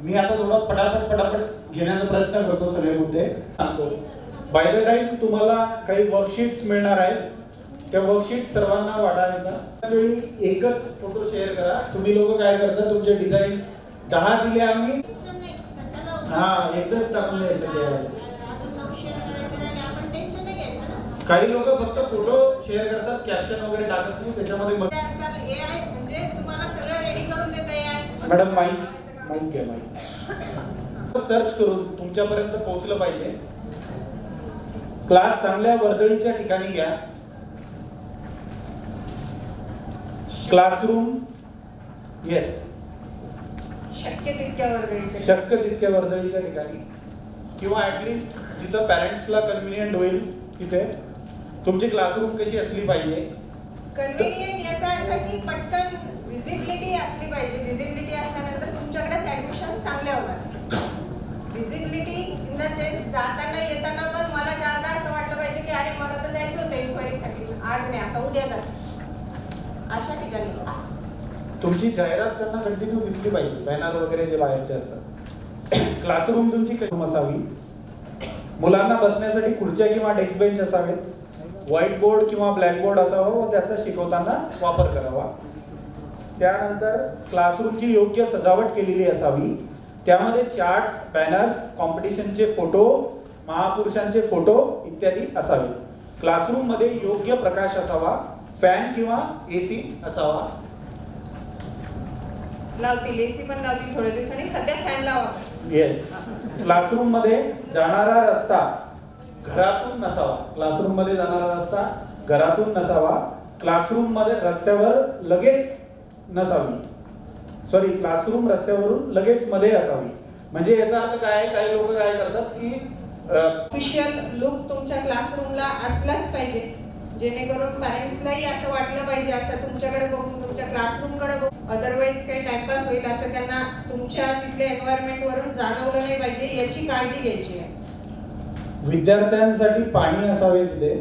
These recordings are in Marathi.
मी आता थोडा पटापट घेण्याचा प्रयत्न करतो, सगळे मुद्दे सांगतो. बाय द टाइम तुम्हाला काही वर्कशीट्स मिळणार आहेत, त्या वर्कशीट सर्वांना वाटायला त्यावेळी एकच फोटो शेअर करा. तुम्ही लोक काय करता, तुमचे डिझाईन्स 10 दिले आम्ही, एकच टाकून द्यायचं. काही लोक फक्त फोटो शेअर करतात, कॅप्शन वगैरे टाकत नाही त्याच्यामध्ये. मॅडम माईक घ्या, माईक सर्च करून तुमच्यापर्यंत पोहोचलं पाहिजे. क्लास चांगल्या वर्दळीच्या ठिकाणी घ्या. क्लासरूम येस शक्य तितक्या वर्दळीच्या ठिकाणी, किंवा ऍटलिस्ट जिथं पॅरेंट्सला कन्व्हिनियंट होईल तिथे. तुमची क्लासरूम कशी असली पाहिजे? कन्व्हिनियंट याचा अर्थ की पटकन विजिबिलिटी असली पाहिजे. विजिबिलिटी असल्यानंतर तुमच्याकडेच ऍडमिशन चांगले होणार. विजिबिलिटी इन द सेन्स जाताना येताना पण मला ज्यादा असं वाटलं पाहिजे की अरे मला तर जायचं होतं इन्क्वायरीसाठी, आज नाही आता उद्या जाते, अशा ठिकाणी. तुमची जाहिरात त्यांना कंटिन्यू दिसली पाहिजे, बॅनर वगैरे जे बाहेरचे असतात. क्लासरूम तुमची कशी असावी? मुलांना बसण्यासाठी खुर्च्या किंवा डेस्क बेंच असावेत. व्हाईट बोर्ड किंवा ब्लॅक बोर्ड असावा व त्याचा शिकवताना वापर करावा. त्यानंतर क्लासरूमची योग्य सजावट केलेली असावी. त्यामध्ये चार्ट्स, बॅनर्स, कॉम्पिटिशनचे फोटो, महापुरुषांचे फोटो इत्यादी असावेत. क्लासरूम मध्ये योग्य प्रकाश असावा. फॅन किंवा एसी असावा. लावतील, एसी पण लावतील थोड्या दिवसांनी, सध्या फॅन लावा. येस. क्लासरूम मध्ये जाणारा रस्ता घरातून नसावा. क्लासरूम मध्ये जाणारा रस्ता घरातून नसावा. क्लासरूम मध्ये रस्त्यावर लगेच नसावी. क्लासरूम रस्त्यावरून लगेच मध्ये असावी. म्हणजे याचा अर्थ काय आहे, काही लोक काय करतात की ऑफिशियल लुक तुमच्या क्लासरूमला असलाच पाहिजे, जेणेकरून पॅरेंट्सलाही असं वाटलं पाहिजे, असं तुमच्याकडे बघून, तुमच्या क्लासरूमकडे बघून. अदरवाईज काही टाइमपास होईल असं त्यांना तुमच्या तिथल्या एन्व्हायरमेंट वरून जाणवलं नाही पाहिजे, याची काळजी घ्यायची आहे. विद्यार्थ्यांसाठी पाणी असावे तिथे.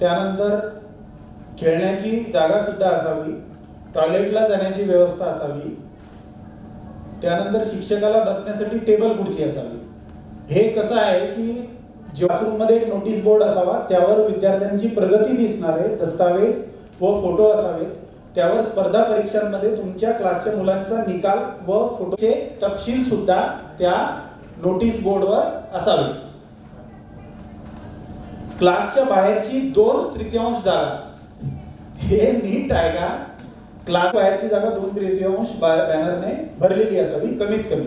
त्यानंतर खेळण्याची जागा सुद्धा असावी. टॉयलेटला जाण्याची व्यवस्था असावी. त्यानंतर शिक्षकाला बसण्यासाठी टेबल खुर्ची असावी. हे कसं आहे की क्लासरूम मध्ये एक नोटीस बोर्ड असावा, त्यावर विद्यार्थ्यांची प्रगती दिसणारे दस्तावेज व फोटो असावेत. त्यावर स्पर्धा परीक्षांमध्ये तुमच्या क्लासच्या मुलांचा निकाल व फोटोचे तपशील सुद्धा त्या नोटीस बोर्डवर असावे. क्लासच्या बाहेरची 2/3 जागा, हे नीट आहे का? क्लास बाहेरची जागा 2/3 बॅनरने भरलेली असावी कमीत कमी.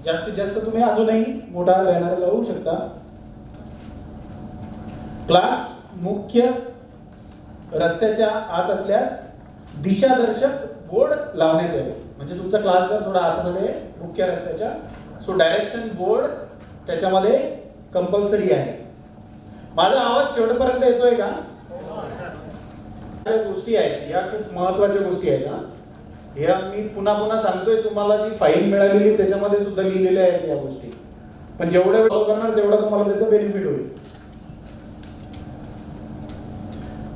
जास्तीत जास्त तुम्ही अजूनही मोठा बॅनर लावू शकता. क्लास मुख्य रस्त्याच्या आत असल्यास दिशादर्शक बोर्ड लावण्यात यावे. म्हणजे तुमचा क्लास जर थोडा आतमध्ये मुख्य रस्त्याच्या, सो डायरेक्शन बोर्ड त्याच्यामध्ये कंपल्सरी आहे. माझा आवाज शेवटपर्यंत येतोय का? गोष्टी आहेत या खूप महत्वाच्या गोष्टी आहेत. ह्या मी पुन्हा सांगतोय. तुम्हाला जी फाईल मिळालेली त्याच्यामध्ये सुद्धा लिहिलेल्या आहेत या गोष्टी. पण जेवढ्या वेळ करणार तेवढा तुम्हाला त्याचा बेनिफिट होईल.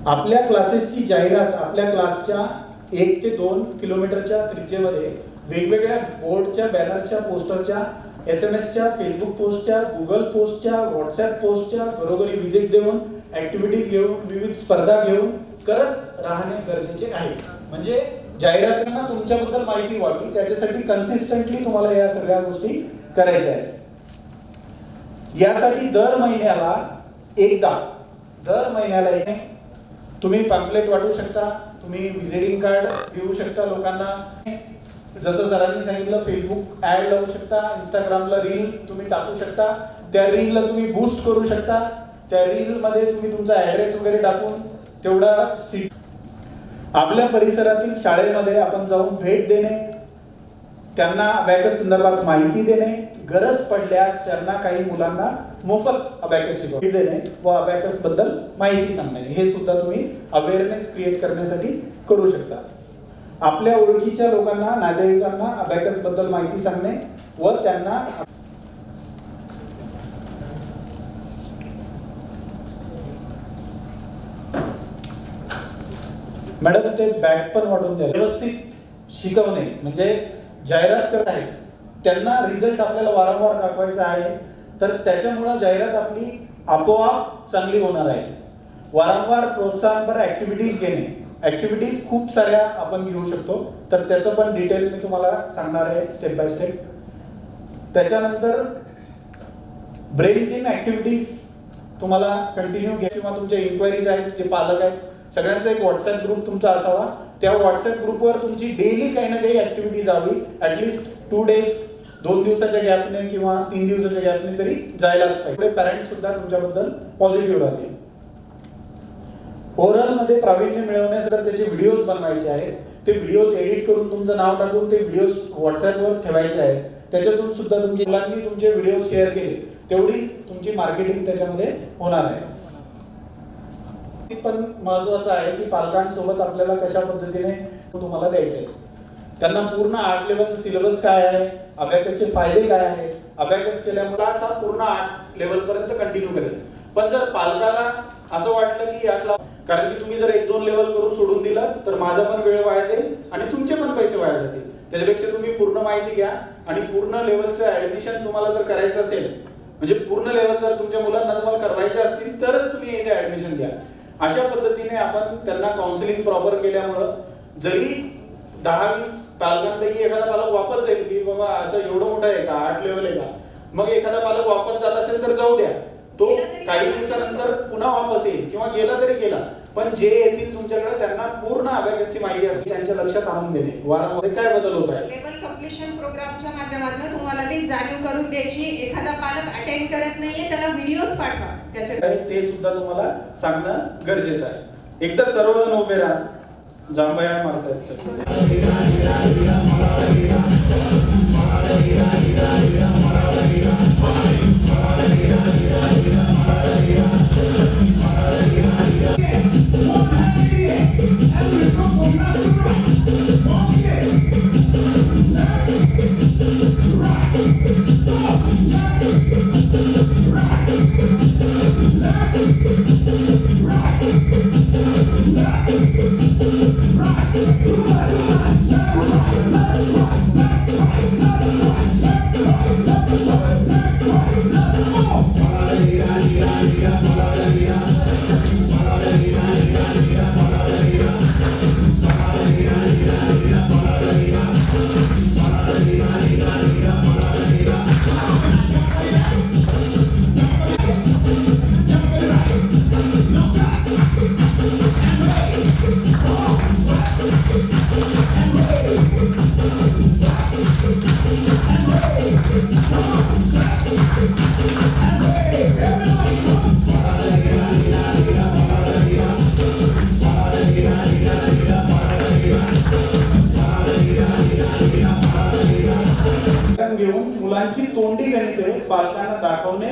आपल्या क्लासेसची जाहिरात आपल्या क्लासच्या 1 ते 2 किलोमीटरच्या त्रिज्येमध्ये वेगवेगळ्या बोर्डच्या, बॅनरच्या, पोस्टरच्या, SMS-च्या, फेसबुक पोस्टच्या, गुगल पोस्टच्या, व्हॉट्सअप पोस्टच्या घरोघरी व्हिजिट देऊन, ऍक्टिव्हिटीज घेऊन, विविध स्पर्धा घेऊन करत राहणे गरजेचे आहे. म्हणजे जाहिरातींना तुमच्याबद्दल माहिती व्हावी, त्याच्यासाठी कन्सिस्टंटली तुम्हाला या सगळ्या गोष्टी करायच्या आहेत. यासाठी दर महिन्याला तुम्ही पॅम्पलेट वाटू शकता, तुम्ही व्हिजिटिंग कार्ड देऊ शकता लोकांना. जसं सरांनी सांगितलं, फेसबुक ऍड लावू शकता, इंस्टाग्रामला रील तुम्ही टाकू शकता. त्या रीलला तुम्ही बूस्ट करू शकता. त्या रील मध्ये तुम्ही तुमचा ऍड्रेस वगैरे टाकून तेवढा आपल्या परिसरातील शाळेमध्ये आपण जाऊन भेट देणे, त्यांना अबॅकस संदर्भात माहिती देणे, गरज पडल्यास त्यांना काही मुलांना मोफत अबॅकस शिकवून देणे व अबॅकस बद्दल माहिती सांगणे, हे सुद्धा तुम्ही अवेअरनेस क्रिएट करण्यासाठी करू शकता. आपल्या ओळखीच्या लोकांना, नातेवाईकांना अबॅकस बद्दल माहिती सांगणे व त्यांना मॅडम ते बॅग पण वाटून द्या. व्यवस्थित शिकवणे म्हणजे जाहिरात करत आहेत त्यांना रिझल्ट आपल्याला वारंवार दाखवायचा आहे, तर त्याच्यामुळं जाहिरात आपली आपोआप चांगली होणार आहे. वारंवार प्रोत्साहनपर ऍक्टिव्हिटीज घेणे, ऍक्टिव्हिटीज खूप साऱ्या आपण घेऊ शकतो, तर त्याचं पण डिटेल मी तुम्हाला सांगणार आहे स्टेप बाय स्टेप. त्याच्यानंतर ब्रेन जिम ऍक्टिव्हिटीज तुम्हाला कंटिन्यू घ्या, किंवा तुमच्या इन्क्वायरीज आहेत, जे पालक आहेत सगळ्यांचा एक व्हॉट्सअप ग्रुप तुमचा असावा. त्या व्हॉट्सअप ग्रुपवर तुमची डेली काही ना काही ऍक्टिव्हिटी जावी, ऍटलिस्ट 2 डेज, 2 दिवसाच्या गॅपने किंवा 3 दिवसाच्या गॅपने तरी जायलाच पाहिजे. पॅरेंट्स सुद्धा तुमच्याबद्दल पॉझिटिव्ह राहतील. ओरल मध्ये प्रावीण्य मिळवण्यासाठी त्याचे व्हिडिओज बनवायचे आहेत. ते व्हिडिओज एडिट करून तुमचं नाव टाकून ते व्हिडिओज व्हॉट्सअपवर ठेवायचे आहेत. त्याच्यातून सुद्धा तुमच्या मुलांनी तुमचे व्हिडिओ शेअर केले तेवढी तुमची मार्केटिंग त्याच्यामध्ये होणार आहे. पण महत्वाचं आहे की पालकांसोबत आपल्याला कशा पद्धतीने तुम्हाला द्यायचं आहे. त्यांना पूर्ण 8 लेवलचं सिलेबस काय आहे, अबॅकसचे फायदे काय आहेत, अबॅकस केल्यामुळे असा पूर्ण 8 लेवल पर्यंत कंटिन्यू करेल. पण जर पालकाला असं वाटलं की यातला, कारण की तुम्ही जर 1-2 लेवल करून सोडून दिलं तर माझा पण वेळ वाया जाईल आणि तुमचे पण पैसे वाया जातील. त्याच्यापेक्षा तुम्ही पूर्ण माहिती घ्या आणि पूर्ण लेवलचं ऍडमिशन तुम्हाला जर करायचं असेल, म्हणजे पूर्ण लेवल जर तुमच्या मुलांना तुम्हाला करवायचे असतील तरच तुम्ही इथे ऍडमिशन घ्या. अशा पद्धतीने आपण त्यांना काउन्सिलिंग प्रॉपर केल्यामुळं जरी 10-20 पालकांपैकी एखादा पालक वापस जाईल की बाबा असं एवढं मोठं आहे का, 8 लेवल आहे का, मग एखादा पालक वापस जात असेल तर जाऊ द्या, तो काही दिवसानंतर पुन्हा वापस येईल किंवा गेला तरी गेला. पण जे येतील तुमच्याकडे त्यांना पूर्ण अबॅकसची माहिती असते, त्यांच्या लक्षात आणून देणे वारंवार काय बदल होत आहे. लेवल कंप्लीशन प्रोग्रामच्या माध्यमातून तुम्हाला ती जाणीव करून द्यायची. एखादा पालक अटेंड करत नाहीये त्याला व्हिडिओज पाठवा त्याच्याकडे, ते सुद्धा तुम्हाला सांगणं गरजेचं आहे. एकदा सर्वजण उभे राहा, जांभया मारतायत सर. घेऊन मुलांची तोंडी गणिते पालकांना दाखवणे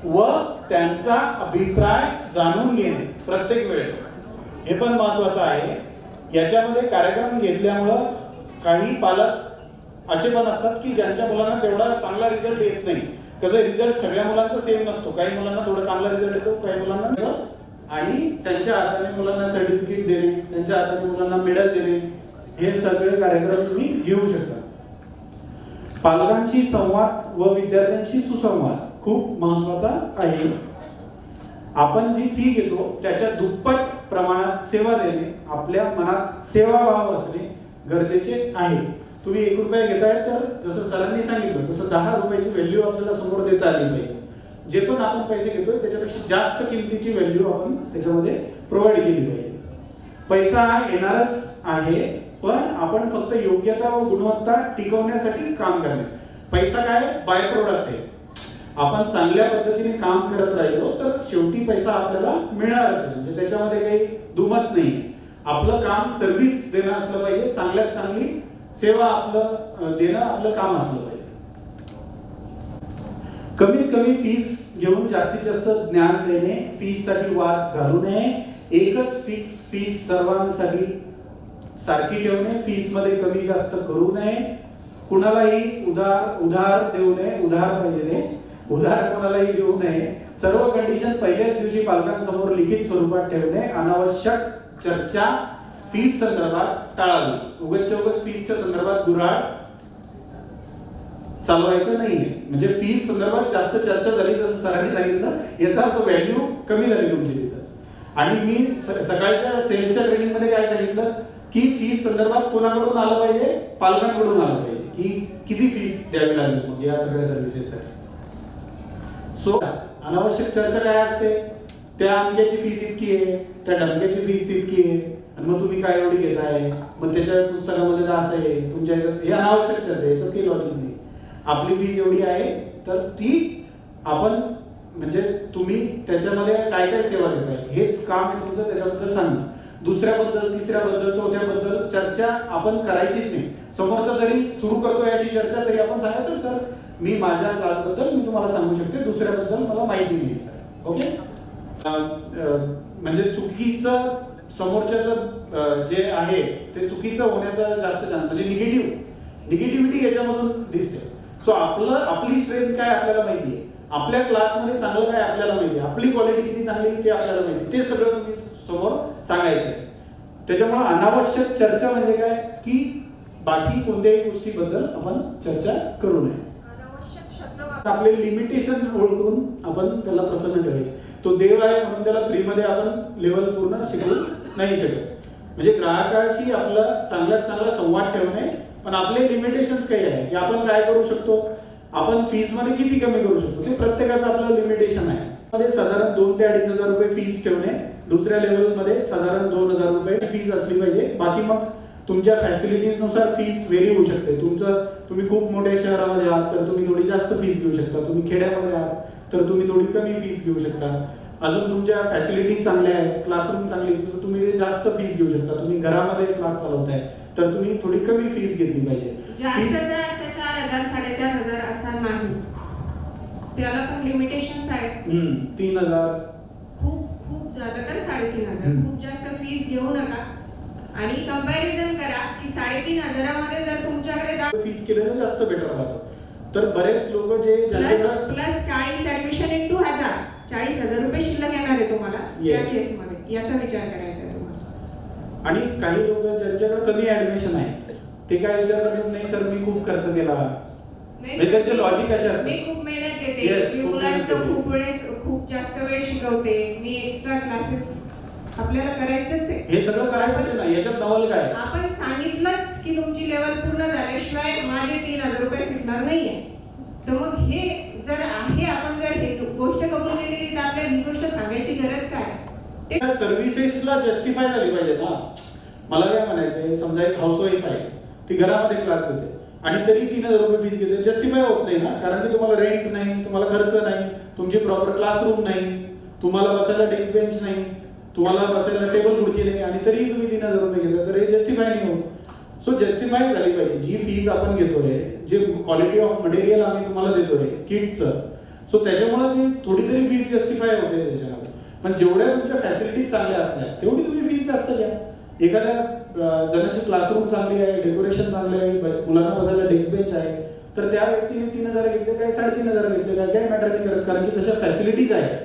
व त्यांचा अभिप्राय जाणून घेणे प्रत्येक वेळेला, हे पण महत्वाचं आहे. याच्यामध्ये कार्यक्रम घेतल्यामुळं काही पालक असे पण असतात की ज्यांच्या मुलांना तेवढा चांगला रिझल्ट येत नाही. कसं रिझल्ट सगळ्या मुलांचा सेम नसतो, काही मुलांना थोडा चांगला रिझल्ट येतो, काही मुलांना, आणि त्यांच्या हाताने मुलांना सर्टिफिकेट देणे, त्यांच्या हाताने मुलांना मेडल देणे, हे सगळे कार्यक्रम तुम्ही घेऊ शकता. पालकांशी संवाद व विद्यार्थ्यांशी सुसंवाद खूप महत्वाचा आहे. आपण जी फी घेतो त्याच्या दुप्पट प्रमाणात सेवा देणे, आपल्या मनात सेवाभाव असणे गरजेचे आहे. तुम्ही 1 रुपया घेताय तर जसं सरांनी सांगितलं तसं 10 रुपयाची व्हॅल्यू आपल्याला समोर देता आली पाहिजे. जे पण आपण पैसे घेतोय त्याच्यापेक्षा जास्त किमतीची व्हॅल्यू आपण त्याच्यामध्ये प्रोव्हाइड केली पाहिजे. पैसा हा येणारच आहे, पण आपण फक्त योग्यता व गुणवत्ता टिकवण्यासाठी काम करणे. पैसा काय बाय प्रोडक्ट आहे. आपण चांगल्या पद्धतीने काम करत राहिलो तर शेवटी पैसा आपल्याला मिळणारच आहे, म्हणजे त्याच्यामध्ये काही दुमत नाही. आपलं काम सर्व्हिस देणं असलं पाहिजे, चांगल्यात चांगली सेवा आपलं देणं आपलं काम असलं पाहिजे. कमीत कमी फीस घेऊन जास्तीत जास्त ज्ञान देणे, फीस साठी वाद घालू नये, एकच फिक्स फीस सर्वांसाठी सारखी ठेवणे, फीस मध्ये कमी जास्त करू नये, कुणालाही उधार देऊ नये, उधार कोणालाही देऊ नये, सर्व कंडिशन पहिल्याच दिवशी पालकांसमोर लिखित स्वरूपात ठेवणे, अनावश्यक चर्चा फीस संदर्भात टाळावी, उगाच फीसच्या संदर्भात गुऱ्हाळ चालवायचं नाहीये. म्हणजे फीस संदर्भात जास्त चर्चा झाली जसं सरांनी सांगितलं, याचा अर्थ व्हॅल्यू कमी झाली तुमची तिथंच. आणि मी सकाळच्या सेल्सच्या ट्रेनिंग मध्ये काय सांगितलं की फीस संदर्भात कोणाकडून आलं पाहिजे, पालकांकडून आलं पाहिजे की किती फीस द्यावी लागेल मग या सगळ्या सर्व्हिसेससाठी. सो अनावश्यक चर्चा काय असते, त्या अंक्याची फीस इतकी आहे, त्या डमक्याची फीस तितकी आहे, आणि मग तुम्ही काय एवढी घेताय, मग त्याच्या पुस्तकामध्ये तर असं आहे तुमच्या ह्याच्यात, हे अनावश्यक चर्चा, याच्यात काही लॉजिक नाही. आपली फीस एवढी आहे तर ती आपण म्हणजे तुम्ही त्याच्यामध्ये काय काय सेवा देताय हे काम आहे तुमचं, त्याच्याबद्दल सांगा. दुसऱ्याबद्दल, तिसऱ्याबद्दल, चौथ्याबद्दल चर्चा आपण करायचीच नाही. समोरचा जरी सुरू करतोय अशी चर्चा तरी आपण सांगायचं सर मी माझ्या क्लासबद्दल मी तुम्हाला सांगू शकते, दुसऱ्याबद्दल मला माहिती नाही सर. ओके. म्हणजे चुकीचं समोरच्याचं जे आहे ते चुकीचं होण्याचा जास्त चान्स, म्हणजे निगेटिव्हिटी याच्यामधून दिसते. सो आपली स्ट्रेंथ काय आपल्याला माहिती आहे, आपल्या क्लासमध्ये चांगलं काय आपल्याला माहिती आहे, आपली क्वालिटी किती चांगली ते आपल्याला माहिती आहे, ते सगळं तुम्ही समोर सांगायचं आहे. त्याच्यामुळे अनावश्यक चर्चा म्हणजे काय की बाकी कोणत्याही गोष्टीबद्दल आपण चर्चा करू नये. आपले लिमिटेशन ओळखून आपण त्याला प्रसन्न ठेवायचे. तो देव आहे म्हणून त्याला फ्रीमध्ये आपण लेवल पूर्ण शिकवू नाही शकत. म्हणजे ग्राहकाशी आपला चांगल्यात चांगला संवाद ठेवणे, पण आपले लिमिटेशन्स काही आहे की आपण काय करू शकतो, आपण फीस मध्ये किती कमी करू शकतो, ते प्रत्येकाचं आपलं लिमिटेशन आहे. मध्ये साधारण 2 ते 2,500 रुपये फीस ठेवणे, दुसऱ्या लेवलमध्ये साधारण 2,000 रुपये फीस असली पाहिजे. बाकी मग तुमच्या फॅसिलिटीज नुसार फीस व्हेरी होऊ शकते. तुम्ही खूप मोठ्या शहरामध्ये आहात तर तुम्ही थोडी जास्त फीस घेऊ शकता, तुम्ही खेड्यामध्ये आहात तर तुम्ही थोडी कमी फीस घेऊ शकता. अजून तुमच्या फॅसिलिटीज चांगल्या आहेत, क्लासरूम चांगली तर तुम्ही जास्त फीस घेऊ शकता. तुम्ही घरामध्ये क्लास चालवताय तर तुम्ही थोडी कमी फीस घेतली पाहिजे. जास्तचा अर्थ 4,000 4,500 असा नाही, त्याला पण लिमिटेशन्स आहेत. 3,000 खूप झालं तर 3,500. खूप जास्त फीस घेऊ नका आणि कंपॅरिझन करा की 3,500 मध्ये जर तुमच्याकडे फीस केलेलं जास्त बेटर राहतं. तर बरेच लोक जे प्लस 40 ऍडमिशन इंटू 1,000 40,000 रुपये शिल्लक येणार आहे तुम्हाला त्या केसमध्ये, याचा विचार करायचा आहे तुम्हाला. आणि काही लोक ज्यांच्याकडे कमी ऍडमिशन आहे ते काय विचार करतात, नाही सर मी खूप खर्च केला, त्याचे लॉजिक असे असते, मी खूप मेहनत देते, मी मुलांचं खूप जास्त वेळ शिकवते, मी एक्स्ट्रा क्लासेस, आपल्याला करायचंच आहे. हे सगळं करायचं ना, याच्यात नवल काय. आपण सांगितलंच की तुमची लेवल पूर्ण झाल्याशिवाय माझे 3,000 रुपये फिटणार नाहीये. तर मग हे जर आहे, आपण जर हे गोष्ट कबूल केलेली तर आपल्याला ही गोष्ट सांगायची गरज काय. ते सर्व्हिसेसला जस्टिफाय झाली पाहिजे ना. मला काय म्हणायचंय, समजा एक हाऊसवाईफ आहे, ती घरामध्ये क्लास घेते आणि तरी 3,000 रुपये फीस घेते, जस्टिफाय होत नाही ना. कारण की तुम्हाला रेंट नाही, तुम्हाला खर्च नाही, तुमची प्रॉपर क्लासरूम नाही, तुम्हाला बसायला डेस्क बेंच नाही, तुम्हाला बसायला टेबल खुर्ची नाही, आणि तरी तुम्ही 3,000 रुपये घेता, तर हे जस्टिफाय नाही होत. सो जस्टिफाय झाली पाहिजे. जी फीज आपण घेतोय, जे क्वालिटी ऑफ मटेरियल आम्ही तुम्हाला देतोय किटचं, सो त्याच्यामुळे ती थोडी तरी फीज जस्टिफाय होते त्याच्यामध्ये. पण जेवढ्या तुमच्या फॅसिलिटीज चांगल्या असल्या तेवढी तुम्ही फीज जास्त घ्या. एखाद्या जणांची क्लासरूम चांगली आहे, डेकोरेशन चांगलं आहे, मुलांना बसायला डेस्क बेंच आहे, तर त्या व्यक्तीने 3,000 घेतले काय 3,500 घेतले काय काही मॅटर नाही करत, कारण की तशा फॅसिलिटीज आहे.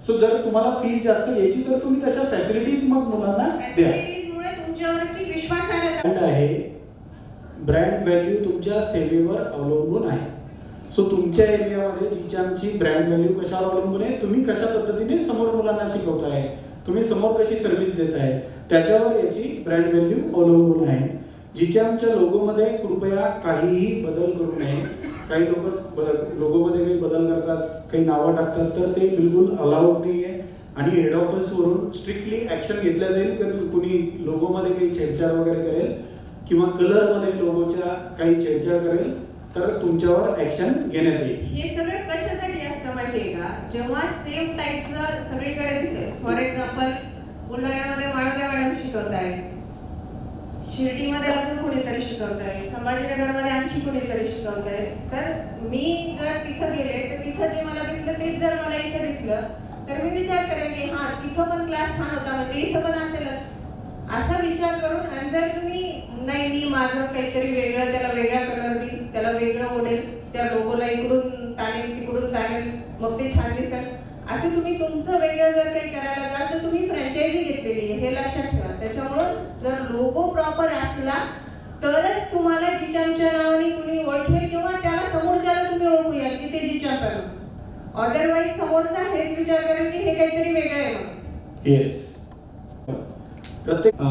सो जर तुम्हाला फीज जास्त घ्यायची तर तुम्ही तशा फॅसिलिटीज मग मुलांना द्या. तुमच्यावरती विश्वासार्हता आहे, ब्रँड व्हॅल्यू तुमच्या सेवेवर अवलंबून आहे. सो तुमच्या एरियामध्ये जिची आमची ब्रँड व्हॅल्यू कशावर अवलंबून आहे, तुम्ही कशा पद्धतीने समोर मुलांना शिकवताय, तुम्ही समोर कशी सर्व्हिस देताय, त्याच्यावर याची ब्रँड व्हॅल्यू अवलंबून आहे. जिच्या आमच्या लोगोमध्ये कृपया काहीही बदल करू नये. काही लोक लोगोमध्ये काही बदल करतात, काही नावं टाकतात, तर ते बिलकुल अलाउड नाही आहे. आणि हेड ऑफिसवरून स्ट्रिक्टली ऍक्शन घेतल्या जाईल की कुणी लोगोमध्ये काही छेडछाड वगैरे करेल किंवा कलरमध्ये लोगोच्या काही छेडछाड करेल तर तुमच्यावर ऍक्शन घेण्यात येईल. हे सगळं कशासाठी असतं माहितीये का, जेव्हा सेम टाईपचं सगळीकडे दिसेल. फॉर एक्झाम्पल बुलढाण्यामध्ये माळोद्या मॅडम शिकवताय, शिर्डीमध्ये अजून कोणीतरी शिकवताय, संभाजीनगरमध्ये आणखी कोणीतरी शिकवताय, तर मी जर तिथं गेले तर तिथं जे मला दिसलं तेच जर मला इथं दिसलं तर मी विचार करेन की हा तिथं पण क्लास छान होता म्हणजे इथं पण असेलच, असा विचार करून. आणि जर तुम्ही नाही मी माझं काहीतरी वेगळं, त्याला वेगळा कलर देईल, त्याला वेगळं ओढेल, त्या लोगोला इकडून ताणेल तिकडून ताणेल, मग ते छान दिसेल, असं तुम्ही तुमचं वेगळं जर काही करायला जाल तर तुम्ही फ्रँचायझी घेतलेली आहे, हे लक्षात ठेवा. त्याच्यामुळं जर लोगो प्रॉपर असला तरच तुम्हाला जिजांच्या नावाने कुणी ओळखेल किंवा त्याला समोरच्याला तुम्ही ओळखूयाल की ते जिजान मॅडम. अदरवाईज समोरचा हेच विचार करेल की हे काहीतरी वेगळं आहे म्हणून. येस. प्रत्येक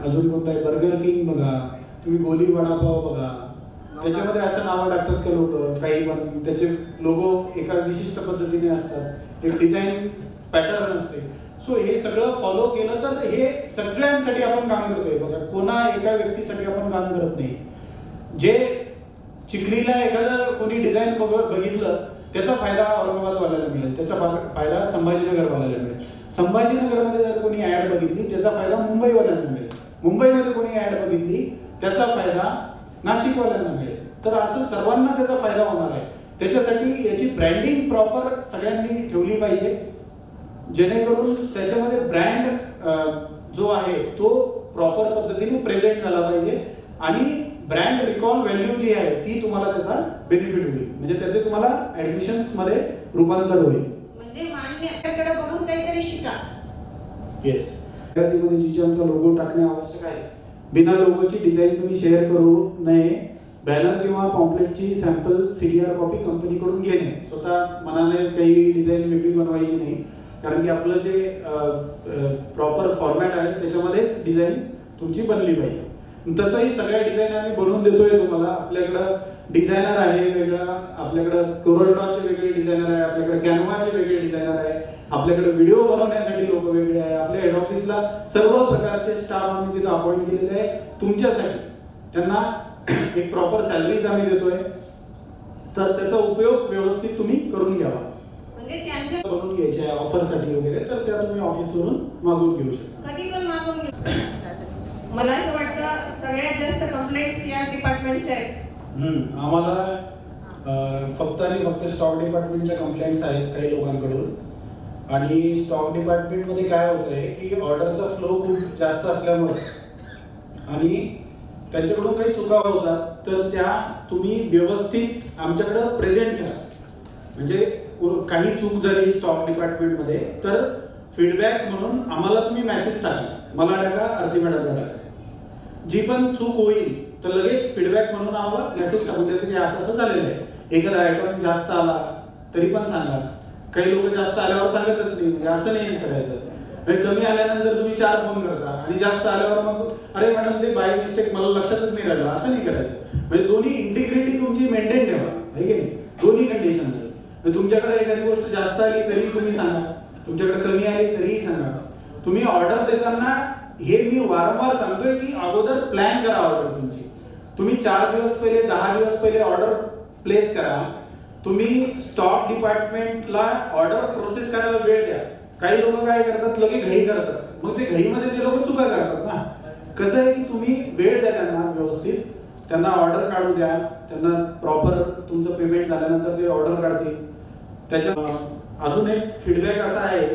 अजून कोणता आहे, बर्गर किंग बघा, तुम्ही गोली वडापाव बघा, त्याच्यामध्ये असं नावं टाकतात का लोक, काही पण त्याचे लोगो एका विशिष्ट पद्धतीने असतात, एक डिझाईन पॅटर्न असते. सो हे सगळं फॉलो केलं तर हे सगळ्यांसाठी आपण काम करतोय बघा, कोणा एका व्यक्तीसाठी आपण काम करत नाही. जे चिखलीला एखादं कोणी डिझाईन बघितलं त्याचा फायदा औरंगाबादवाल्याला मिळेल, त्याचा फायदा संभाजीनगरवाल्याला मिळेल, संभाजीनगरमध्ये जर कोणी ऍड बघितली त्याचा फायदा मुंबईवाल्यांना मिळेल, मुंबईमध्ये कोणी ऍड बघितली त्याचा फायदा नाशिकवाल्यांना मिळेल. तर असं सर्वांना त्याचा फायदा होणार आहे. त्याच्यासाठी याची ब्रँडिंग प्रॉपर सगळ्यांनी ठेवली पाहिजे, जेणेकरून त्याच्यामध्ये ब्रँड जो आहे तो प्रॉपर पद्धतीने प्रेझेंट झाला पाहिजे आणि ब्रँड रिकॉल व्हॅल्यू जी आहे ती तुम्हाला त्याचा बेनिफिट होईल, म्हणजे त्याचे तुम्हाला ऍडमिशन्स मध्ये रूपांतर होईल. म्हणजे मान्यकडे बघून काहीतरी शिका. येस. त्यामध्ये जिजांचा लोगो टाकणे आवश्यक आहे. बिना लोगोची डिझाईन तुम्ही शेअर करू नये. बॅनर किंवा पॉम्पलेटची सॅम्पल CDR कॉपी कंपनीकडून घेणे. स्वतः मनाने काही डिझाईन वेगळी बनवायची नाही, कारण की आपलं जे प्रॉपर फॉर्मॅट आहे त्याच्यामध्येच डिझाईन तुमची बनली पाहिजे. तसंही सगळ्या डिझाईन आम्ही बनवून देतोय तुम्हाला. आपल्याकडं डिझायनर आहे वेगळा, आपल्याकडं कोरलड्रॉचे वेगळे डिझायनर आहे, आपल्याकडे कॅनव्हाचे वेगळे डिझायनर आहे, आपल्याकडे व्हिडिओ बनवण्यासाठी लोक वेगळे आहे. आपल्या हेड ऑफिसला सर्व प्रकारचे स्टाफ आम्ही तिथं अपॉइंट केलेले आहे तुमच्यासाठी. त्यांना एक प्रॉपर सॅलरीज आम्ही देतोय, तर त्याचा उपयोग व्यवस्थित तुम्ही करून घ्यावा. म्हणजे त्यांच्या बनवून घ्यायच्या ऑफरसाठी वगैरे तर त्या तुम्ही ऑफिसवरून मागून घेऊ शकता. कधी पण मागून घेऊ. मला असं वाटतं सगळ्यात जास्त कंप्लेंट्स या डिपार्टमेंटच्या आहेत. आम्हाला फक्त आणि फक्त स्टॉक डिपार्टमेंटच्या कंप्लेंट्स आहेत काही लोकांकडून. आणि स्टॉक डिपार्टमेंटमध्ये काय होत आहे की ऑर्डरचा फ्लो खूप जास्त असल्यामुळे आणि त्यांच्याकडून काही चुका होतात, तर त्या तुम्ही व्यवस्थित आमच्याकडे प्रेझेंट करा. म्हणजे काही चूक झाली स्टॉक डिपार्टमेंटमध्ये तर फीडबॅक म्हणून आम्हाला तुम्ही मेसेज टाका, मला टाका, आरती मॅडमला टाका. जी पण चूक होईल तर लगेच फीडबॅक म्हणून आम्हाला मेसेज टाकून द्यायचं की असं असं झालेलं आहे. एखादा आयटम जास्त आला तरी पण सांगा. काही लोक जास्त आल्यावर सांगतच नाही, म्हणजे असं नाही करायचं. म्हणजे कमी आल्यानंतर तुम्ही 4 फोन करता आणि जास्त आल्यावर मग अरे मॅडम ते बाय मिस्टेक मला लक्षातच नाही राहिलं, असं नाही करायचं. म्हणजे दोन्ही इंटिग्रिटी तुमची मेंटेन ठेवा, आहे की नाही, दोन्ही कंडिशनमध्ये. तुमच्याकडे एखादी गोष्ट जास्त आली तरी तुम्ही सांगा, तुमच्याकडे कमी आली तरीही सांगा. तुम्ही ऑर्डर देताना हे मी वारंवार सांगतोय की अगोदर प्लॅन करा ऑर्डर तुमची. तुम्ही 4 दिवस पहिले 10 दिवस पहिले ऑर्डर प्लेस करा. तुम्ही स्टॉक डिपार्टमेंटला ऑर्डर प्रोसेस करायला वेळ द्या. काही लोक काय करतात, लगेच घाई करतात, मग ते घाईमध्ये ते लोक चुका करतात ना. कसं आहे की तुम्ही वेळ द्या त्यांना, व्यवस्थित त्यांना ऑर्डर काढू द्या, त्यांना प्रॉपर तुमचं पेमेंट झाल्यानंतर ते ऑर्डर काढतील. त्याच्यात अजून एक फीडबॅक असा आहे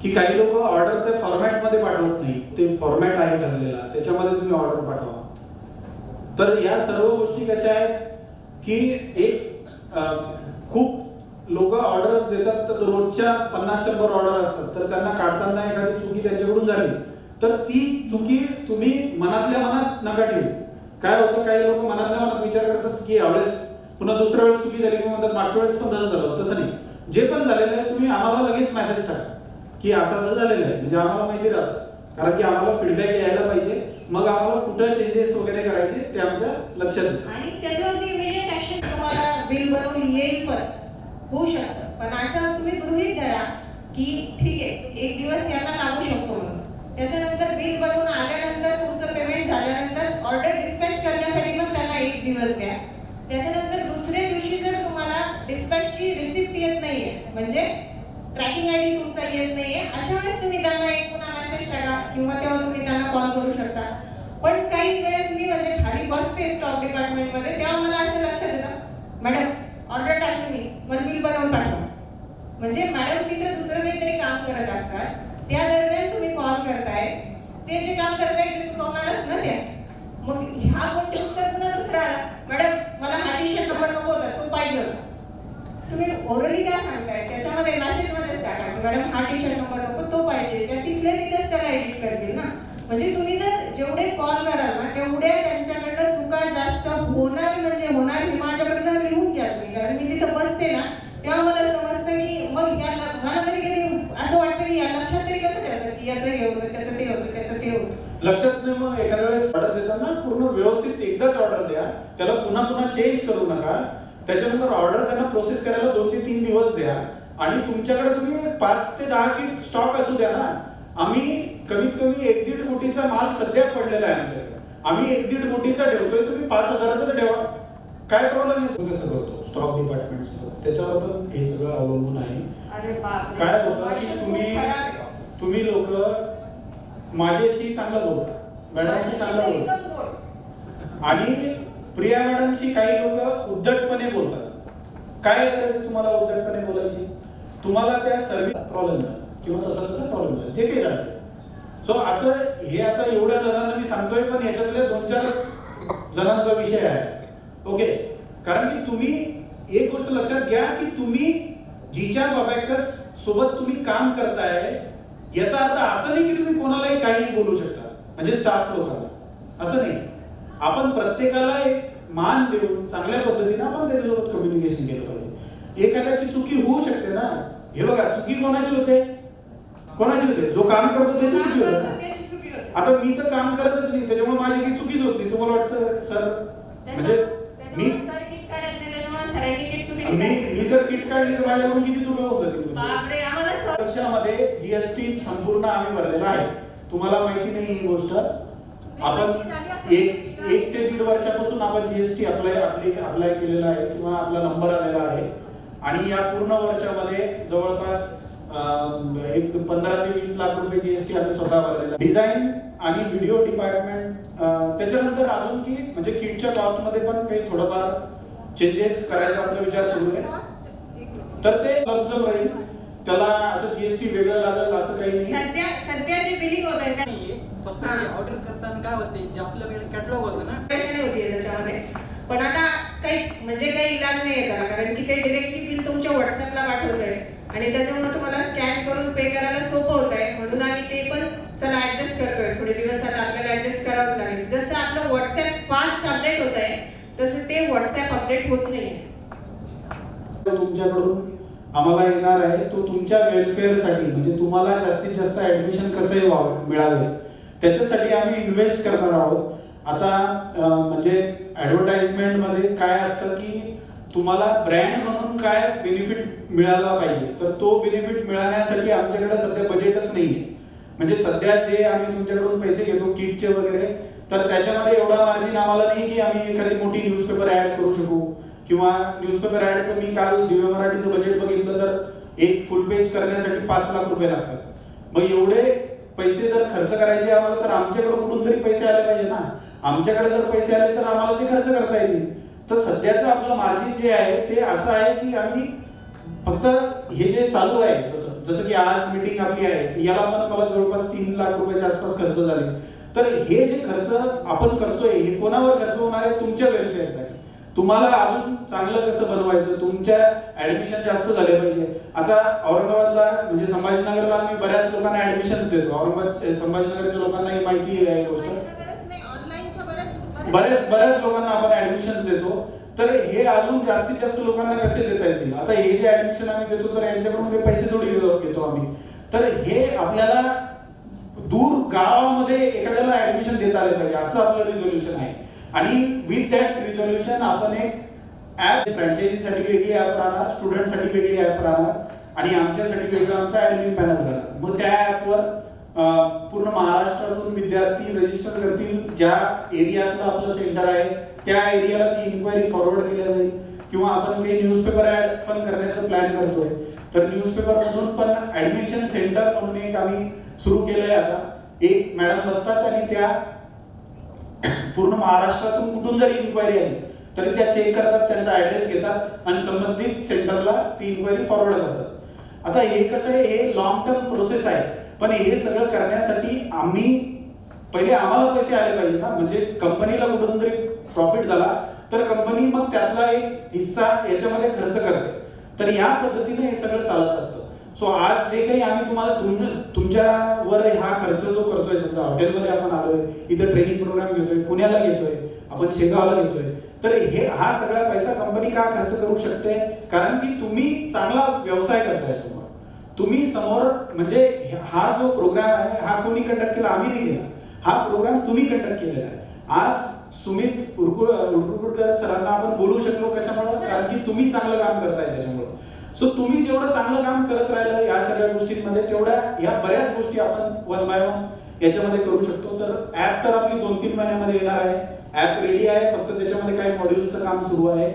की काही लोक ऑर्डर ते फॉर्मॅटमध्ये पाठवत नाही. ते फॉर्मॅट आहे ठरलेला, त्याच्यामध्ये तुम्ही ऑर्डर पाठवा. तर या सर्व गोष्टी कशा आहेत की एक खूप लोक ऑर्डर देतात तर रोजच्या 50-100 ऑर्डर असतात, तर त्यांना काढताना एखादी चुकी त्यांच्याकडून झाली तर ती चुकी तुम्ही मनातल्या मनात नका ठेवू. काय होतं, काही लोक मनातल्या मनात विचार करतात की यावेळेस पुन्हा दुसऱ्या वेळेस चुकी झाली की म्हणतात मागच्या वेळेस पण तसं झालं. तसं नाही, जे पण झालेलं आहे तुम्ही आम्हाला लगेच मेसेज टाका की असं असं झालेलं आहे, म्हणजे आम्हाला माहिती राहतं. कारण की आम्हाला फीडबॅक यायला पाहिजे, मग आम्हाला कुठं चेंजेस वगैरे करायचे ते आमच्या लक्षात येतं. आणि त्याच्यावरती इमिडिएट ऍक्शन तुम्हाला बिल बनवून येईल, पण होऊ शकतं. पण असं तुम्ही गृहीत धरा की ठीक आहे, एक दिवस यांना लागू शकतो म्हणून. त्याच्यानंतर बिल बनवून आल्यानंतर तुमचं पेमेंट झाल्यानंतर ऑर्डर डिस्पॅच करण्यासाठी पण त्यांना 1 दिवस द्या. त्याच्यानंतर दुसऱ्या दिवशी जर तुम्हाला डिस्पॅचची रिसिप्ट येत नाहीये, म्हणजे ट्रॅकिंग आयडी तुमचा येत नाहीये, अशा वेळेस तुम्ही त्यांना एक पुन्हा मेसेज टाका किंवा तेव्हा तुम्ही त्यांना कॉल करू शकता. पण काही वेळेस मी म्हणजे खाली बसते स्टॉक डिपार्टमेंटमध्ये, तेव्हा मला असं लक्षात येतं, मॅडम ऑर्डर टाकली मी, मला बिल बनवून पाठवा. म्हणजे मॅडम तिथे दुसरं काहीतरी काम करत असतात, त्या दरम्यान तुम्ही कॉल करताय, ते जे काम करताय ते चुकवणारच ना त्या. मग ह्या गोष्टीच तर पुन्हा दुसरा आला, मॅडम मला हा टी-शर्ट नंबर नको होता, तो पाहिजे होता. तुम्ही ओरली काय सांगताय, त्याच्यामध्ये मेसेजमध्येच टाका की मॅडम हा टी-शर्ट नंबर नको, तो पाहिजे. त्या तिथल्या तिथेच त्याला एडिट करतील ना. म्हणजे तुम्ही जर होणार हे माझ्याकडनं लिहून घ्या तुम्ही, कारण मी तिथं बसते ना तेव्हा मला समजतं की मग मला कधी कधी असं वाटतं की या लक्षात तरी कसं ठेवतात की याचं हे होतं, त्याचं ते होतं, त्याचं ते होतं. लक्षात नाही. मग एखाद्या वेळेस ऑर्डर देताना पूर्ण व्यवस्थित एकदाच ऑर्डर द्या, त्याला पुन्हा पुन्हा चेंज करू नका. त्याच्यानंतर ऑर्डर त्यांना प्रोसेस करायला 2 ते 3 दिवस द्या आणि तुमच्याकडे तुम्ही 5 ते 10 किट स्टॉक असू द्या ना. आम्ही कमीत कमी 1-1.5 कोटीचा माल सध्या पडलेला आहे आमच्याकडे. आम्ही 1-1.5 कोटीचा ठेवतोय, तुम्ही 5,000चा तर ठेवा, काय प्रॉब्लेम आहे? कसं करतो स्टॉक डिपार्टमेंट त्याच्यावर पण हे सगळं अवलंबून आहे. अरे बाप, काय होतं की तुम्ही लोक माझ्याशी चांगलं बोलता, मॅडमशी चांगलं बोलता आणि प्रिया मॅडमशी काही लोक उद्धटपणे बोलतात. काय करायचं तुम्हाला उद्धटपणे बोलायची? तुम्हाला त्या सर्व्हिस प्रॉब्लेम झाला किंवा तसा प्रॉब्लेम झाला, जे काही झालं. सो असं हे आता एवढ्या जणांना मी सांगतोय, पण याच्यातल्या 2-4 जणांचा विषय आहे. ओके, कारण की तुम्ही एक गोष्ट लक्षात घ्या की तुम्ही जिच्या अबॅकस सोबत तुम्ही काम करताय याचा अर्थ असं नाही की तुम्ही कोणालाही काही बोलू शकता, म्हणजे स्टाफ लोकांना असं नाही. आपण प्रत्येकाला एक मान देऊन चांगल्या पद्धतीने आपण त्याच्यासोबत कम्युनिकेशन केलं पाहिजे. एखाद्याची चुकी होऊ शकते ना. हे बघा, चुकी कोणाची होते? कोणाची होते? जो काम करतो त्याची चुकी होते. आता मी तर काम करतच नाही, त्याच्यामुळे माझी काही चुकीच होत नाही. तुम्हाला वाटतं सर म्हणजे मी जर किट काढली तर माझ्याकडून किती चुका होत जातील? वर्षामध्ये जीएसटी संपूर्ण आम्ही भरलेला आहे. तुम्हाला माहिती नाही ही गोष्ट. आपण 1 ते 1.5 वर्षापासून आपण जीएसटी अप्लाय केलेला आहे किंवा आपला नंबर आलेला आहे आणि या पूर्ण वर्षामध्ये जवळपास एक 15 ते 20 लाख रुपये जीएसटी आम्ही स्वतः भरलेला. डिझाईन आणि व्हिडिओ डिपार्टमेंट, त्याच्यानंतर अजून की म्हणजे किटच्या कॉस्ट मध्ये पण काही थोडंफार चेंजेस करायचा आमचा विचार सुरू आहे. तर ते लमसम राहील, त्याला असं जीएसटी वेगळं लागेल असं काही नाही. सध्या जे बिलिंग होत आहे फक्त ऑर्डर करताना काय होते, जे आपल्याकडे कॅटलॉग होतं ना होती त्याच्यामध्ये, पण आता काही म्हणजे काही इलाज नाही त्याला, कारण की ते डिरेक्टली बिल तुमच्या व्हॉट्सअपला पाठवत आहे आणि त्याच्यामुळे तुम्हाला स्कॅन करून पे करायला सोपं होत आहे. म्हणून आम्ही ते पण चला ऍडजस्ट करतोय. थोडे दिवस आता आपल्याला ऍडजस्ट करावंच लागेल. जसं आपलं व्हॉट्सअप फास्ट अपडेट होत आहे तसं ते व्हॉट्सअप अपडेट होत नाही. तुमच्याकडून आम्हाला येणार आहे तो तुमच्या वेलफेअरसाठी, म्हणजे तुम्हाला जास्तीत जास्त ऍडमिशन कसं मिळावे त्याच्यासाठी आम्ही इन्व्हेस्ट करणार आहोत. आता म्हणजे ऍडव्हर्टाइजमेंट मध्ये काय असतं की तुम्हाला ब्रँड म्हणून काय बेनिफिट मिळाला पाहिजे, तर तो बेनिफिट मिळवण्यासाठी आमच्याकडे सध्या बजेटच नाहीये. म्हणजे सध्या जे आम्ही तुमच्याकडून पैसे घेतो किटचे वगैरे, तर त्याच्यामध्ये एवढा मार्जिन आम्हाला नाही की आम्ही एखादी मोठी न्यूजपेपर ऍड करू शकू. किंवा न्यूजपेपर ऍडचं मी काल दिव्य मराठीचं बजेट बघितलं तर एक फुल पेज करण्यासाठी 5 लाख रुपये लागतात. मग एवढे पैसे जर खर्च करायचे आम्हाला, तर आमच्याकडे कुठून तरी पैसे आले पाहिजे ना. आमच्याकडे जर पैसे आले तर आम्हाला ते खर्च करता येतील. तर सध्याचं आपलं मार्जिन जे आहे ते असं आहे की आम्ही फक्त हे जे चालू आहे, जसं की आज मीटिंग आपली आहे, याला पण मला जवळपास 3 लाख रुपयाच्या आसपास खर्च झाले. तर हे जे खर्च आपण करतोय हे कोणावर खर्च होणार आहे? तुमच्या वेलफेअरसाठी. तुम्हाला अजून चांगलं कसं बनवायचं, तुमच्या ऍडमिशन जास्त झाले पाहिजे. आता औरंगाबादला म्हणजे संभाजीनगरला आम्ही बऱ्याच लोकांना ऍडमिशन्स देतो. संभाजीनगरच्या लोकांना ही माहिती आहे गोष्ट. बऱ्याच लोकांना आपण ऍडमिशन देतो. तर हे अजून जास्तीत जास्त लोकांना कसे देता येतील? आता हे जे ऍडमिशन आम्ही देतो तर यांच्याकडून काही पैसे थोडी घेतो आम्ही. तर हे आपल्याला दूर गावामध्ये एखाद्याला ऍडमिशन देता आले पाहिजे असं आपलं रिझोल्युशन आहे. आणि विथ दॅट रिझोल्युशन आपण एक ऍप, फ्रँचायझीसाठी वेगळी ऍप राहणार, स्टुडंटसाठी वेगळी ऍप राहणार आणि आमच्यासाठी वेगळं आमचा ऍडमिन पॅनल राहणार. मग त्या ऍपवर पूर्ण महाराष्ट्रातून विद्यार्थी रजिस्टर करतील. ज्या एरियातलं आपलं सेंटर आहे त्या एरियाला ती इन्क्वायरी फॉरवर्ड केली जाईल. किंवा आपण काही न्यूजपेपर ऍड पण करण्याचं प्लॅन करतोय. तर न्यूजपेपर मधून पण ऍडमिशन सेंटर म्हणून एक आम्ही सुरू केलंय. आता एक मॅडम बसतात आणि त्या पूर्ण महाराष्ट्रातून कुठून जरी इन्क्वायरी आली तरी त्या चेक करतात, त्यांचा ऍड्रेस घेतात आणि संबंधित सेंटरला ती इन्क्वायरी फॉरवर्ड करतात. आता हे कसं आहे, हे लॉंग टर्म प्रोसेस आहे. पण हे सगळं करण्यासाठी पहिले आम्हाला पैसे आले पाहिजे ना. म्हणजे कंपनीला कुठून तरी प्रॉफिट झाला तर कंपनी मग त्यातला एक हिस्सा याच्यामध्ये खर्च करते. तर या पद्धतीने हे सगळं चालत असतं. सो आज जे काही आम्ही तुम्हाला तुमच्यावर हा खर्च जो करतोय, समजा हॉटेलमध्ये आपण आलोय, इथं ट्रेनिंग प्रोग्राम घेतोय, पुण्याला घेतोय, आपण शेगावला घेतोय, तर हा सगळा पैसा कंपनी का खर्च करू शकते? कारण की तुम्ही चांगला व्यवसाय करताय समोर. तुम्ही समोर म्हणजे हा जो प्रोग्राम आहे हा कोणी कंडक्ट केला? आम्ही नाही केला. हा प्रोग्राम तुम्ही कंडक्ट केलेला आहे. आज सुमित उडकुडकर सरांना आपण बोलू शकलो कशामुळे? कारण की तुम्ही चांगलं काम करताय त्याच्यामुळे. सो तुम्ही जेवढं चांगलं काम करत राहिलं या सगळ्या गोष्टींमध्ये तेवढ्या या बऱ्याच गोष्टी आपण 1 बाय 1 याच्यामध्ये करू शकतो. तर ऍप तर आपली 2-3 महिन्यामध्ये येणार आहे. ऍप रेडी आहे, फक्त त्याच्यामध्ये काही मॉड्यूलचं काम सुरू आहे.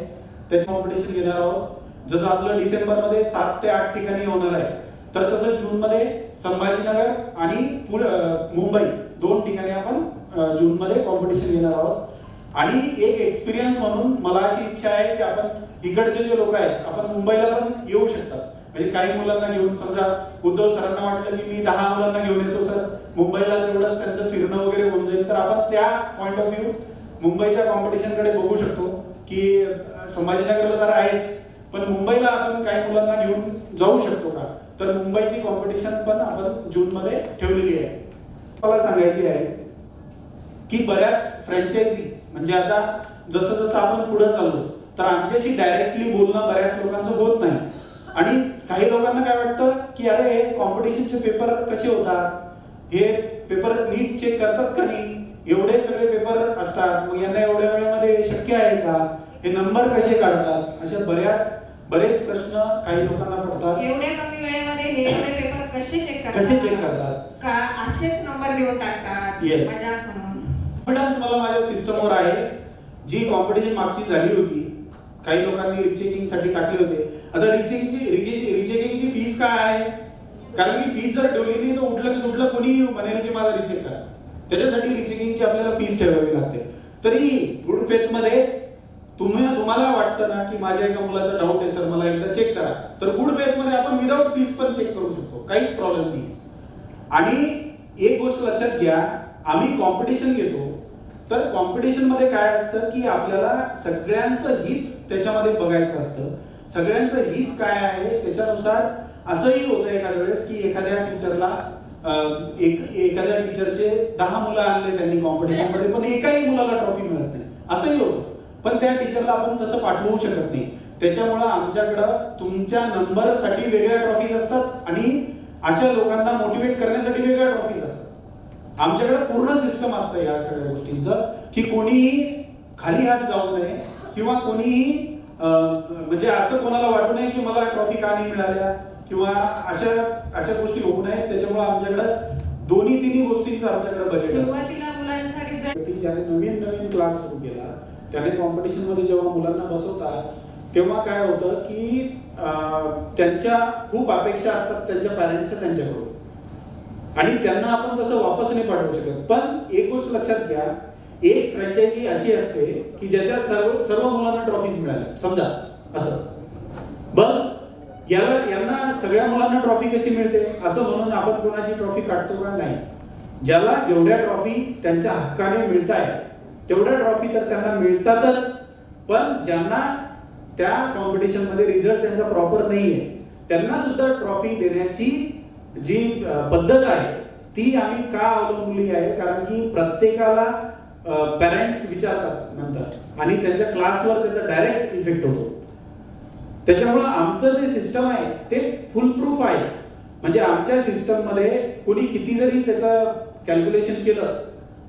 त्याचं कॉम्पिटिशन घेणार आहोत. जसं आपलं डिसेंबरमध्ये 7 ते 8 ठिकाणी होणार आहे, तर तसं जूनमध्ये संभाजीनगर आणि मुंबई 2 ठिकाणी आपण जूनमध्ये कॉम्पिटिशन घेणार आहोत. आणि एक एक्सपिरियन्स म्हणून मला अशी इच्छा आहे की आपण इकडचे जे लोक आहेत आपण मुंबईला पण येऊ शकतात. म्हणजे काही मुलांना घेऊन, समजा उद्धव सरांना वाटलं की मी 10 मुलांना घेऊन येतो सर मुंबईला, तेवढंच त्यांचं फिरणं वगैरे होऊन जाईल. तर आपण त्या पॉइंट ऑफ व्ह्यू मुंबईच्या कॉम्पिटिशनकडे बघू शकतो की संभाजीनगरला तर आहेच, पण मुंबईला आपण काही मुलांना घेऊन जाऊ शकतो का? तर मुंबईची कॉम्पिटिशन पण आपण जूनमध्ये ठेवलेली आहे. मला सांगायची आहे की बऱ्याच फ्रँचायझी म्हणजे आता जसं जसं आपण पुढे चाललो तर आमच्याशी डायरेक्टली बोलणं बऱ्याच लोकांचं होत नाही. आणि काही लोकांना काय वाटतं की अरे हे कॉम्पिटिशनचे पेपर कसे होतात, हे पेपर नीट चेक करतात का नाही, एवढे सगळे पेपर असतात, मग यांना एवढ्या वेळेमध्ये शक्य आहे का, हे नंबर कसे काढतात, अशा बरेच प्रश्न काही लोकांना पडतात. एवढ्या कमी वेळेमध्ये हे एवढे पेपर कसे चेक करतात का असेच नंबर लिहून टाकतात? Yes. मजाक म्हणून. कॉन्फिडन्स मला माझ्या सिस्टमवर आहे. जी कॉम्पिटिशन मागची झाली होती, काही लोकांनी रिचेकिंग साठी टाकले होते. आता रिचेकिंगची फीस काय आहे? कारण की फीस जर ठेवली नाही तर उठलं की सुटलं कोणी म्हणेल की मला रिचेक करा. त्याच्यासाठी रिचेकिंगची आपल्याला फीस ठेवावी लागते. तरी गुड फेथ मध्ये तुम्हाला वाटतं ना की माझ्या एका मुलाचा डाऊट आहे सर मला एकदा चेक करा, तर गुड फेथ मध्ये आपण विदाउट फीस पण चेक करू शकतो, काहीच प्रॉब्लेम नाही. आणि एक गोष्ट लक्षात घ्या, आम्ही कॉम्पिटिशन घेतो तर कॉम्पिटिशन मध्ये काय असतं की आपल्याला सगळ्यांचं हित त्याच्यामध्ये बघायचं असतं. सगळ्यांचं हित काय आहे त्याच्यानुसार असंही होतं एखाद्या वेळेस की एखाद्या टीचरला एखाद्या टीचरचे 10 मुलं आणले त्यांनी कॉम्पिटिशन मध्ये पण एकाही मुलाला ट्रॉफी मिळत नाही, असंही होतं. पण त्या टीचरला आपण तसं पाठवू शकत नाही. त्याच्यामुळं आमच्याकडं तुमच्या नंबरसाठी वेगळ्या ट्रॉफीज असतात आणि अशा लोकांना मोटिवेट करण्यासाठी वेगळ्या ट्रॉफीज असतात. आमच्याकडे पूर्ण सिस्टम असतं या सगळ्या गोष्टींचं की कोणीही खाली हात जाऊ नये किंवा कोणीही म्हणजे असं कोणाला वाटू नये की मला ट्रॉफी का नाही मिळाल्या किंवा अशा गोष्टी होऊ नये. त्याच्यामुळे आमच्याकडे दोन्ही गोष्टींचं आमच्याकडे बजेट. सुरुवातीला मुलांचा रिझल्ट ज्याने नवीन क्लास सुरू केला त्याने कॉम्पिटिशन मध्ये जेव्हा मुलांना बसवतात तेव्हा काय होतं की त्यांच्या खूप अपेक्षा असतात त्यांच्या पॅरेंट्सच्या त्यांच्याकडून आणि त्यांना आपण तसं वापस नाही पाठवू शकत. पण एक गोष्ट लक्षात घ्या, एक फ्रँचायझी अशी असते की ज्याच्या सर्व मुलांना ट्रॉफीज मिळाल्या समजा असं. बघ यांना सगळ्या मुलांना ट्रॉफी कशी मिळते असं म्हणून आपण कोणाची ट्रॉफी काढतो का? नाही. ज्याला जेवढ्या ट्रॉफी त्यांच्या हक्काने मिळताय तेवढ्या ट्रॉफी तर त्यांना मिळतातच, पण ज्यांना त्या कॉम्पिटिशन मध्ये रिझल्ट त्यांचा प्रॉपर नाहीये त्यांना सुद्धा ट्रॉफी देण्याची जी पद्धत आहे ती आम्ही का अवलंबली आहे? कारण की प्रत्येकाला पॅरेंट्स विचारतात नंतर आणि त्यांच्या क्लासवर त्याचा डायरेक्ट इफेक्ट होतो. त्याच्यामुळे आमचं जे सिस्टम आहे ते फुल प्रूफ आहे. म्हणजे आमच्या सिस्टम मध्ये कोणी किती जरी त्याचं कॅल्क्युलेशन केलं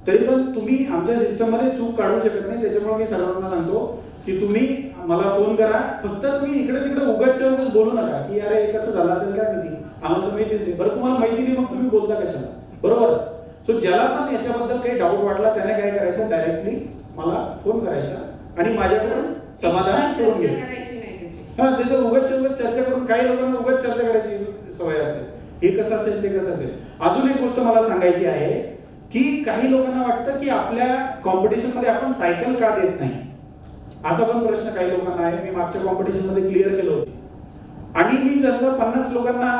तरी पण तुम्ही आमच्या सिस्टम मध्ये चूक काढू शकत नाही. त्याच्यामुळे मी सर्वांना सांगतो की तुम्ही मला फोन करा, फक्त तुम्ही इकडे तिकडे उगाचच्या उगाच बोलू नका की अरे कसं झालं असेल काय माहिती, आम्हाला तर माहितीच नाही. बरं तुम्हाला माहिती नाही मग तुम्ही बोलता कशाला? बरोबर. सो ज्याला पण याच्याबद्दल काही डाऊट वाटला त्याने काय करायचं, डायरेक्टली मला फोन करायचा आणि माझ्याकडून समाधान करून घ्यायचं. हा, त्याचं उगाच चर्चा करून काही लोकांना उगाच चर्चा करायची सवय असेल, हे कसं असेल ते कसं असेल. अजून एक गोष्ट मला सांगायची आहे की काही लोकांना वाटतं की आपल्या कॉम्पिटिशन मध्ये आपण सायकल का देत नाही, असा पण प्रश्न काही लोकांना आहे. मी मागच्या कॉम्पिटिशन मध्ये क्लिअर केलं होतं आणि मी जर 50 लोकांना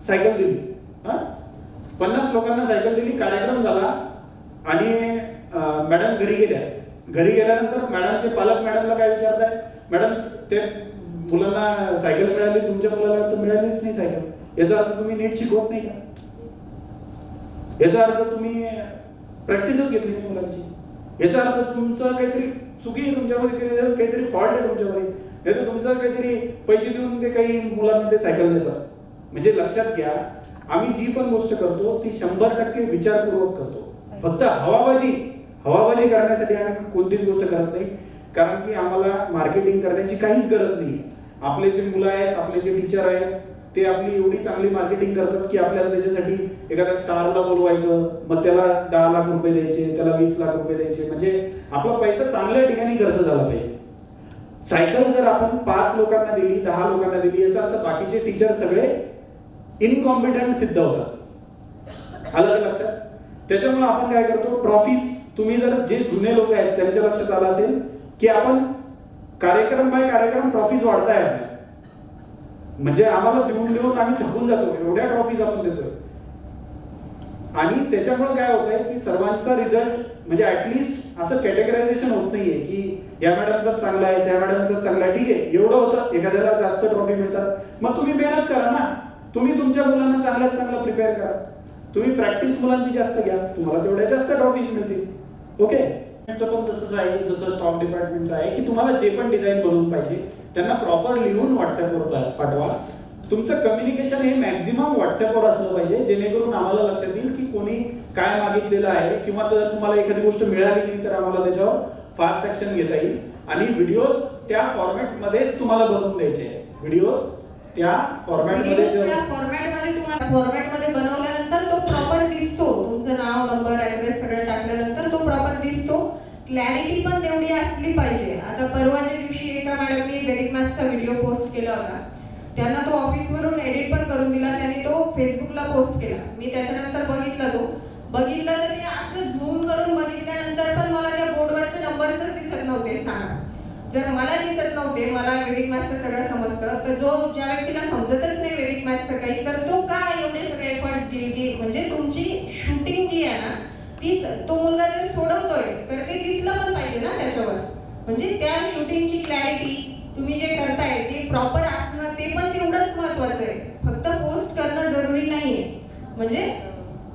सायकल दिली, 50 लोकांना सायकल दिली, कार्यक्रम झाला आणि मॅडम घरी गेल्यानंतर मॅडमचे पालक मॅडमला काय विचारताय, मॅडम ते मुलांना सायकल मिळाली, तुमच्या मुलाला तर मिळालीच नाही सायकल, याचा अर्थ तुम्ही नीट शिकवत नाही का? याचा अर्थ तुम्ही प्रॅक्टिसच घेतली नाही मुलांची, याचा अर्थ तुमचं काहीतरी चुकी आहे तुमच्यामध्ये, काहीतरी फॉल्ट आहे तुमच्यामध्ये, नाही तर तुमचं काहीतरी पैसे देऊन ते काही मुलांना ते सायकल देतात. म्हणजे लक्षात घ्या, आम्ही जी पण गोष्ट करतो ती 100% विचारपूर्वक करतो. फक्त हवाबाजी करण्यासाठी आम्ही कोणतीच गोष्ट करत नाही, कारण की आम्हाला मार्केटिंग करण्याची काहीच गरज नाही. आपले जे मुलं आहेत, आपले जे टीचर आहेत, ते आपली एवढी चांगली मार्केटिंग करतात की आपल्याला त्याच्यासाठी एखाद्या स्टारला बोलवायचं, मग त्याला 10 लाख रुपये द्यायचे, त्याला 20 लाख रुपये द्यायचे, म्हणजे आपला पैसा चांगल्या ठिकाणी खर्च झाला पाहिजे. सायकल जर आपण 5 लोकांना दिली, 10 लोकांना दिली, याचा अर्थ बाकीचे टीचर सगळे इनकॉम्पिटंट सिद्ध होतात. आलं का लक्षात? त्याच्यामुळे आपण काय करतो, ट्रॉफीज, तुम्ही जर जे जुने लोक आहेत त्यांच्या लक्षात आलं असेल की आपण कार्यक्रम बाय कार्यक्रम ट्रॉफीज वाढताय आपल्या, म्हणजे आम्हाला देऊन आम्ही थकून जातो, एवढ्या ट्रॉफीज आपण देतोय. आणि त्याच्यामुळे काय होतंय की सर्वांचा रिझल्ट म्हणजे ऍटलिस्ट असं कॅटेगरायझेशन होत नाहीये की या मॅडमचा चांगला आहे, त्या मॅडमचा चांगला आहे, ठीक आहे एवढं होतं, एखाद्याला जास्त ट्रॉफी मिळतात, मग तुम्ही मेहनत करा ना, तुम्ही तुमच्या मुलांना चांगल्यात चांगलं प्रिपेअर करा, तुम्ही प्रॅक्टिस मुलांची जास्त घ्या, तुम्हाला तेवढ्या जास्त ट्रॉफीज मिळतील. ओके, पण तसंच आहे जसं स्टॉक डिपार्टमेंटचं आहे की तुम्हाला जे पण डिझाईन बनवून पाहिजे त्यांना प्रॉपर लिहून व्हॉट्सअपवर पाठवा. तुमचं कम्युनिकेशन हे मॅक्झिमम व्हॉट्सअपवर असलं पाहिजे, जेणेकरून आम्हाला लक्षात येईल की कोणी काय मागितलेलं आहे, किंवा जर तुम्हाला एखादी गोष्ट मिळाली नाही तर आम्हाला त्याच्यावर फास्ट ऍक्शन घेता येईल. आणि व्हिडिओज त्या फॉर्मॅटमध्येच तुम्हाला बनवून द्यायचे, व्हिडिओज त्या फॉर्मॅटमध्ये तुम्हाला फॉर्मॅटमध्ये बनवल्यानंतर तो प्रॉपर दिसतो, तुमचं नाव, नंबर, ऍड्रेस सगळं टाकल्यानंतर तो प्रॉपर दिसतो. क्लॅरिटी पण तेवढी असली पाहिजे. आता परवाच्या दिवशी एका मॅडमनी वेदिक मॅथ्सचा व्हिडिओ पोस्ट केला होता, त्यांना तो ऑफिसवरून एडिट पण करून दिला, त्यांनी तो फेसबुकला पोस्ट केला. मी त्याच्यानंतर बघितला तर ते असं झूम करून बघितल्यानंतर पण मला त्या बोर्डवरचे नंबर्सच दिसत नव्हते. सांगा, जर मला दिसत नव्हते, मला वेदिक मॅथ्सचं सगळं समजतं, तर ज्या व्यक्तीला समजतच नाही वेदिक मॅथ्सचं काही, तर तो का एवढे सगळे एफर्ट्स घेईल की म्हणजे तुमची शूटिंग जी आहे ना ती, तो मुलगा जर सोडवतोय तर ते दिसलं पण पाहिजे ना त्याच्यावर. म्हणजे त्या शूटिंगची क्लॅरिटी तुम्ही जे करताय ते प्रॉपर असणं ते पण तेवढंच महत्वाचं आहे. फक्त पोस्ट करणं जरुरी नाहीये. म्हणजे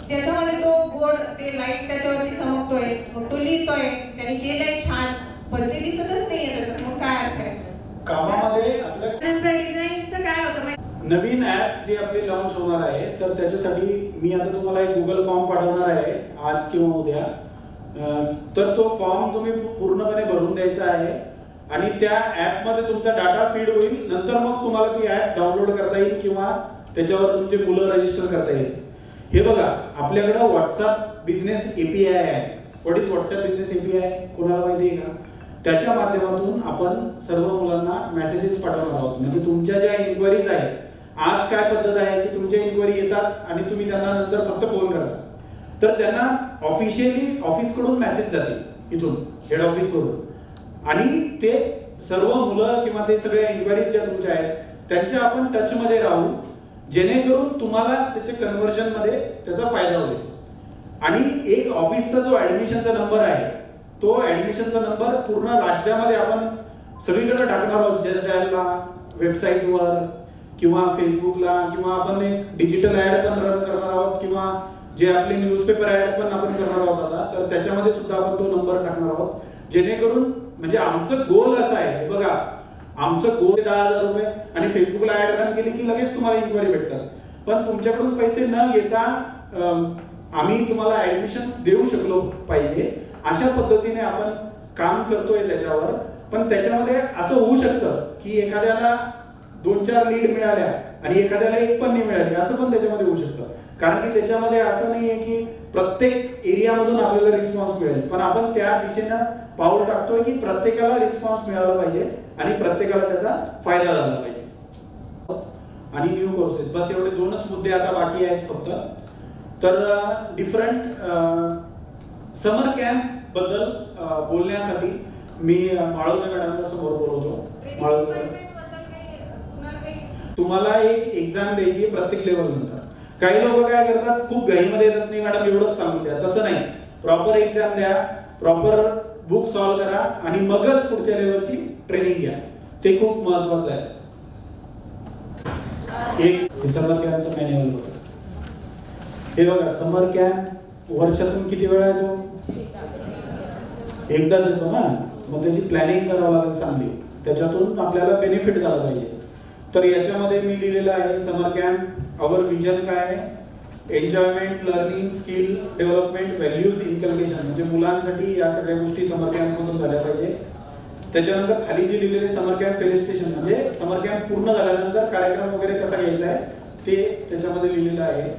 त्याच्यामध्ये तो बोर्ड, ते लाईट त्याच्यावरती चमकतोय, मग तो लिहितोय, त्याने केलंय छान, पण ते दिसतच नाहीये त्याच्यात, मग काय अर्थ आहे? कामामध्ये आपल्या नंतर डिझाईन्सचं काय होतं माहिती? नवीन ऍप जे आपली लॉन्च होणार आहे, तर त्याच्यासाठी मी आता तुम्हाला एक गुगल फॉर्म पाठवणार आहे आज किंवा उद्या. तर तो फॉर्म तुम्ही पूर्णपणे भरून द्यायचा आहे आणि त्या ऍपमध्ये तुमचा डाटा फीड होईल. नंतर मग तुम्हाला ती ऍप डाउनलोड करता येईल किंवा त्याच्यावर तुमचे मुलं रजिस्टर करता येईल. हे बघा, आपल्याकडे व्हॉट्सअप बिझनेस API आहे. What is WhatsApp business API? कोणाला माहिती आहे का? त्याच्या माध्यमातून आपण सर्व मुलांना मेसेजेस पाठवणार आहोत. म्हणजे तुमच्या ज्या इन्क्वायरीज आहेत, आज काय पद्धत आहे की तुमच्या इन्क्वायरी येतात आणि तुम्ही त्यांना नंतर फक्त फोन करता, तर त्यांना ऑफिशियली ऑफिसकडून मेसेज जातील इथून हेड ऑफिसवरून, आणि ते सर्व मुलं किंवा ते सगळ्या इन्क्वायरीज ज्या तुमच्या आहेत त्यांच्या आपण टचमध्ये राहू, जेणेकरून तुम्हाला त्याचे कन्व्हर्जनमध्ये त्याचा फायदा होईल. आणि एक ऑफिसचा जो ऍडमिशनचा नंबर आहे, तो ऍडमिशनचा नंबर पूर्ण राज्यामध्ये आपण सगळीकडे टाकणार आहोत. जस्ट डायलला, वेबसाईटवर किंवा फेसबुकला, किंवा आपण एक डिजिटल ऍड पण रन करणार आहोत, किंवा जे आपले न्यूजपेपर ऍड पण आपण करणार आहोत आता, तर त्याच्यामध्ये सुद्धा आपण तो नंबर टाकणार आहोत. जेणेकरून म्हणजे आमचं गोल असं आहे, बघा आमचं गोल 10,000 रुपये आणि फेसबुकला ऍड रन केली की लगेच तुम्हाला इन्क्वायरी भेटतात. पण तुमच्याकडून पैसे न घेता आम्ही तुम्हाला ऍडमिशन्स देऊ शकलो पाहिजे, अशा पद्धतीने आपण काम करतोय त्याच्यावर. पण त्याच्यामध्ये असं होऊ शकतं की एखाद्याला 2-4 लीड मिळाल्या आणि एखाद्याला एक पण नाही मिळाली, असं पण त्याच्यामध्ये होऊ शकतं. कारण की त्याच्यामध्ये असं नाहीये की प्रत्येक एरियामधून आपल्याला रिस्पॉन्स मिळेल, पण आपण त्या दिशेनं पाऊल टाकतोय की प्रत्येकाला रिस्पॉन्स मिळाला पाहिजे आणि प्रत्येकाला त्याचा फायदा झाला पाहिजे. आणि न्यू कोर्सेस, बस एवढे 2च मुद्दे आता बाकी आहेत फक्त. तर डिफरंट समर कॅम्प बद्दल बोलण्यासाठी मी माळवदे मॅडमला समोर बोलवतो. माळवदे मॅडम, तुम्हाला एक एक्झाम द्यायची प्रत्येक लेवल नंतर. काही लोक काय करतात, खूप घाईमध्ये येतात, नाही मॅडम एवढंच सांगून द्या. तसं नाही, प्रॉपर एक्झाम द्या, प्रॉपर बुक सॉल्व्ह करा आणि मगच पुढच्या लेवलची ट्रेनिंग घ्या. ते खूप महत्वाचं आहे. एक समर कॅम्पचं मॅन्युअल बघा. हे बघा, समर कॅम्प वर्षातून किती वेळा येतो? एकदाच येतो ना. मग त्याची प्लॅनिंग करावं लागेल चांगली, त्याच्यातून आपल्याला बेनिफिट झाला पाहिजे. तर याच्यामध्ये मी लिहिलेलं आहे समर कॅम्प अवर विजन काय आहे, enjoyment, learning, skill development, values inculcation, म्हणजे मुलांसाठी या सगळ्या गोष्टी समर कॅम्पमधून झाल्या पाहिजे. त्याच्यानंतर खाली जे लिहिलेले समर कॅम्प फेलिसिटेशन, म्हणजे समर कॅम्प पूर्ण झाल्यानंतर कार्यक्रम वगैरे कसा घ्यायचा आहे ते त्याच्यामध्ये लिहिलेलं आहे.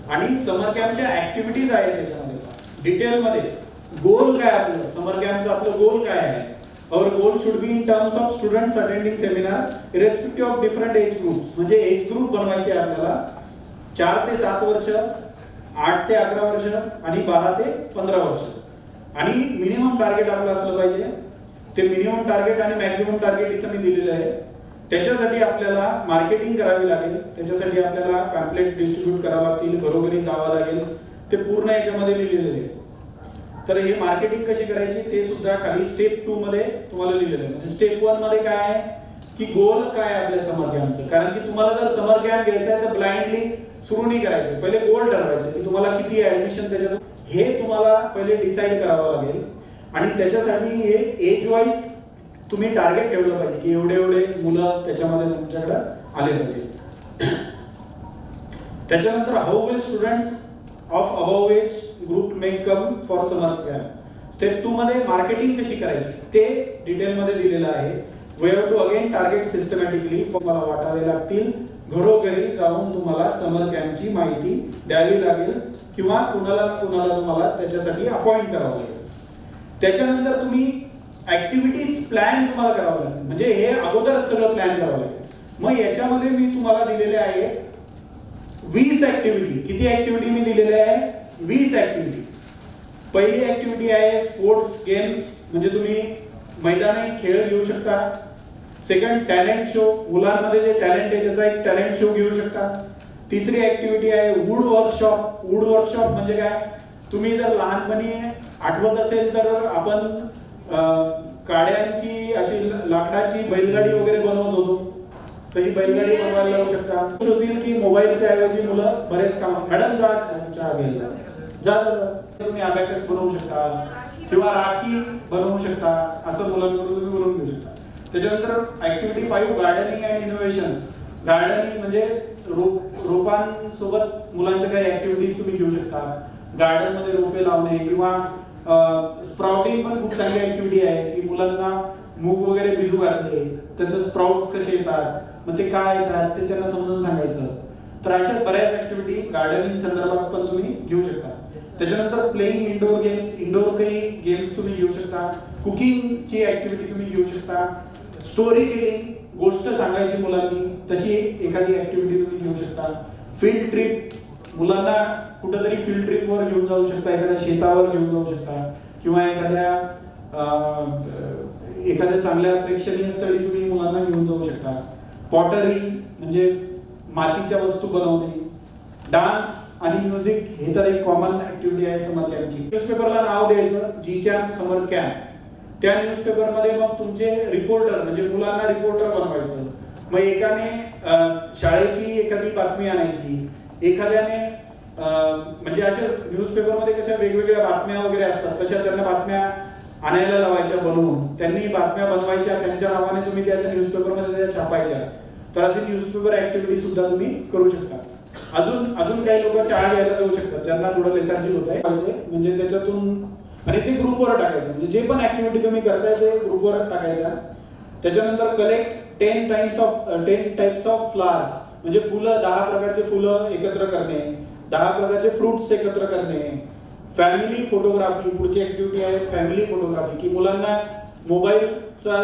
आणि समर कॅम्पच्या ऍक्टिव्हिटीज आहेत त्याच्यामध्ये डिटेलमध्ये. गोल काय आपलं समर कॅम्पचं, आपलं गोल काय आहे. Our goal should be in terms of students attending seminar irrespective of different age groups. म्हणजे एज ग्रुप बनवायचे आहे आपल्याला 4 ते 7 वर्ष, 8 ते 11 वर्ष आणि 12 ते 15 वर्ष. आणि मिनिमम टार्गेट आपलं असलं पाहिजे. ते मिनिमम टार्गेट आणि मॅक्झिमम टार्गेट इथं मी दिलेलं आहे. त्याच्यासाठी आपल्याला मार्केटिंग करावी लागेल, त्याच्यासाठी आपल्याला पॅम्पलेट डिस्ट्रीब्यूट करावं लागतील, घरोघरी जावं लागेल. ते पूर्ण याच्यामध्ये लिहिलेलं आहे. तर हे मार्केटिंग कशी करायची ते सुद्धा खाली स्टेप 2 मध्ये तुम्हाला लिहिलेलं आहे. म्हणजे स्टेप 1 मध्ये काय आहे की गोल काय आहे आपल्या समर कॅम्पचं. कारण की तुम्हाला जर समर कॅम्प घ्यायचा आहे तर ब्लाइंडली सुरू नाही करायचं, पहिले गोल ठरवायचे की तुम्हाला किती ऍडमिशन त्याच्यात हे तुम्हाला पहिले डिसाईड करावं लागेल. आणि त्याच्यासाठी हे एज वाईज तुम्ही टार्गेट ठेवलं पाहिजे की एवढे एवढे मुलं त्याच्यामध्ये तुमच्याकडे आले पाहिजे. त्याच्यानंतर how will students of above age group may come for summer camp. Step 2 मध्ये मार्केटिंग कशी करायची ते डिटेलमध्ये दिलेलं आहे. We have to again target systematically, तुम्हाला वाटावे लागतील, घरोघरी जाऊन तुम्हाला समर कॅम्पची माहिती द्यावी लागेल किंवा कुणाला ना कुणाला तुम्हाला त्याच्यासाठी अपॉइंट करावं लागेल. त्याच्यानंतर तुम्ही ऍक्टिव्हिटीज प्लॅन तुम्हाला करावं लागेल, म्हणजे हे अगोदरच सगळं प्लॅन करावं लागेल. मग याच्यामध्ये मी तुम्हाला दिलेले आहेत 20 ऍक्टिव्हिटी. किती ऍक्टिव्हिटी मी दिलेले आहे 20 ऍक्टिव्हिटी. पहिली ऍक्टिव्हिटी आहे स्पोर्ट्स गेम्स, म्हणजे तुम्ही मैदानी खेळ घेऊ शकता. सेकंड टॅलेंट शो, मुलांमध्ये जे टॅलेंट आहे त्याचा एक टॅलेंट शो घेऊ शकता. तिसरी ऍक्टिव्हिटी आहे वूड वर्कशॉप. वूड वर्कशॉप म्हणजे काय, तुम्ही जर लहानपणी आठवत असेल तर आपण काड्यांची अशी लाकडाची बैलगाडी वगैरे बनवत होतो, तशी बैलगाडी बनवायला लावू शकता. शोधील की मोबाईलच्या ऐवजी मुलं बरेच काम, मॅडम जा चहा घ्यायला जा, तुम्ही अबॅकस बनवू शकता किंवा राखी बनवू शकता, असं मुलांकडून तुम्ही बनवून घेऊ शकता. त्याच्यानंतर activity 5 gardening and innovation. Gardening म्हणजे रोपांसोबत मुलांच्या काही ऍक्टिव्हिटीज तुम्ही घेऊ शकता. गार्डन मध्ये रोपे लावणे किंवा स्प्राउटिंग पण खूप चांगली ऍक्टिव्हिटी आहे की मुलांना मूग वगैरे भिजू घातले, त्याचे स्प्राउट्स कसे येतात, मग ते काय येतात ते त्यांना समजून सांगायचं. तर अशा बऱ्याच ऍक्टिव्हिटी गार्डनिंग संदर्भात पण तुम्ही घेऊ शकता. त्याच्यानंतर प्लेइंग इंडोर गेम्स, इंडोर काही गेम्स तुम्ही घेऊ शकता. कुकिंगची ऍक्टिव्हिटी तुम्ही घेऊ शकता. स्टोरी टेलिंग, गोष्ट सांगायची मुलांनी, तशी एखादी ऍक्टिव्हिटी तुम्ही घेऊ शकता. फील्ड ट्रिप, मुलांना कुठेतरी फील्ड ट्रिपवर घेऊन जाऊ शकता, एखाद्या शेतावर घेऊन जाऊ शकता किंवा एखाद्या चांगल्या प्रेक्षणीय स्थळी तुम्ही मुलांना घेऊन जाऊ शकता. पॉटरी म्हणजे मातीच्या वस्तू बनवणे. डान्स आणि म्युझिक हे तर एक कॉमन ऍक्टिव्हिटी आहे समर कॅम्पची. न्यूजपेपरला नाव द्यायचं जी-चॅम्प समर कॅम्प. त्या न्यूजपेपर मध्ये मग तुमचे रिपोर्टर म्हणजे मुलांना रिपोर्टर बनवायचं. मग एकाने शाळेची एखादी बातमी आणायची, एखाद्याने म्हणजे अशा न्यूजपेपर मध्ये कशा वेगवेगळ्या बातम्या वगैरे असतात, तशा त्यांना बातम्या आणायला लावायच्या बनवून, त्यांनी बातम्या बनवायच्या, त्यांच्या नावाने तुम्ही त्या न्यूजपेपर मध्ये त्या छापायच्या. तर अशी न्यूजपेपर ऍक्टिव्हिटी सुद्धा तुम्ही करू शकता. अजून काही लोक चहा घ्यायला जाऊ शकतात ज्यांना थोडं लेथार्जी होत आहे, म्हणजे त्याच्यातून, आणि ते ग्रुपवर टाकायचं. म्हणजे जे पण ऍक्टिव्हिटी तुम्ही करताय ते ग्रुपवर टाकायच्या. त्याच्यानंतर कलेक्ट 10 टाइप्स ऑफ फ्लावर्स, म्हणजे फुलं, 10 प्रकारचे फुलं एकत्र करणे, 10 प्रकारचे फ्रुट्स एकत्र करणे. फॅमिली फोटोग्राफी, पुढची ऍक्टिव्हिटी आहे फॅमिली फोटोग्राफी, की मुलांना मोबाईलचा,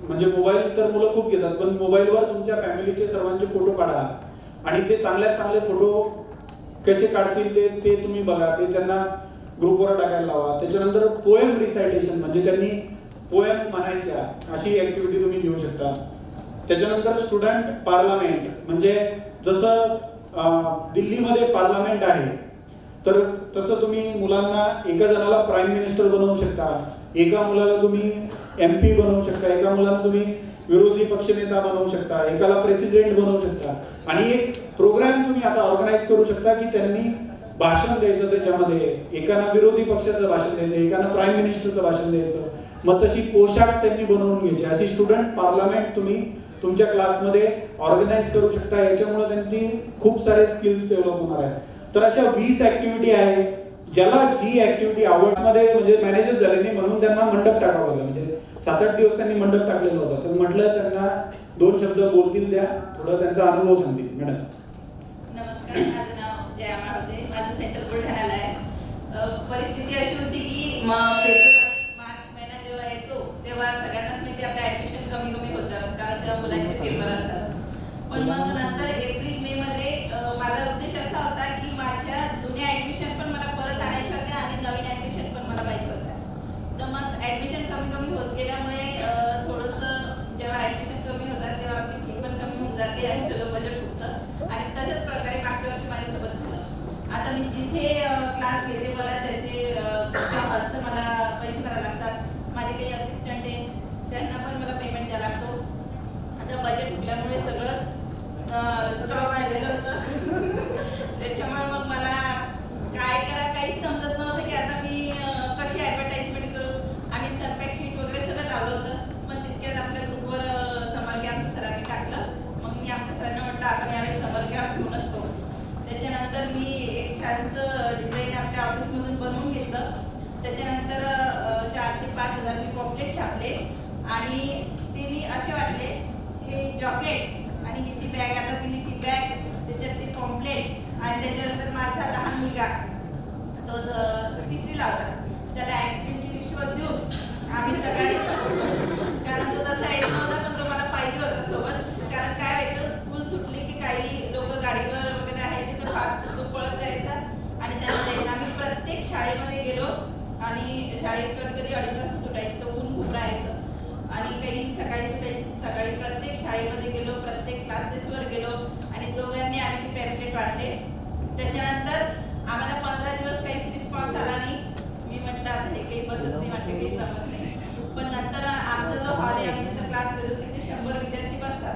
म्हणजे मोबाईल तर मुलं खूप घेतात, पण मोबाईलवर तुमच्या फॅमिलीचे सर्वांचे फोटो काढा आणि ते चांगल्यात चांगले फोटो कसे काढतील ते तुम्ही बघा, ते त्यांना ग्रुपवर टाकायला लावा. त्याच्यानंतर पोएम रिसायटेशन, म्हणजे त्यांनी पोएम म्हणायच्या, अशी ऍक्टिव्हिटी तुम्ही घेऊ शकता. त्याच्यानंतर स्टुडंट पार्लमेंट, म्हणजे जसं दिल्लीमध्ये पार्लमेंट आहे तर तसं तुम्ही मुलांना, एका जणाला प्राईम मिनिस्टर बनवू शकता, एका मुलाला तुम्ही MP बनवू शकता, एका मुलाला तुम्ही विरोधी पक्षनेता बनवू शकता, एकाला प्रेसिडेंट बनवू शकता. आणि एक प्रोग्राम तुम्ही असा ऑर्गनाईज करू शकता की त्यांनी भाषण द्यायचं, त्याच्यामध्ये एकानं विरोधी पक्षाचं भाषण द्यायचं, एकानं प्राईम मिनिस्टरचं भाषण द्यायचं. मग तशी पोशाख त्यांनी बनवून घ्यायची. अशी स्टुडंट पार्लमेंट तुम्ही तुमच्या क्लासमध्ये ऑर्गनाईज करू शकता. याच्यामुळे त्यांची खूप सारे स्किल्स डेव्हलप होणार आहेत. तर अशा 20 ऍक्टिव्हिटी आहेत. ज्याला जी ऍक्टिव्हिटी आवडमध्ये म्हणजे मॅनेजर झाले नाही म्हणून त्यांना मंडप टाकावं लागलं. म्हणजे 7-8 दिवस त्यांनी मंडप टाकलेला होता. तर म्हटलं त्यांना 2 शब्द बोलतील, द्या थोडं त्यांचा अनुभव सांगतील. मॅडम. नमस्कार, माझं नाव जया माळवदे, माझं सेंटर बुलढाण्याला आहे. परिस्थिती अशी होती की फेब्रुवारी मार्च महिना जेव्हा येतो तेव्हा सगळ्यांनाच माहिती आपलं ऍडमिशन कमी होत जातात, कारण तेव्हा मुलांचे पेपर असतात. पण मग नंतर एप्रिल मे मध्ये माझा उद्देश असा होता की माझ्या जुन्या ऍडमिशन पण मला परत आणायच्या होत्या आणि नवीन ऍडमिशन पण मला पाहिजे होत्या. तर मग ऍडमिशन कमी होत गेल्यामुळे थोडंसं जेव्हा ऍडमिशन कमी होतात तेव्हा आपली फी पण कमी होऊन जाते आणि सगळं बजेट फुटतं. आणि तशाच प्रकारे मागच्या वर्षी माझ्यासोबत झालं. आता मी जिथे क्लास घेते मला त्याचे हॉलचं मला पैसे भरावे लागतात. माझे काही असिस्टंट आहे त्यांना पण मला पेमेंट द्यावा लागतो. आता बजेट फुटल्यामुळे सगळंच स्टॉप झालेलं होतं. त्याच्यामुळे मग मला काय करा काहीच समजत नव्हतं की आता मी कशी ॲडव्हर्टाइजमेंट करू. आम्ही सनपॅक शीट वगैरे सगळं लावलं होतं. पण तितक्यात आपल्या ग्रुपवर समर कॅम्पचं सरांनी टाकलं. मग मी आमच्या सरांना म्हटलं आपण यावेळेस समर कॅम्प घेऊनच पाहू. त्याच्यानंतर मी एक छानसं डिझाईन आपल्या ऑफिसमधून बनवून घेतलं. त्याच्यानंतर 4,000 ते 5,000 मी पॉम्पलेट छापले आणि ते मी असे वाटले हे जॉकेट आणि ही जी बॅग आता दिली ती बॅग, त्याच्यात ते पॉम्पलेट आणि त्याच्यानंतर माझा लहान मुलगा तो 3रीला होता, त्याला ॲक्सिडेंटची रिश्वत देऊन आम्ही सगळ्यांनीच, कारण तो तसा येत नव्हता पण तो मला पाहिजे होता सोबत. कारण काय व्हायचं स्कूल सुटली की काही लोक गाडीवर वगैरे राहायचे तर फास्ट तो पळत जायचा आणि त्यांना द्यायचा. आम्ही प्रत्येक शाळेमध्ये गेलो आणि शाळेत कधी 2:30 वाजता सुटायची तर ऊन खूप राहायचं आणि काही सकाळी सुटायची तर सकाळी प्रत्येक शाळेमध्ये गेलो, प्रत्येक क्लासेसवर गेलो आणि दोघांनी आम्ही ते पॅम्पलेट वाटले. त्याच्यानंतर आम्हाला 15 दिवस काहीच रिस्पॉन्स आला नाही. मी म्हटलं आता हे काही बसत नाही, वाटते काही जमत नाही. पण नंतर आमचा जो हॉल आहे आम्ही तिथं क्लास घेतो तिथे 100 विद्यार्थी बसतात.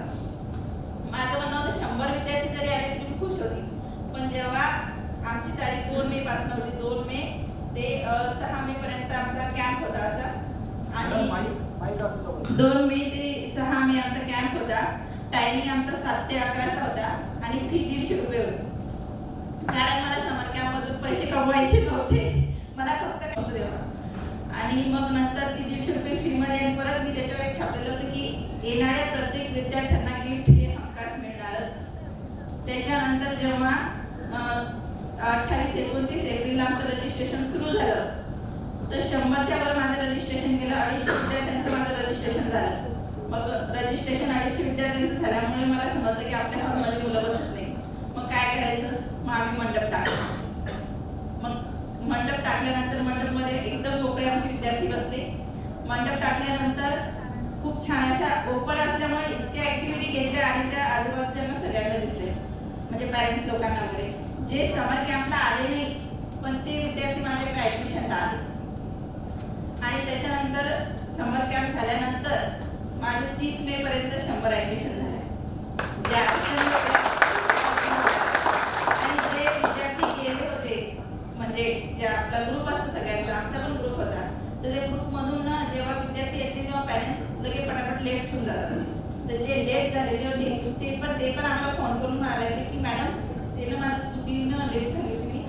माझं म्हणणं होतं 100 विद्यार्थी जरी आले तरी मी खुश होती. पण जेव्हा आमची तारीख 2 मे पासून होती, 2 मे ते 6 मे पर्यंत आमचा कॅम्प होता असा आणि 2 मे ते 6 मे आमचा कॅम्प होता. टायमिंग आमचा 7 ते 11चा होता आणि फी 150 रुपये होती. कारण मला समर कॅम्पमधून पैसे कमवायचे नव्हते, मला फक्त होतं तेव्हा. आणि मग नंतर ती 150 रुपये फीमध्ये आणि परत मी त्याच्यावर एक छापलेलं होतं की येणाऱ्या प्रत्येक विद्यार्थ्यांना गिफ्ट हे हमखास मिळणारच. त्याच्यानंतर जेव्हा 28-29 एप्रिलला आमचं रजिस्ट्रेशन सुरू झालं तर 100च्या वर माझं रजिस्ट्रेशन केलं. 250 विद्यार्थ्यांचं माझं रजिस्ट्रेशन झालं. मग रजिस्ट्रेशन 250 विद्यार्थ्यांचं झाल्यामुळे मला समजलं की आपल्या हॉलमध्ये मुलं बसत नाही. मग काय करायचं, मग आम्ही मंडप टाकला. मग मंडप टाकल्यानंतर मंडपमध्ये एकदम मोकळे आमचे विद्यार्थी बसले. मंडप टाकल्यानंतर खूप छान अशा ओपन असल्यामुळे इतक्या ऍक्टिव्हिटी घेतल्या आणि त्या आजूबाजूच्यांना सगळ्यांना दिसले, म्हणजे पॅरेंट्स लोकांना वगैरे जे समर कॅम्पला आले नाही पण ते विद्यार्थी माझ्याकडे ऍडमिशनला आले. आणि त्याच्यानंतर समर कॅम्प झाल्यानंतर माझे 30 मे पर्यंत 100 ऍडमिशन झाले. आणि जे विद्यार्थी गेले होते म्हणजे जे आपला ग्रुप असतो सगळ्यांचा, आमचा पण ग्रुप होता, तर त्या ग्रुपमधून ना जेव्हा विद्यार्थी येते तेव्हा पॅरेंट्स लगे पटापट लेफ्ट होऊन जातात. तर जे लेफ्ट झालेले होते ते पण आम्हाला फोन करून म्हणाले की मॅडम ते ना माझं चुकीनं लेफ्ट झाली होती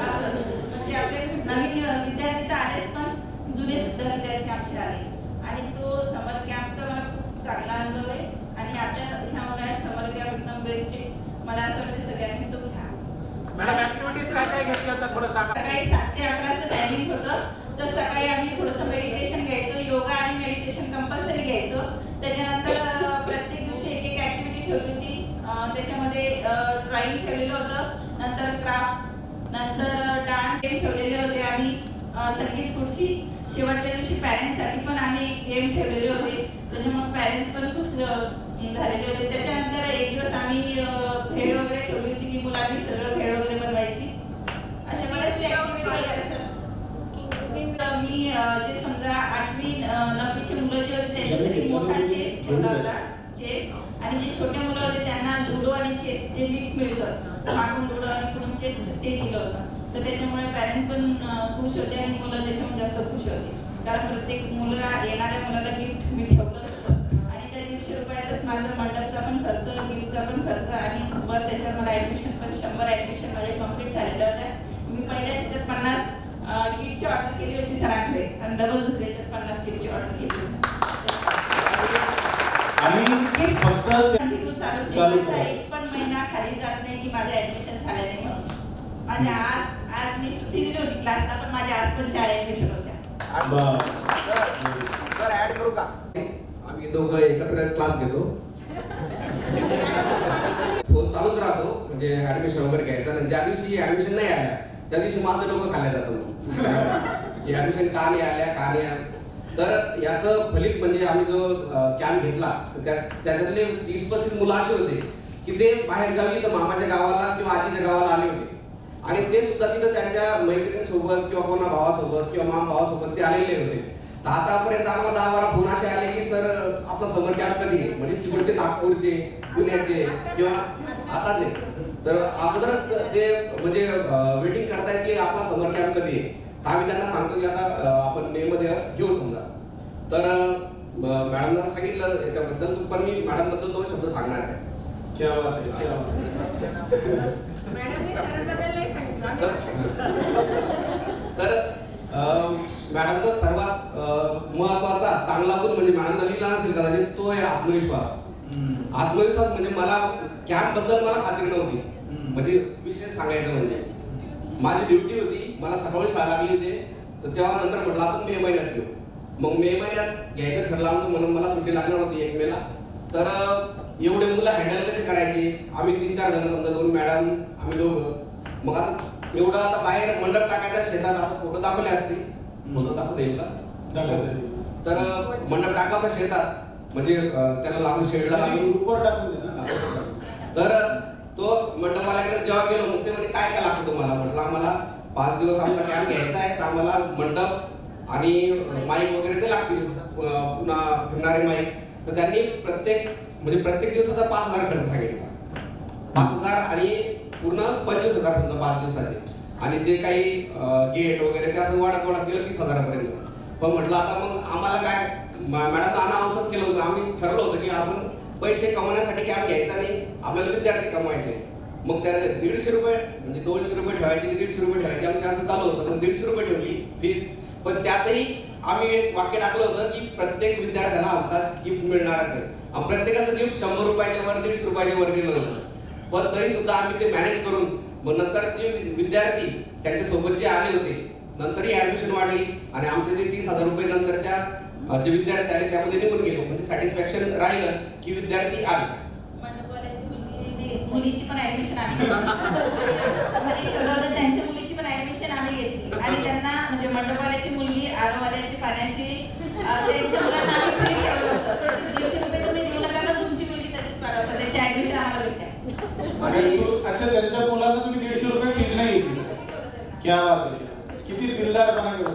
असं. म्हणजे आपले नवीन विद्यार्थी तर आलेच पण जुने सुद्धा विद्यार्थी आमचे आले आणि तो समर कॅम्पचा मला खूप चांगला अनुभव आहे. आणि आता ह्या उन्हाळ्यात समर कॅम्प एकदम बेस्ट आहे. मला असं वाटतं सगळ्यांनीच तो घ्या. मॅडम ऍक्टिव्हिटीज काय घेतलं होतं थोडं सांगा. सकाळी 7 ते 11चं टायमिंग होतं. तर सकाळी आम्ही थोडंसं मेडिटेशन घ्यायचो, योगा आणि मेडिटेशन कंपल्सरी घ्यायचो. त्याच्यानंतर प्रत्येक दिवशी एक ऍक्टिव्हिटी ठेवली होती. त्याच्यामध्ये ड्रॉइंग ठेवलेलं होतं, नंतर क्राफ्ट, नंतर डान्स गेम ठेवलेले होते आम्ही, संगीत खुर्ची. शेवटच्या दिवशी पॅरेंट्ससाठी पण आम्ही गेम ठेवलेले होते, त्याच्यामुळे पॅरेंट्स पण खुश झालेले होते. त्याच्यानंतर एक दिवस आम्ही भेळ वगैरे ठेवली होती की मुलांनी सगळं भेळ वगैरे बनवायची. अशा बऱ्याचशा ऍक्टिव्हिटी होत्या सर. मी जे समजा 8वी 9वीचे मुलं जे होते त्यांच्यासाठी मोठा चेस ठेवला होता, चेस. आणि जे छोटे मुलं होते त्यांना लुडो आणि चेस जे मिक्स मिळतं, मागून लुडो आणि पुढून चेस ते दिलं होतं. तर त्याच्यामुळे पॅरेंट्स पण खुश होते आणि मुलं त्याच्यामुळे जास्त खुश होते. कारण प्रत्येक मुलगा येणाऱ्या मुलाला गिफ्ट मी ठेवलंच होतं आणि त्या 150 रुपयातच माझं मंडपचा पण खर्च, गिफ्टचा पण खर्च आणि वर त्याच्यात मला ॲडमिशन पण 100 ॲडमिशन माझे कंप्लीट झालेल्या होत्या. मी पहिल्याच ह्याच्यात 50 किटची ऑर्डर केली होती सरांकडे आणि डबल दुसऱ्या ह्याच्यात 50 किटची ऑर्डर केली होती. आणि फक्त कंटिन्यू चालू चालू ठेवा. एक पण महिना खाली जात नाही की माझं ॲडमिशन झालं नाही म्हणून. माझ्या आज मी सुट्टी दिली होती क्लासला पण माझ्या आज पण 4 ॲडमिशन होत्या. ऍड करू का? आम्ही दोघं एकत्र क्लास घेतो. फोन चालूच राहतो म्हणजे ऍडमिशन वगैरे घ्यायचं आणि ज्या दिवशी ऍडमिशन नाही आल्या त्या दिवशी माझं डोकं खाल्लं जातं. ही ऍडमिशन का नाही आल्या का नाही आल्या. तर याचं फलित म्हणजे आम्ही जो कॅम्प घेतला त्याच्यातले 30-35 मुलं असे होते की ते बाहेर गावी तर मामाच्या गावाला किंवा आजीच्या गावाला आले होते आणि ते सुद्धा तिथं त्यांच्या मैत्रिणीसोबत किंवा कोणा भावासोबत किंवा मामा भावासोबत ते आलेले होते. तर आतापर्यंत आम्हाला 10-12 फोन असे आले की सर आपला समर कॅम्प कधी आहे, म्हणजे तिकडचे नागपूरचे, पुण्याचे किंवा आताचे. तर अगोदरच ते म्हणजे वेटिंग करतायत की आपला समर कॅम्प कधी आहे. तर आम्ही त्यांना सांगतो की आता आपण मे मध्ये घेऊ समजा. तर मॅडमला सांगितलं याच्याबद्दल, पण मी मॅडम बद्दल 2 शब्द सांगणार आहे. क्या बात आहे, क्या बात आहे. मॅडमने सरांबद्दल नाही सांगितलं आम्ही तर मॅडमचा सर्वात महत्वाचा चांगला गुण म्हणजे मॅडमला लिहिला नसेल कदाचित तो आहे आत्मविश्वास. आत्मविश्वास म्हणजे मला कॅम्प बद्दल मला खात्री नव्हती. म्हणजे विशेष सांगायचं म्हणजे माझी ड्युटी होती, मला सकाळी शाळा लागली होती. तर तेव्हा नंतर म्हटलं आपण मे महिन्यात घेऊ. मग मे महिन्यात घ्यायचं ठरलं आमचं म्हणून मला सुट्टी लागणार होती 1 मेला. तर एवढे मुलं हँडल कसे करायचे. आम्ही 3-4 जण समजा 2 मॅडम आम्ही दोघं. मग आता एवढं आता बाहेर मंडप टाकायच्या शेतात आता फोटो दाखवले असते. फोटो दाखवता येईल का? तर मंडप टाकला होता शेतात म्हणजे त्याला लागून शेडला लागून ग्रुपवर टाकून दे ना. तर तो मंडपवाल्याकडे जेव्हा गेलो मग ते म्हणजे काय काय लागतं तुम्हाला. म्हटलं आम्हाला 5 दिवस आमचा कॅम्प घ्यायचा आहे तर आम्हाला मंडप आणि माईक वगैरे ते लागतील, पुन्हा फिरणारे माईक. तर त्यांनी प्रत्येक दिवसाचा 5,000 खर्च सांगितला. 5,000 आणि पूर्ण 25,000 समजा 5 दिवसाचे. आणि जे काही गेट वगैरे ते असं वाढत गेलं 30,000 पर्यंत. पण म्हटलं आता मग आम्हाला काय मॅडम अनावश्यक केलं होतं. आम्ही ठरवलं होतं की आपण पैसे कमवण्यासाठी कॅम्प घ्यायचा नाही, आपल्याला विद्यार्थी कमवायचे. मग त्याने 150 रुपये म्हणजे 200 रुपये ठेवायचे की 150 रुपये ठेवायचे आमच्या असं चालू होतं. मग 150 रुपये ठेवली फीस. पण त्यातही आम्ही एक वाक्य टाकलं होतं की प्रत्येक विद्यार्थ्याला हमखास गिफ्ट मिळणारच आहे. प्रत्येकाचं गिफ्ट 100 रुपयाच्या वर 150 रुपयाच्या वर गेलं होतं. पण तरी सुद्धा आम्ही ते मॅनेज करून मग नंतर ते विद्यार्थी त्यांच्या सोबत जे आले होते नंतरही ऍडमिशन वाढली आणि आमचे ते 30,000 रुपये नंतरच्या जे विद्यार्थी आले त्यामध्ये निघून गेलो. म्हणजे सॅटिस्फॅक्शन राहिलं की विद्यार्थी आले. मंडपवाल्याची मुलीची पण ऍडमिशन आम्ही घरी ठेवलं होतं. त्यांच्या मुलीची पण ऍडमिशन आम्ही घेतली आणि त्यांना म्हणजे मंडपवाल्याची मुलगी, आरोवाल्याची, पाण्याची, त्यांच्या मुलांना आम्ही घरी ठेवलं होतं. 150 रुपये तुम्ही देऊ नका ना, तुमची मुलगी तशीच पाठवा. त्याची ऍडमिशन आम्हाला भेटल्या. आणि अच्छा त्यांच्या मुलांना तुम्ही 150 रुपये फीज नाही घेतली. क्या बात आहे. किती दिलदारपणा केला.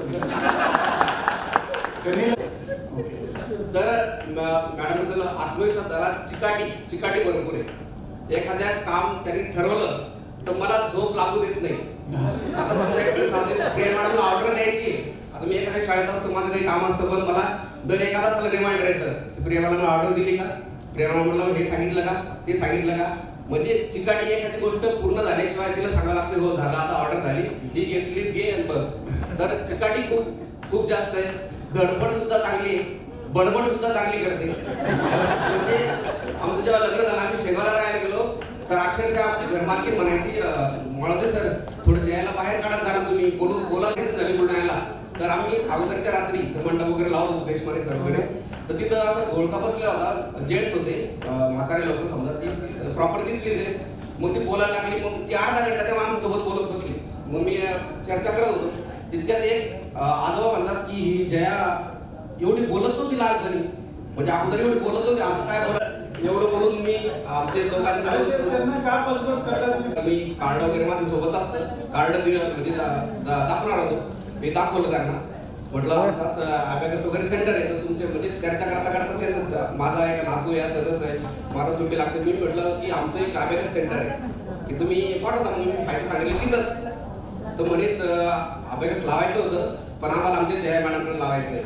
तर मॅडमबद्दल आत्मविश्वास जरा चिकाटी भरपूर आहे. एखाद्या काम त्यांनी ठरवलं तर मला झोप लागू देत नाही. आता समजा प्रिया मॅडमला ऑर्डर द्यायची. आता मी एखाद्या शाळेत असतो, माझं काही काम असतं, पण मला दर एखादा साला रिमाइंडर येतं प्रिया मॅडमला ऑर्डर दिली का, प्रिया मॅडमला हे सांगितलं का, ते सांगितलं का. म्हणजे चिकाटी एखादी गोष्ट पूर्ण झाल्याशिवाय तिला सांगायला लागते हो झालं आता ऑर्डर झाली, ही घे स्लिप घे आणि बस. तर चिकाटी खूप जास्त आहे. धडपड सुद्धा चांगली आहे, बडबड सुद्धा चांगली करते. म्हणजे आमचं जेव्हा लग्न झालं आम्ही शेगावला राहायला गेलो तर अक्षरशः आमची घरमालकी म्हणायची मला सर थोडं जयाला बाहेर काढत झाला तुम्ही बोला झाली बुलढाण्याला. तर आम्ही अगोदरच्या रात्री मंडप वगैरे लावतो देशमाने सर वगैरे. तर तिथं असं घोळका बसला होता, जेंट्स होते म्हातारे लोक समजा, ती प्रॉपर तिथलीच आहे. मग ती बोलायला लागली. मग ती अर्धा घंटा त्या माणसासोबत बोलत बसली. मग मी चर्चा करत होतो. तितक्यात एक आजोबा म्हणतात की ही जया एवढी बोलत नव्हती लहानपणी, म्हणजे अगोदर एवढी बोलत नव्हती, आता काय बोलत एवढं बोलून मी आमचे लोकांचे मी कार्ड वगैरे माझ्या सोबत असतं. कार्ड म्हणजे दाखवणार होतो. मी दाखवलं त्यांना. म्हटलं आमचं अभ्यास वगैरे सेंटर आहे तर तुमचे म्हणजे चर्चा करता ते माझा एक नातू या सदस्य आहे, माझा सुट्टी लागते. मी म्हटलं की आमचं एक अभ्यास सेंटर आहे की तुम्ही पाठवता. मग मी फायदा सांगितलं तिथंच. तर म्हणे अभ्यास लावायचं होतं पण आम्हाला आमच्या जया मॅडमकडे लावायचं आहे.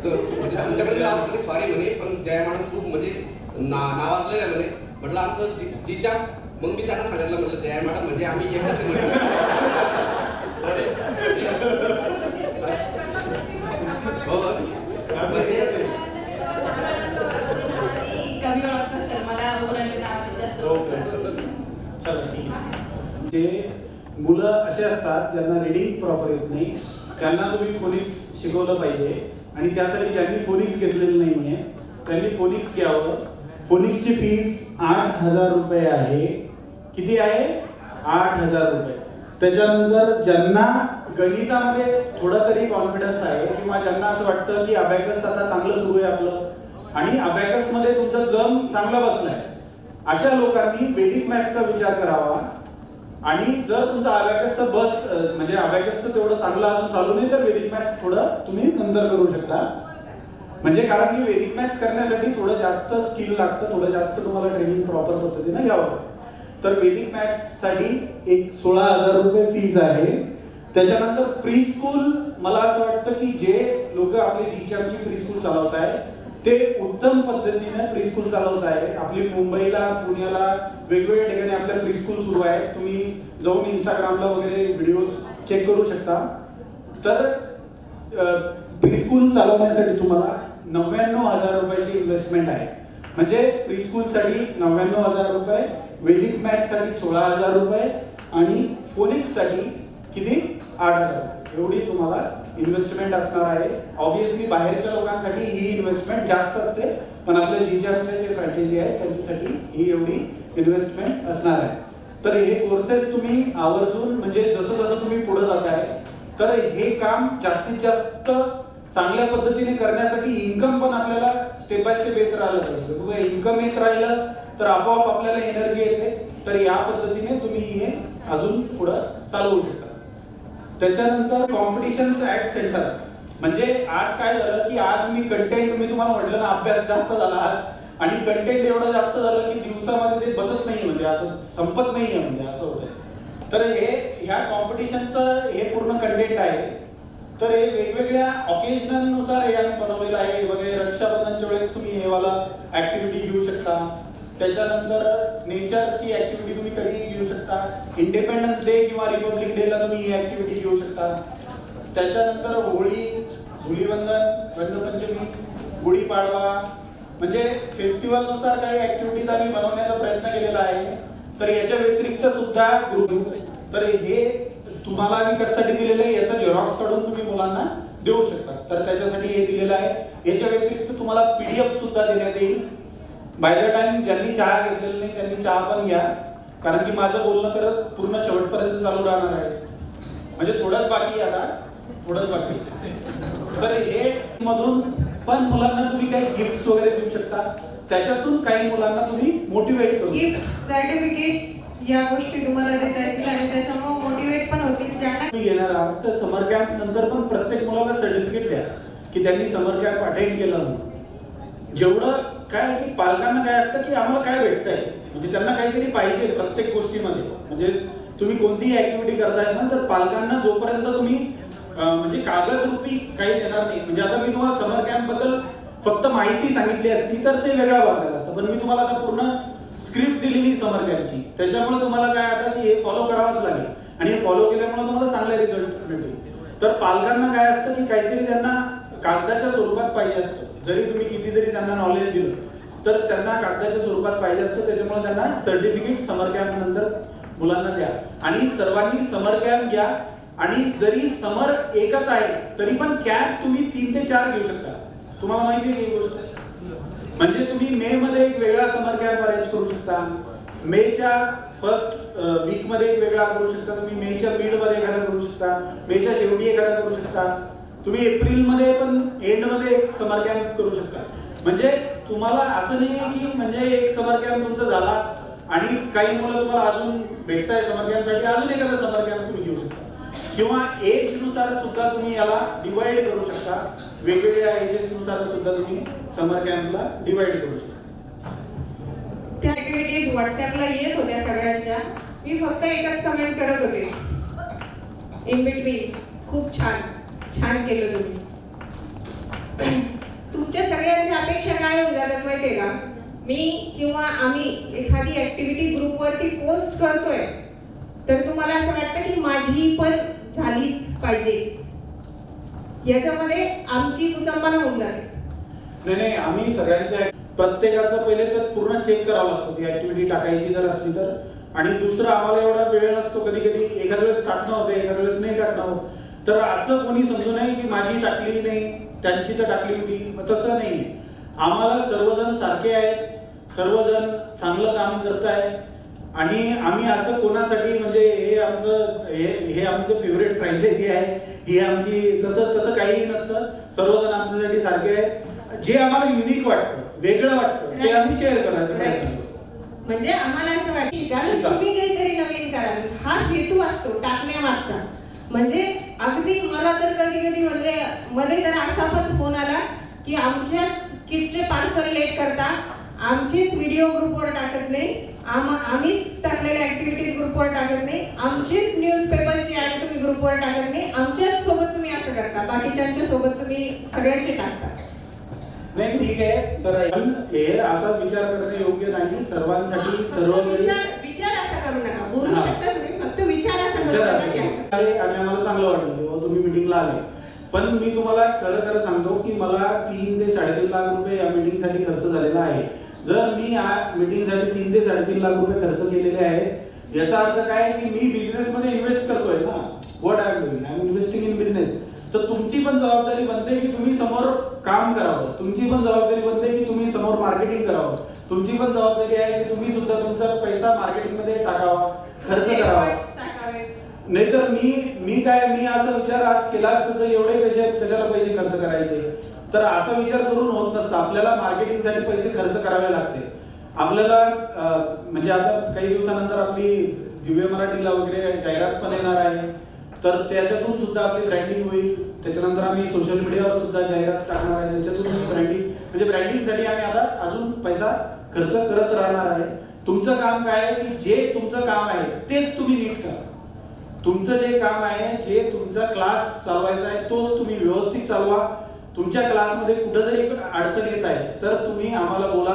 तर म्हणजे तुमच्याकडे लावलं तरी सॉरी म्हणे, पण जया मॅडम खूप म्हणजे नावाजलेलं आहे म्हणे. म्हटलं आमचं जिच्या, मग मी त्यांना सांगितलं, म्हटलं जया मॅडम म्हणजे आम्ही एकच हो म्हणजे कमी ओळखत सर मला ओरडले नाव जास्त चला ठीक आहे. जे मुलं असे असतात ज्यांना रीडिंग प्रॉपर येत नाही, त्यांना तुम्ही फोनिक्स शिकवलं पाहिजे. आणि त्यासाठी ज्यांनी फोनिक्स घेतलेलं नाही आहे त्यांनी फोनिक्स घ्यावं. फोनिक्सची फीस 8,000 रुपये आहे. किती आहे? 8,000 रुपये. त्याच्यानंतर ज्यांना गणितामध्ये थोडा तरी कॉन्फिडन्स आहे किंवा ज्यांना असं वाटतं की अबॅकस आता चांगलं सुरू आहे आपलं आणि अबॅकसमध्ये तुमचा जम चांगला बसलाय, अशा लोकांनी वेदिक मॅथ्सचा विचार करावा. आणि जर तुमचा अबॅकसचं म्हणजे अबॅकसचं तेवढं चांगलं अजून चालू नाही तर वेदिक मॅथ्स थोडं तुम्ही नंतर करू शकता. म्हणजे कारण की वेदिक मॅथ्स करण्यासाठी थोडं जास्त स्किल लागतं, थोडं जास्त तुम्हाला ट्रेनिंग प्रॉपर पद्धतीने घ्यावं. तर वेदिक मॅथ्ससाठी एक 16,000 रुपये फीज आहे. त्याच्यानंतर प्री स्कूल, मला असं वाटतं की जे लोक आपली जीचॅमची प्री स्कूल चालवत आहे ते उत्तम पद्धतीने प्री स्कूल चालवत आहे. आपली मुंबईला, पुण्याला वेगवेगळ्या ठिकाणी आपल्या प्री स्कूल सुरू आहे. तुम्ही जाऊन इंस्टाग्रामला वगैरे व्हिडिओ चेक करू शकता. तर प्री स्कूल चालवण्यासाठी तुम्हाला 99,000 रुपयाची इन्व्हेस्टमेंट आहे. म्हणजे प्री स्कूलसाठी 99,000 रुपये, वेदिक मॅथ्ससाठी 16,000 रुपये आणि फोनिक्ससाठी किती? 8,000 रुपये. एवढी तुम्हाला इन्व्हेस्टमेंट असणार आहे. ऑब्विसली बाहेरच्या लोकांसाठी ही इन्व्हेस्टमेंट जास्त असते, पण आपल्या जीचॅमचे जे फ्रँचायझी आहेत त्यांच्यासाठी ही एवढी इन्व्हेस्टमेंट असणार आहे. तर हे कोर्सेस तुम्ही आवर्जून, म्हणजे जसं जसं तुम्ही पुढे जाताय तर हे काम जास्तीत जास्त चांगल्या पद्धतीने करण्यासाठी इन्कम पण आपल्याला स्टेप बाय स्टेप येत राहिलं पाहिजे. इन्कम येत राहिलं तर आपोआप आपल्याला एनर्जी येते. तर या पद्धतीने तुम्ही हे अजून पुढे चालवू शकता. त्याच्यानंतर कॉम्पिटिशन्स ॲट सेंटर. म्हणजे आज काय झालं की आज मी कंटेंट, मी तुम्हाला म्हटलं ना अभ्यास जास्त झाला आज, आणि कंटेंट एवढं जास्त झालं की दिवसामध्ये ते बसत नाही, म्हणजे आता संपत नाहीये, म्हणजे असं होतंय. तर ह्या कॉम्पिटिशनचं हे पूर्ण कंटेंट आहे. तर हे वेगवेगळ्या ऑकेजननुसार हे आम्ही बनवलेलं आहे. वगैरे रक्षाबंधनच्या वेळेस तुम्ही हे वाला ऍक्टिव्हिटी घेऊ शकता. त्याच्यानंतर नेचरची ऍक्टिव्हिटी तुम्ही कधी घेऊ शकता. इंडिपेंडन्स डे किंवा रिपब्लिक डेला तुम्ही ही ऍक्टिव्हिटी घेऊ शकता. त्याच्यानंतर होळी, धुलीवंदन, रंगपंचमी, गुढीपाडवा, म्हणजे फेस्टिवलनुसार काही ऍक्टिव्हिटीज आम्ही बनवण्याचा प्रयत्न केलेला आहे. तर याच्या व्यतिरिक्त सुद्धा ग्रुप, तर हे तुम्हाला आम्ही कशासाठी दिलेलं आहे याचा झेरॉक्स काढून तुम्ही मुलांना देऊ शकता. तर त्याच्यासाठी हे दिलेलं आहे. याच्या व्यतिरिक्त तुम्हाला PDF सुद्धा देण्यात येईल. बाय द टाइम ज्यांनी चहा घेतलेला नाही त्यांनी चहा पण घ्या, कारण की माझं बोलणं तर पूर्ण शेवटपर्यंत चालू राहणार आहे. म्हणजे थोडंच बाकी आहे, आता थोडंच बाकी. तर हे मधून पण मुलांना तुम्ही काही गिफ्ट्स वगैरे देऊ शकता. त्याच्यातून काही मुलांना तुम्ही मोटिवेट करू. गिफ्ट, सर्टिफिकेट्स या गोष्टी तुम्हाला देता येतील आणि त्याच्यामुळे मोटिवेट पण होतील. ज्यांना तुम्ही घेणार आहात तर समर कॅम्प नंतर पण प्रत्येक मुलाला सर्टिफिकेट द्या की त्यांनी समर कॅम्प अटेंड केला म्हणून. जेवढं काय की पालकांना काय असतं की आम्हाला काय भेटतंय, म्हणजे त्यांना काहीतरी पाहिजे प्रत्येक गोष्टीमध्ये. म्हणजे तुम्ही कोणतीही ऍक्टिव्हिटी करताय ना, तर पालकांना जोपर्यंत तुम्ही म्हणजे कागद रूपी काही देणार नाही. म्हणजे आता मी तुम्हाला समर कॅम्प बद्दल फक्त माहिती सांगितली असती तर ते वेगळा भाग झाला असतं, पण मी तुम्हाला आता पूर्ण स्क्रिप्ट दिलेली समर कॅम्पची. त्याच्यामुळे तुम्हाला काय आता की हे फॉलो करावंच लागेल आणि हे फॉलो केल्यामुळे तुम्हाला चांगले रिझल्ट मिळतील. तर पालकांना काय असतं की काहीतरी त्यांना कागदाच्या स्वरूपात पाहिजे असतं. जरी तुम्ही किती जरी त्यांना नॉलेज दिलं तर त्यांना कागदाच्या स्वरूपात पाहिजे असतं. त्याच्यामुळे त्यांना सर्टिफिकेट समर कॅम्प नंतर मुलांना द्या. आणि सर्वांनी समर कॅम्प घ्या. आणि जरी समर एकच आहे तरी पण कॅम्प तुम्ही 3 ते 4 घेऊ शकता. तुम्हाला माहिती आहे ही गोष्ट. म्हणजे तुम्ही मे मध्ये एक वेगळा समर कॅम्प अरेंज करू शकता. मेच्या फर्स्ट वीक मध्ये एक वेगळा करू शकता. तुम्ही मेच्या मिड मध्ये एखादा करू शकता. मेच्या शेवटी एखादा करू शकता. तुम्ही एप्रिल मध्ये पण एंड मध्ये एक समर कॅम्प करू शकता. म्हणजे तुम्हाला असं नाही आहे की म्हणजे एक समर कॅम्प तुमचा झाला आणि काही मुलं तुम्हाला अजून भेटताय समर कॅम्पसाठी, अजून एखादा समर कॅम्प तुम्ही घेऊ शकता. किंवा एज नुसार सुद्धा तुम्ही याला डिवाइड करू शकता. वेगवेगळ्या एजेस नुसार सुद्धा तुम्ही समर कॅम्पला डिवाइड करू शकता. त्या ऍक्टिव्हिटीज व्हॉट्सअपला येत होत्या सगळ्यांच्या. मी फक्त एकच कमेंट करत होते इन बिटवीन, खूप छान. छान केलं तुम्ही. तुमच्या सगळ्यांच्या अपेक्षा काय होऊन जातात माहितीये का? मी किंवा आम्ही एखादी ऍक्टिव्हिटी ग्रुपवरती पोस्ट करतोय तर तुम्हाला असं वाटतं की माझी पण झालीच पाहिजे, याच्यामध्ये आमची कुचंबना होऊन जाते. नाही, आम्ही सगळ्यांच्या प्रत्येकाचं पहिले तर पूर्ण चेक करावं लागतं ती ऍक्टिव्हिटी टाकायची जर असली तर. आणि दुसरं आम्हाला एवढा वेळ नसतो, कधी कधी एखाद्या वेळेस टाकणं होतं, एखाद्या वेळेस नाही टाकणं होत. तर असं कोणी समजू नये की माझी टाकली नाही, त्यांची तर टाकली होती, तसं नाही. आम्हाला सर्वजण सारखे आहेत, सर्वजण चांगलं काम करताय. आणि आम्ही असं कोणासाठी म्हणजे हे आमचं फेवरेट फ्रँचायझी आहे, ही आमची, तसं काहीही नसतं. सर्वजण आमच्यासाठी सारखे आहेत. जे आम्हाला युनिक वाटतं, वेगळं वाटतं, ते आम्ही शेअर करायचं प्रयत्न करतो. म्हणजे आम्हाला असं वाटतं कारण तुम्ही काहीतरी नवीन कराल, हा हेतू असतो टाकण्यामागचा. म्हणजे अगदी मला तर कधी कधी म्हणजे मध्ये तर असा पण फोन आला की आमच्याच किटचे पार्सल लेट करता, आमचेच व्हिडिओ ग्रुपवर टाकत नाही, आम्हीच टाकलेल्या ऍक्टिव्हिटीज ग्रुपवर टाकत नाही, आमचीच न्यूजपेपरची ऍड तुम्ही ग्रुपवर टाकत नाही, आमच्याच सोबत तुम्ही असं करता, बाकीच्यांच्या सोबत तुम्ही सगळ्यांचे टाकता. नाही ठीक आहे, तर हे असा विचार करणं योग्य नाही. सर्वांसाठी सर्व विचार असा करू नका, बोलू शकता तुम्ही, फक्त विचार असा करू नका की असं. आणि आम्हाला चांगलं वाटलं तेव्हा तुम्ही मिटिंगला आले. पण मी तुम्हाला खरं सांगतो की मला 3 ते 3.5 लाख रुपये या मीटिंगसाठी खर्च झालेला आहे. जर मी या मीटिंगसाठी 3 ते 3.5 लाख रुपये खर्च केलेले आहेत, याचा अर्थ काय की मी बिझनेसमध्ये इन्व्हेस्ट करतोय ना. What I am doing, I am investing in business. तर तुमची पण जबाबदारी बनते की तुम्ही समोर काम करावं, तुमची पण जबाबदारी बनते की तुम्ही समोर मार्केटिंग करावं, तुमची पण जबाबदारी आहे की तुम्ही सुद्धा तुमचा पैसा मार्केटिंगमध्ये टाकावा, खर्च करावा. नाहीतर मी असा विचार आज केला असतो तर एवढे कशाला पैसे खर्च करायचे. तर असा विचार करून होत नसतं. आपल्याला मार्केटिंगसाठी पैसे खर्च करावे लागते. आपल्याला म्हणजे आता काही दिवसानंतर आपली दिव्य मराठीला वगैरे जाहिरात पण येणार आहे, तर त्याच्यातून सुद्धा आपली ब्रँडिंग होईल. त्याच्यानंतर आम्ही सोशल मीडियावर सुद्धा जाहिरात टाकणार आहे, त्याच्यातून ब्रँडिंग, म्हणजे ब्रँडिंगसाठी आम्ही आता अजून पैसा खर्च करत राहणार आहे. तुमचं काम काय आहे की जे तुमचं काम आहे तेच तुम्ही नीट करा. तुमचं जे काम आहे, जे तुमचा क्लास चालवायचा आहे तोच तुम्ही व्यवस्थित चालवा. तुमच्या क्लासमध्ये कुठं जरी अडचण येत आहे तर तुम्ही आम्हाला बोला.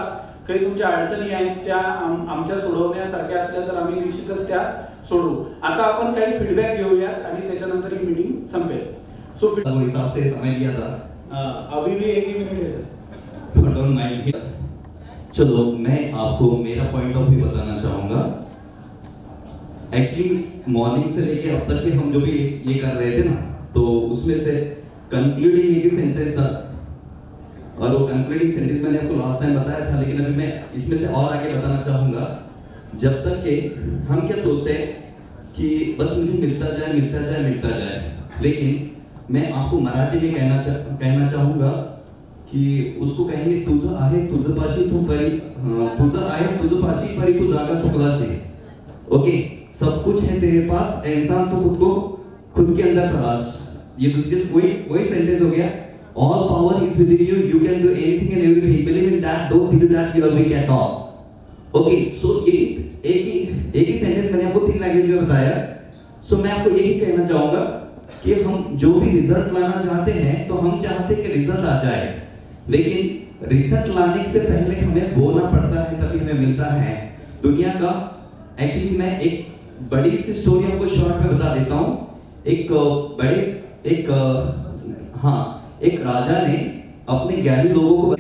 काही तुमच्या अडचणी आहेत त्या आमच्या सोडवण्यासारख्या असल्या तर आम्ही निश्चितच त्या सोडवू. आता आपण काही फीडबॅक घेऊयात आणि त्याच्यानंतर ही मीटिंग संपेल. सो हिसाब से समय लिया था, अभी भी 1 ही मिनट है सर. Don't mind. चलो मैं आपको मेरा पॉइंट ऑफ व्यू बताना चाहूँगा. एक्चुअली मॉर्निंग से लेके अब तक के हम जो भी ये कर रहे थे ना, तो उसमें से कंक्लूडिंग एक ही सेंटेंस था, और वो कंक्लूडिंग सेंटेंस मैंने आपको लास्ट टाइम बताया था, लेकिन अभी मैं इसमें से और आगे बताना चाहूँगा. जब तक के हम क्या सोचते हैं कि बस मुझे मिलता जाए, लेकिन मैं आपको मराठी में कहना चाहूँगा कि उसको कहेंगे तुझं आहे तुझं पाशी तू परी, तुझं आहे तुझं पाशी परी तू जागा चुकलाशी. ओके, सब कुछ है तेरे पास, इंसान तो खुद के अंदर तलाश. ये दूसरे वही सेंटेंस हो गया. All power is within you. You can do anything and everything. Believe in that. Don't believe that you are weak at all. Okay, so एक ही सेंटेंस मैंने आपको 3 लैंग्वेज में बताया. So मैं आपको यही कहना चाहूँगा कि हम जो भी रिजल्ट लाना चाहते हैं तो हम चाहते हैं कि रिजल्ट आ जाए, लेकिन रिजल्ट लाने से पहले हमें बोलना पड़ता है, तभी हमें मिलता है दुनिया का. एक्चुअली मैं एक बड़ी सी स्टोरी आपको शॉर्ट में बता देता हूँ. एक राजा ने अपने ज्ञानी लोगों को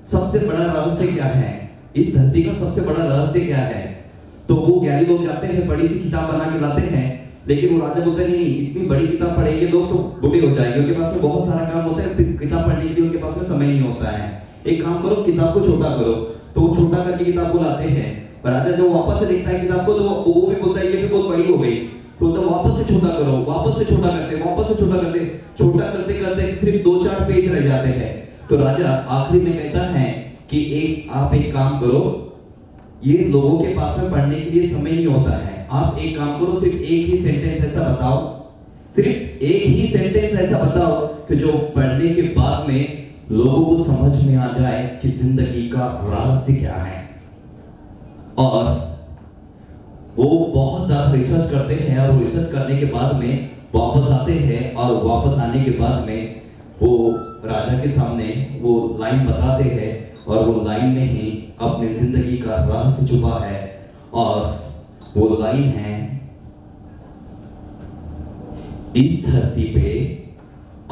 सबसे बड़ा रहस्य क्या है, इस धरती का सबसे बड़ा रहस्य क्या है. तो वो ज्ञानी लोग जाते हैं, बड़ी सी किताब बना के लाते हैं, लेकिन वो राजा बोलते नहीं, इतनी बड़ी किताब पढ़ेंगे लोग तो बूढ़े हो जाएंगे, उनके पास में बहुत सारा काम होता है, किताब पढ़ने के लिए उनके पास में समय नहीं होता है. एक काम करो, किताब को छोटा करो. तो वो छोटा करके किताब को लाते हैं. राजा जब वापस से देखता है किताब को तो वो भी बोलता है ये भी बहुत बड़ी हो गई. तो वापस से छोटा करो, वापस से छोटा करते करते सिर्फ 2-4 पेज रह जाते हैं. तो राजा आखिरी में कहता है कि आप एक काम करो, ये लोगों के पास में पढ़ने के लिए समय नहीं होता है, आप एक काम करो, सिर्फ एक ही सेंटेंस ऐसा बताओ कि जो पढ़ने के बाद में लोगों को समझ में आ जाए कि जिंदगी का रहस्य क्या है. और वो बहुत ज्यादा रिसर्च करते हैं, और रिसर्च करने के बाद में वापस आते हैं और वापस आने के बाद में वो राजा के सामने वो लाइन बताते हैं और वो लाइन में ही अपनी जिंदगी का रहस्य छुपा है और वो लाइन है, इस धरती पे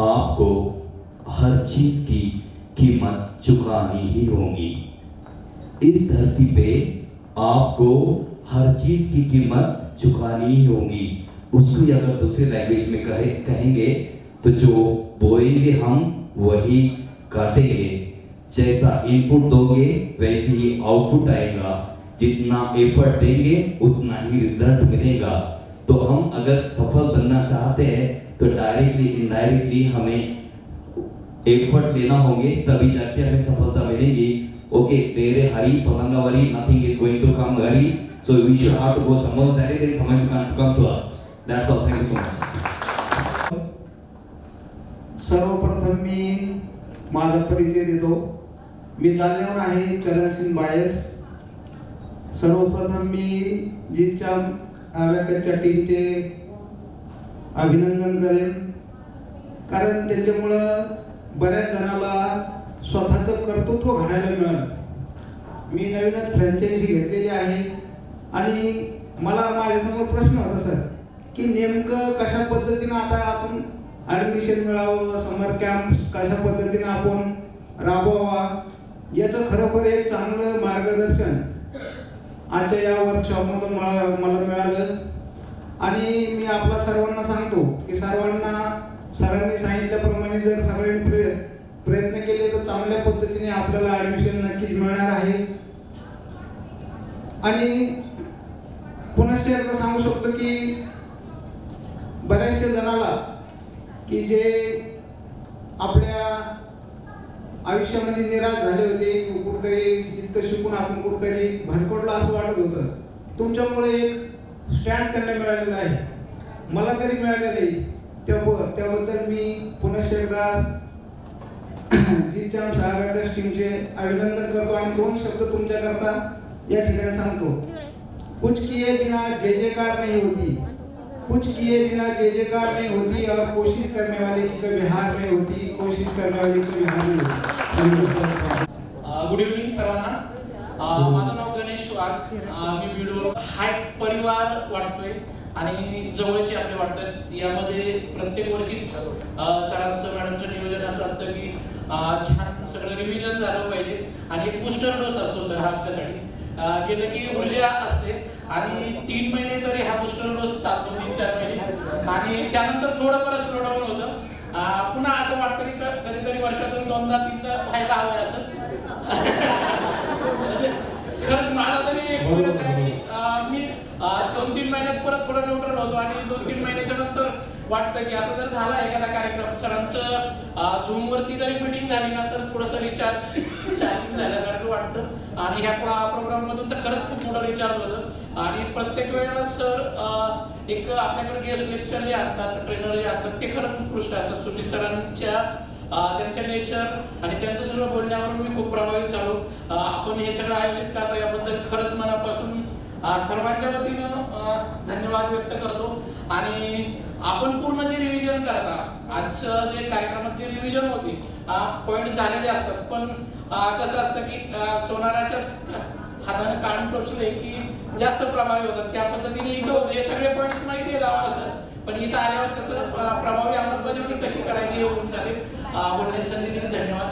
आपको हर चीज की कीमत चुकानी ही होगी। इस धरती पे आपको हर चीज की कीमत चुकानी ही होगी। उसको अगर दूसरे लैंग्वेज में कहेंगे तो जो बोएंगे हम वही काटेंगे, जैसा इनपुट दोगे वैसे ही आउटपुट आएगा, जितना एफर्ट देंगे उतना ही रिजल्ट मिलेगा। तो हम अगर सफल बनना चाहते हैं तो डायरेक्टली इनडायरेक्टली हमें एफर्ट लेना होंगे, तभी जाके हमें सफलता मिलेगी। ओके, तेरे हरी पलंगावरी, nothing is going to come here, so we should have to go somewhere that is someone can come to us. That's all, thank you so much. सर्वप्रथम मी माझा परिचय देतो। मी जालन्याहून आहे, चरणसिंग बायस। सर्वप्रथम मी जीच्या आव्याच्या टीमचे अभिनंदन करेन, कारण त्याच्यामुळं बऱ्याच जणाला स्वतःचं कर्तृत्व घडायला मिळालं। मी नवीनच फ्रँचायझी घेतलेली आहे आणि मला माझ्यासमोर प्रश्न होता सर की नेमकं कशा पद्धतीनं आता आपण ॲडमिशन मिळावं, समर कॅम्प कशा पद्धतीनं आपण राबवावा, याचं खरोखर एक चांगलं मार्गदर्शन आजच्या या वर्कशॉपमधून मला मिळालं। आणि मी आपला सर्वांना सांगतो की सरांनी सांगितल्याप्रमाणे जर सगळ्यांनी प्रयत्न केले तर चांगल्या पद्धतीने आपल्याला ॲडमिशन नक्कीच मिळणार आहे। आणि पुन्हा एकदा सांगू शकतो की बऱ्याचशा जणाला की जे आपल्या आयुष्यामध्ये निराश झाले होते, कुठेतरी इतकं शिकून आपण कुठेतरी भरकडलं असं वाटत होतं, तुमच्यामुळे एक स्टँड त्यांना मिळालेला आहे, मला तरी मिळालेलं आहे। त्याबद्दल मी पुन्हा एकदा जीच्या शाळा टीमचे अभिनंदन करतो आणि दोन शब्द तुमच्याकरता या ठिकाणी सांगतो। कुछ किए बिना जय जयकार नहीं होती, कुछ किए बिना जय जयकार नहीं होती, और कोशिश करने वाले की कभी हार नहीं होती, कोशिश करने वाले की कभी हार नहीं होती। गुड इव्हनिंग सर्वांना। माझं नाव गणेश वाघ। मी व्हिडिओ हाय परिवार वाटतोय आणि जवळचे आपले वाटतात। यामध्ये प्रत्येक वर्षीच सरांचं मॅडमचं नियोजन असं असतं की छान सगळं रिव्हिजन झालं पाहिजे आणि एक बूस्टर डोस असतो सर हा आमच्यासाठी। गेलं की ऊर्जा असते आणि 3 महिने तरी हा बूस्टर डोस चालतो, 3-4 महिने, आणि त्यानंतर थोडं परत स्लो डाऊन होतं। पुन्हा असं वाटतं की कधीतरी वर्षातून 2दा-3दा व्हायला हवं असं। म्हणजे खरंच माझा तरी एक्सपिरियन्स आहे की मी 2-3 महिन्यात परत थोडं न्यूट्रल होतो आणि 2-3 महिन्याच्या नंतर वाटतं की असं जर झाला एखादा कार्यक्रम सरांचं झूमवरती जरी मीटिंग झाली ना तर थोडंसं चार्जिंग झाल्यासारखं वाटतं आणि ह्या प्रोग्राममधून तर खरंच खूप मोठं रिचार्ज होतं। आणि प्रत्येक वेळेला सर एक आपल्याकडे गेस्ट लेक्चर जे असतात, ट्रेनर जे असतात ते खरंच उत्कृष्ट असतात। सुनील सरांच्या त्यांच्या नेचर आणि त्यांचं सगळं बोलण्यावरून मी खूप प्रभावित झालो। आपण हे सगळं आयोजित करता याबद्दल खरंच मनापासून सर्वांच्या वतीनं धन्यवाद व्यक्त करतो। आणि आपण पूर्ण जे रिव्हिजन करता, आजचं जे कार्यक्रमात जे रिव्हिजन होती पॉईंट झालेले असतात, पण कसं असतं की सोनाराच्याच हाताने कान टोचले की जास्त प्रभावी होतात, त्या पद्धतीने इथं होतं। हे सगळे पॉईंट्स माहिती आहे गावा असं, पण इथं आल्यावर कसं प्रभावी अंमलबजावणी कशी करायची हे होऊन झाले। बोलण्याची संधी दिली, धन्यवाद।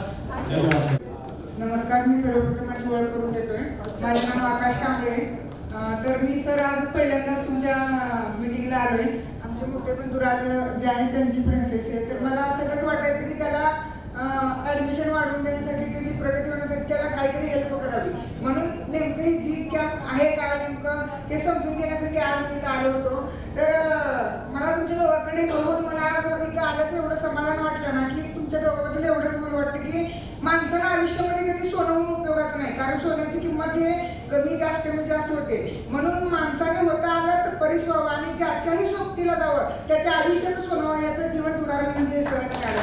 नमस्कार, मी सर्वप्रथम माझी ओळख करून देतोय। माझे नाव आकाश कांबळे। तर मी सर आज पहिल्यांदाच तुमच्या मीटिंगला आलोय। आमचे मोठे बंधू राज जे आहेत त्यांची फ्रँचायझी आहे, तर मला असं कधी वाटायचं की त्याला ॲडमिशन वाढवून देण्यासाठी, त्याची प्रगती होण्यासाठी त्याला काहीतरी हेल्प करावी, म्हणून नेमकं जी कॅम्प आहे काय नेमकं हे समजून घेण्यासाठी आज मी आलो होतो। तर मला तुमच्या दोघांकडे बघून मला आज एक आल्याचं एवढं समाधान वाटलं ना की तुमच्या दोघांबद्दल एवढंच बोलू वाटतं की माणसाला आयुष्यामध्ये कधी सोनं होऊन उपयोगाचं नाही, कारण सोन्याची किंमत हे कमी जास्त होते। म्हणून माणसाने होता आलं तर परीस व्हावं आणि ज्याच्याही सोबतीला जावं त्याच्या आयुष्याचं सोनं व्हायचं जीवन उदाहरण म्हणजे सरांनी काढलं।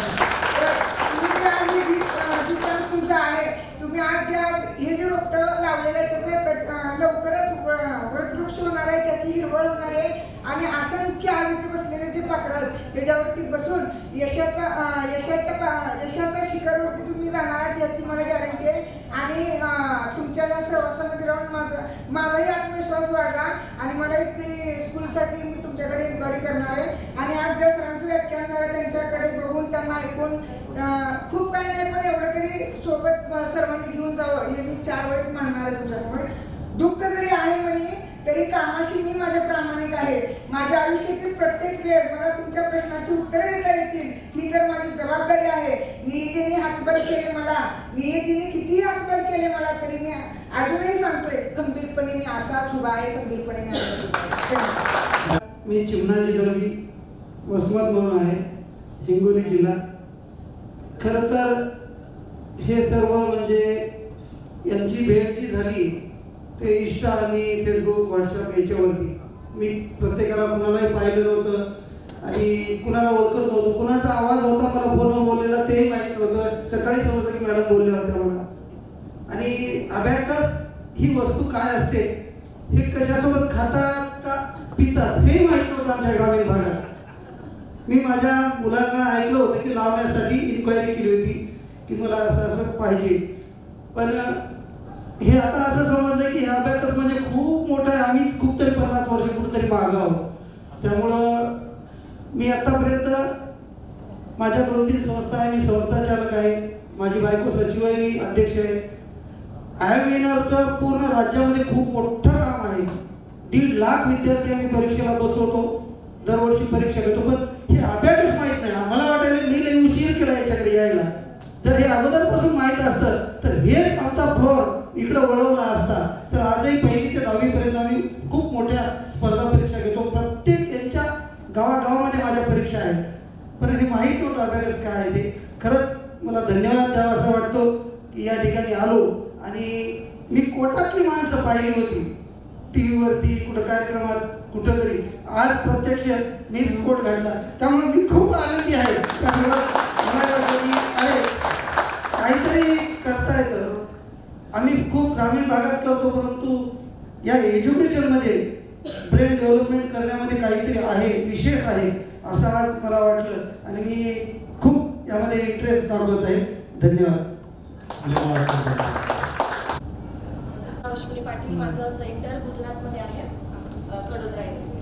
तर तुम्ही जे आज तुमचं आहे, तुम्ही आज हे जे रोपटं लावलेलं आहे त्याचे लवकरच वृक्षवृक्ष होणार आहे, त्याची हिरवळ होणार आहे आणि असंख्य आज इथे बसलेले जे पाखरं आहेत त्याच्यावरती बसून यशाच्या शिखरावरती तुम्ही जाणार आहात याची मला गॅरंटी आहे. आणि तुमच्या या सहवासामध्ये राहून माझाही आत्मविश्वास वाढला आणि मलाही प्री स्कूलसाठी मी तुमच्याकडे इन्क्वायरी करणार आहे. आणि आज ज्या सरांचं व्याख्यान झालं त्यांच्याकडे बघून त्यांना ऐकून खूप काही नाही पण एवढं तरी सोबत सर्वांनी घेऊन जावं हे मी 4 वेळेत मानणार आहे तुमच्यासमोर. दुःख जरी आहे म्हणे तरी कामाशी मी माझ्या प्रामाणिक आहे. माझ्या आयुष्यातील प्रत्येक वेळ मला तुमच्या प्रश्नाची उत्तरे देता येतील ही तर माझी जबाबदारी आहे. नियतीने हातभार केले मला, नियतीने कितीही हातभार केले मला तरी मी अजूनही सांगतोय खंबीरपणे मी असाच उभा आहे, खंबीरपणे मी असाच उभा आहे. मी चिमणाजी दळवी वसमत म्हणून आहे, हिंगोली जिल्हा. खरं तर हे सर्व म्हणजे यांची भेट जी झाली ते इंस्टा आणि फेसबुक व्हॉट्सअप याच्यावरती मी प्रत्येकाला कुणालाही पाहिलं नव्हतं आणि कुणाला ओळखत नव्हतं. कुणाचा आवाज होता मला फोनवर बोललेला तेही माहीत नव्हतं. सकाळी समजलं की मॅडम बोलल्या होत्या मला. आणि अबॅकस ही वस्तू काय असते, हे कशासोबत खातात का पितात हेही माहीत नव्हतं आमच्या ग्रामीण भागात. मी माझ्या मुलांना ऐकलं होतं की लावण्यासाठी इन्क्वायरी केली होती की मला असं असं पाहिजे. पण हे आता असं समजलं की हे अबॅकस म्हणजे खूप मोठं आहे. आम्हीच खूप तरी 50 वर्ष कुठेतरी मागं आहोत. त्यामुळं मी आतापर्यंत माझ्या 2-3 संस्था आहे. मी संस्था चालक आहे, माझी बायको सचिव आहे, मी अध्यक्ष आहे. IMVNRचं पूर्ण राज्यामध्ये खूप मोठं काम आहे. 1.5 लाख विद्यार्थी आम्ही परीक्षेला बसवतो, दरवर्षी परीक्षा घेतो. पण हे अबॅकस माहीत नाही. मला वाटायला मी लई उशीर केला याच्याकडे यायला. जर हे अगोदरपासून माहीत असतं तर हेच आमचा फ्लोअर इकडं वळवला असता तर आजही 1ली ते 10वी पर्यंत आम्ही खूप मोठ्या स्पर्धा परीक्षा घेतो. प्रत्येक यांच्या गावागावामध्ये माझ्या परीक्षा आहेत. पण हे माहीत नव्हतं अभ्यास काय आहे ते. खरंच मला धन्यवाद द्यावा असं वाटतं की या ठिकाणी आलो. आणि मी कोटातली माणसं पाहिली होती TV वरती, कुठं कार्यक्रमात, कुठंतरी. आज प्रत्यक्ष मीच कोट घातला. त्यामुळे मी खूप आनंदी आहे. त्यामुळं मला वाटतं की अरे काहीतरी करता येतं. आम्ही खूप ग्रामीण भागात करतो परंतु या एज्युकेशनमध्ये ब्रेन डेव्हलपमेंट करण्यामध्ये काहीतरी आहे, विशेष आहे असं आज मला वाटलं आणि मी खूप यामध्ये इंटरेस्ट दाखवत आहे. धन्यवाद. अश्विनी पाटील, माझं सेंटर गुजरातमध्ये आहे, कडोद्रा येथे.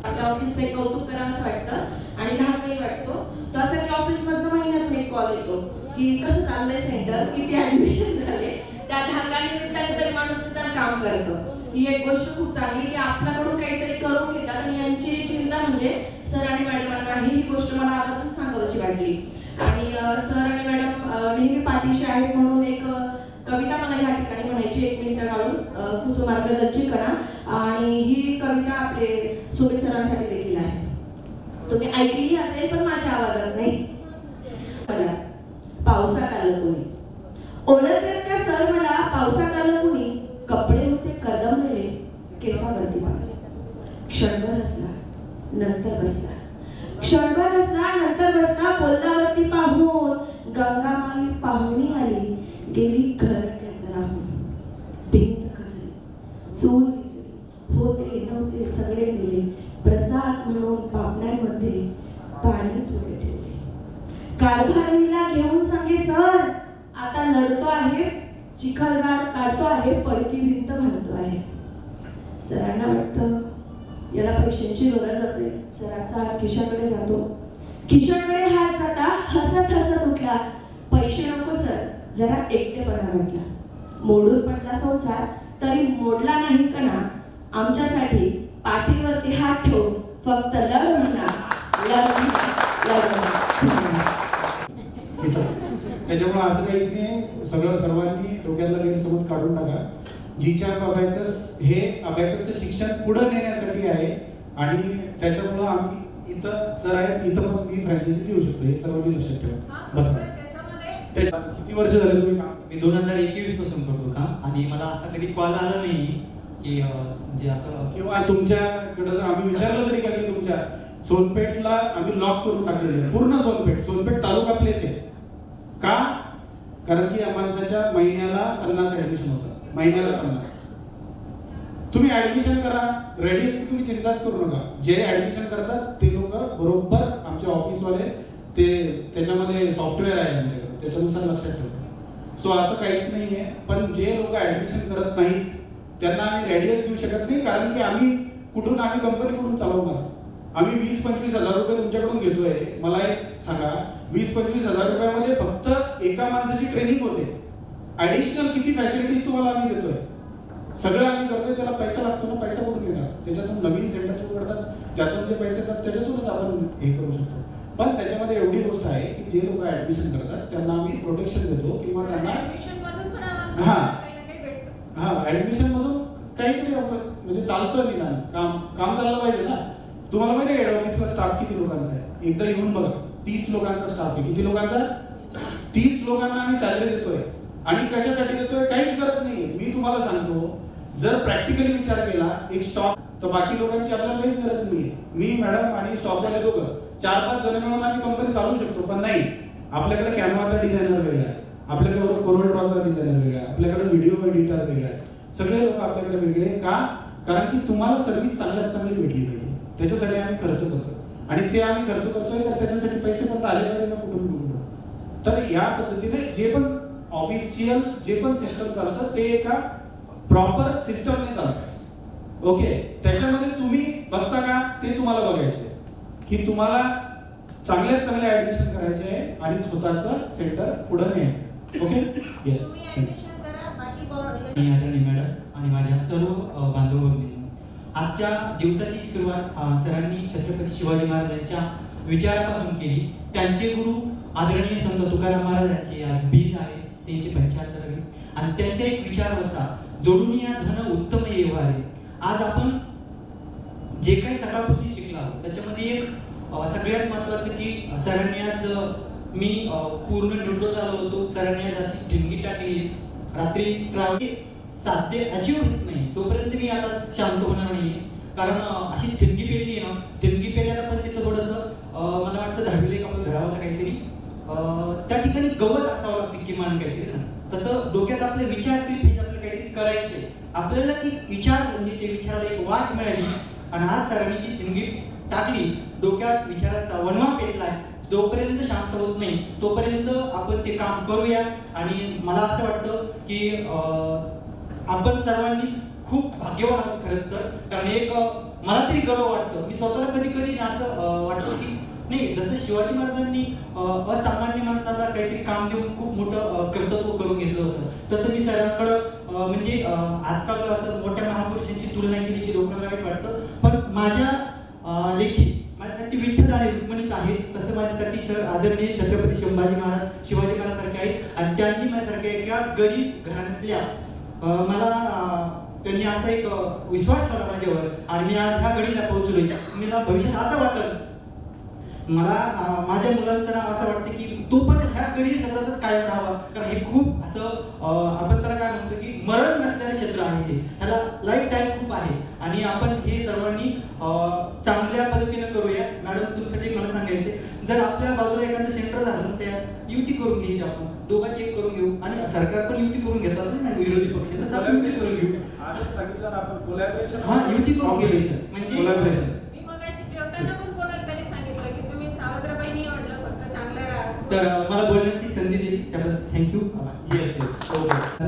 आपल्या ऑफिसचं एक कौतुक करावं असं वाटतं आणि धाकही वाटतो. तसं की ऑफिसमधनं महिन्यातून एक कॉल येतो की कसं चाललंय सेंटर, किती ॲडमिशन झाले. त्या धाकानिमित्ताने तरी माणूस तिथं काम करतो. ही एक गोष्ट खूप चांगली की आपल्याकडून काहीतरी करून घेतात. आणि यांची चिंता म्हणजे सर आणि मॅडमांना ही गोष्ट मला आवर्जून सांगावीशी वाटली. आणि सर आणि मॅडम नेहमी पाठीशी आहेत म्हणून एक कविता मला या ठिकाणी म्हणायची 1 मिनिट काढून, कुसुमार्ग लज्जिकणा. आणि ही कविता आपले सुमित सरांसाठी देखील आहे. तुम्ही ऐकलीही असेल पण माझ्या आवाजात नाही. पावसात आलं कोणी, ओळखलं का सर मला पावसात आलं कुणी. कपडे होते कदमलेले, केसावरती पाडले. क्षणभर हसला नंतर बसला, क्षणभर हसला नंतर बसला. पोल्लावरती पाहून गंगामाई पाहुणी आली, गेली घर राहून. भिंत खचली, चूल विजली, होते नव्हते सगळे गेले. प्रसाद म्हणून पापण्यांमध्ये पाणी थोडे ठेवले. कारभारीला घेऊन सांगे सर आता लढतो आहे, चिखलगाड काढतो आहे, पडकी भिंत घालतो आहे. सरांना वाटतं याला पैशांची गरज असेल. सरांचा हात खिशाकडे जातो. खिशाकडे हात जाता हसत हसत उठला. पैसे नको सर, जरा एकटेपणा वाटला. मोडून पडला संसार तरी मोडला नाही कणा. आमच्यासाठी पाठीवरती हात ठेवून फक्त लढ म्हणा, लढ त्याच्यामुळे असं काहीच नाही. सर्वांनी डोक्यातला गैरसमज काढून टाका. G-Charm अबॅकस हे अबॅकसचं शिक्षण पुढे नेण्यासाठी आहे आणि त्याच्यामुळं आम्ही इथं सर आहेत, इथं पण मी फ्रँचायझी देऊ शकतो. हे सर्वांनी लक्षात ठेवा. बस किती वर्ष झाले तुम्ही काम? मी 2021 पासून करतो काम आणि मला असा कधी कॉल आला नाही की म्हणजे असं किंवा तुमच्याकडं आम्ही विचारलं तरी का की तुमच्या सोनपेठला आम्ही लॉक करून टाकलेलं आहे. पूर्ण सोनपेठ तालुका प्लेस आहे. का? कारण की या माणसाच्या महिन्याला 50 ॲडमिशन होतं. महिन्याला 50. तुम्ही ऍडमिशन करा, रेडियसची तुम्ही चिंताच करू नका. जे ऍडमिशन करतात ते लोक बरोबर आमचे ऑफिसवाले ते त्याच्यामध्ये सॉफ्टवेअर आहे आमच्याकडे, त्याच्यानुसार लक्षात ठेवतो. सो असं काहीच नाही आहे. पण जे लोक ऍडमिशन करत नाहीत त्यांना आम्ही रेडियस देऊ शकत नाही, कारण की आम्ही कंपनी कुठून चालवणार. आम्ही 20-25 हजार रुपये तुमच्याकडून घेतोय. मला एक सांगा, 20-25 हजार रुपयामध्ये फक्त एका माणसाची ट्रेनिंग होते. ऍडिशनल किती फॅसिलिटीज तुम्हाला आम्ही देतोय, सगळं आम्ही करतोय. त्याला पैसा लागतो ना, पैसा कुठून येणार? त्याच्यातून नवीन सेंटर उघडतात, त्यातून जे पैसे येतात त्याच्यातूनच आपण हे करू शकतो. पण त्याच्यामध्ये एवढी गोष्ट आहे की जे लोक ऍडमिशन करतात त्यांना आम्ही प्रोटेक्शन देतो किंवा त्यांना ऍडमिशन मधून पण आम्हाला काही ना काही भेटतं. ऍडमिशन मधून काहीतरी म्हणजे चालतं निदान काम चाललं पाहिजे ना. तुम्हाला माहिती आहे हेड ऑफिसचा स्टाफ किती लोकांचा आहे? एकदा येऊन बघा, 30 लोकांचा स्टाफ आहे. किती लोकांचा? 30 लोकांना आम्ही सॅलरी देतोय. आणि कशासाठी देतोय? काहीच गरज नाही. मी तुम्हाला सांगतो, जर प्रॅक्टिकली विचार केला एक स्टॉक, तर बाकी लोकांची आपल्याला काहीच गरज नाही. मी मॅडम आणि स्टॉकवाले दोघं 4-5 जण मिळून आम्ही कंपनी चालवू शकतो. पण नाही, आपल्याकडे कॅनवाचा डिझायनर वेगळा आहे, आपल्याकडे कोरल ड्रॉचा डिझायनर वेगळा आहे, आपल्याकडे व्हिडिओ एडिटर वेगळा आहे. सगळे लोक आपल्याकडे वेगळे का? कारण की तुम्हाला सर्व्हिस चांगल्यात चांगली भेटली पाहिजे. त्याच्यासाठी आम्ही खर्च करतो. आणि ते आम्ही खर्च करतोय तर त्याच्यासाठी पैसे पण आले पाहिजे ना कुठून कुठून. तर या पद्धतीने जे पण ऑफिशियल जे पण सिस्टम चालतं ते एका प्रॉपर सिस्टमने चालतं. ओके, त्याच्यामध्ये तुम्ही बसता का ते तुम्हाला बघायचंय की तुम्हाला चांगल्यात चांगले ऍडमिशन करायचे आहे आणि स्वतःचं सेंटर पुढे न्यायचं. Okay, yes. तुम्ही ऍडमिशन करा, बाकी आदरणीय मॅडम आणि माझ्या सर्व बांधव भगिनी, आजच्या दिवसाची सुरुवात सरांनी छत्रपती शिवाजी महाराजांच्या विचारापासून केली. त्यांचे गुरु आदरणीय संत तुकाराम महाराजांचे आज बीज आहे 375 आणि त्यांचा एक विचार होता, जोडून या धन उत्तम येवारे. आज आपण जे काही सकाळपासून शिकला त्याच्यामध्ये एक सगळ्यात महत्वाचं की सरांनी आज मी पूर्ण न्यूट्रल झालो होतो. सरांनी आज अशी ठिणगी टाकली, रात्री ट्रॅव्हल साध्य अचीव होत नाही तोपर्यंत मी आता शांत होणार नाही. कारण अशी ठिणगी पेटली ना, ठिणगी पेटायला पण तिथं थोडंसं मला वाटतं 10वीला एक आपण धरावं काहीतरी त्या ठिकाणी गवत असावं लागतं किमान काहीतरी ना. तसं डोक्यात आपले विचार आपल्याला काहीतरी करायचंय आपल्याला, ती विचार म्हणजे ते विचाराला एक वाट मिळाली. आणि आज सरांनी ती ठिणगी टाकली, डोक्यात विचाराचा वणवा पेटलाय. जोपर्यंत शांत होत नाही तोपर्यंत आपण ते काम करूया. आणि मला असं वाटतं की आपण सर्वांनीच खूप भाग्यवान आहोत खरंच तर. कारण एक मला तरी गर्व वाटतं, मी स्वतःला कधी कधी असं वाटतं की नाही, जसं शिवाजी महाराजांनी असामान्य माणसाला काहीतरी काम देऊन खूप मोठं कर्तव्य करून घेतलं होतं, तसं मी सरांकडं म्हणजे आजकाल असं मोठ्या महापुरुषांची तुलना केली की लोकांना वाईट वाटतं. पण माझ्या लेखी माझ्यासाठी विठ्ठल आणि रुक्मिणीच आहेत, तसं माझ्यासाठी सर आदरणीय छत्रपती शिवाजी महाराज सारखे आहेत. आणि त्यांनी माझ्यासारख्या एका गरीब घराण्यातल्या मला त्यांनी असा एक विश्वास ठेवला माझ्यावर आणि मी आज ह्या घडीला पोहोचलोय. मला भविष्यात असं वाटतं, मला माझ्या मुलांचं नाव असं वाटतं की तो पण ह्या करिअर क्षेत्रातच कायम राहावा. कारण हे खूप असं आपण त्याला काय म्हणतो की मरण नसणारे क्षेत्र आहे हे, ह्याला लाईफ टाईम खूप आहे. आणि आपण हे सर्वांनी चांगल्या पद्धतीने करूया. मॅडम तुमच्यासाठी मला सांगायचे, जर आपल्या बाजूला एखादं सेंटर झालं तर त्या युती करून घ्यायची, आपण दोघांची एक करून घेऊ. आणि सरकार पण युती करून घेतात ना विरोधी पक्ष, तसं आपण युती करून घेऊ. आजच सांगितलं ना आपण कोलॅबरेशन. हा, युती करून घ्यायची म्हणजे कोलॅबरेशन. मी मगाशी जेवताना पण कोणाला तरी सांगितलं की तुम्ही सावत्रबाईंनी म्हटलं फक्त चांगलं राहा. तर मला बोलण्याची संधी दिली त्याबद्दल थँक्यू. Yes yes.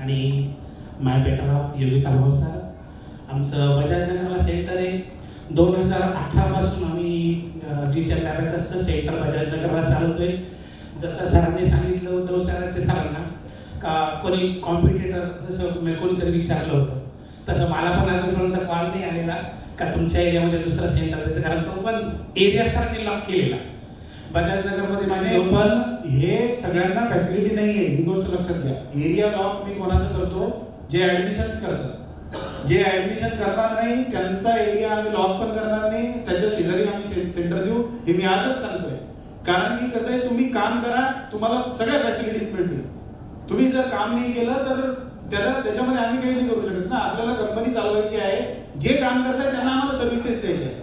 आणि माय बेटर ऑफ योगिता भाऊ सर, आमचं बजाजनगरला सेंटर आहे. 2018 पासून आम्ही टीचर लॅबॅकसचं सेंटर बजाजनगरला चालवतोय. जसं सरांनी सांगितलं उद्धव सरांना का कोणी कॉम्पिटिटर जसं कोणीतरी विचारलं होतं, तसं मला पण अजूनपर्यंत कॉल नाही आलेला का तुमच्या एरियामध्ये दुसरा सेंटर द्यायचं. कारण तो पण एरिया सरांनी लॉक केलेला. बजाजनगरमध्ये माझे पण हे सगळ्यांना फॅसिलिटी नाही आहे, ही गोष्ट लक्षात घ्या. एरिया लॉक मी कोणाचं करतो? जे ऍडमिशन करतात. जे ऍडमिशन करणार नाही त्यांचा एरिया आम्ही लॉक पण करणार नाही, त्याच्या शेजारी आम्ही सेंटर देऊ, हे मी आजच सांगतोय. कारण की कसं आहे, तुम्ही काम करा, तुम्हाला सगळ्या फॅसिलिटीज मिळतील. तुम्ही जर काम नाही केलं तर त्याच्यामध्ये आम्ही काही नाही करू शकत ना. आपल्याला कंपनी चालवायची आहे, जे काम करताय त्यांना आम्हाला सर्व्हिसेस द्यायचे आहे.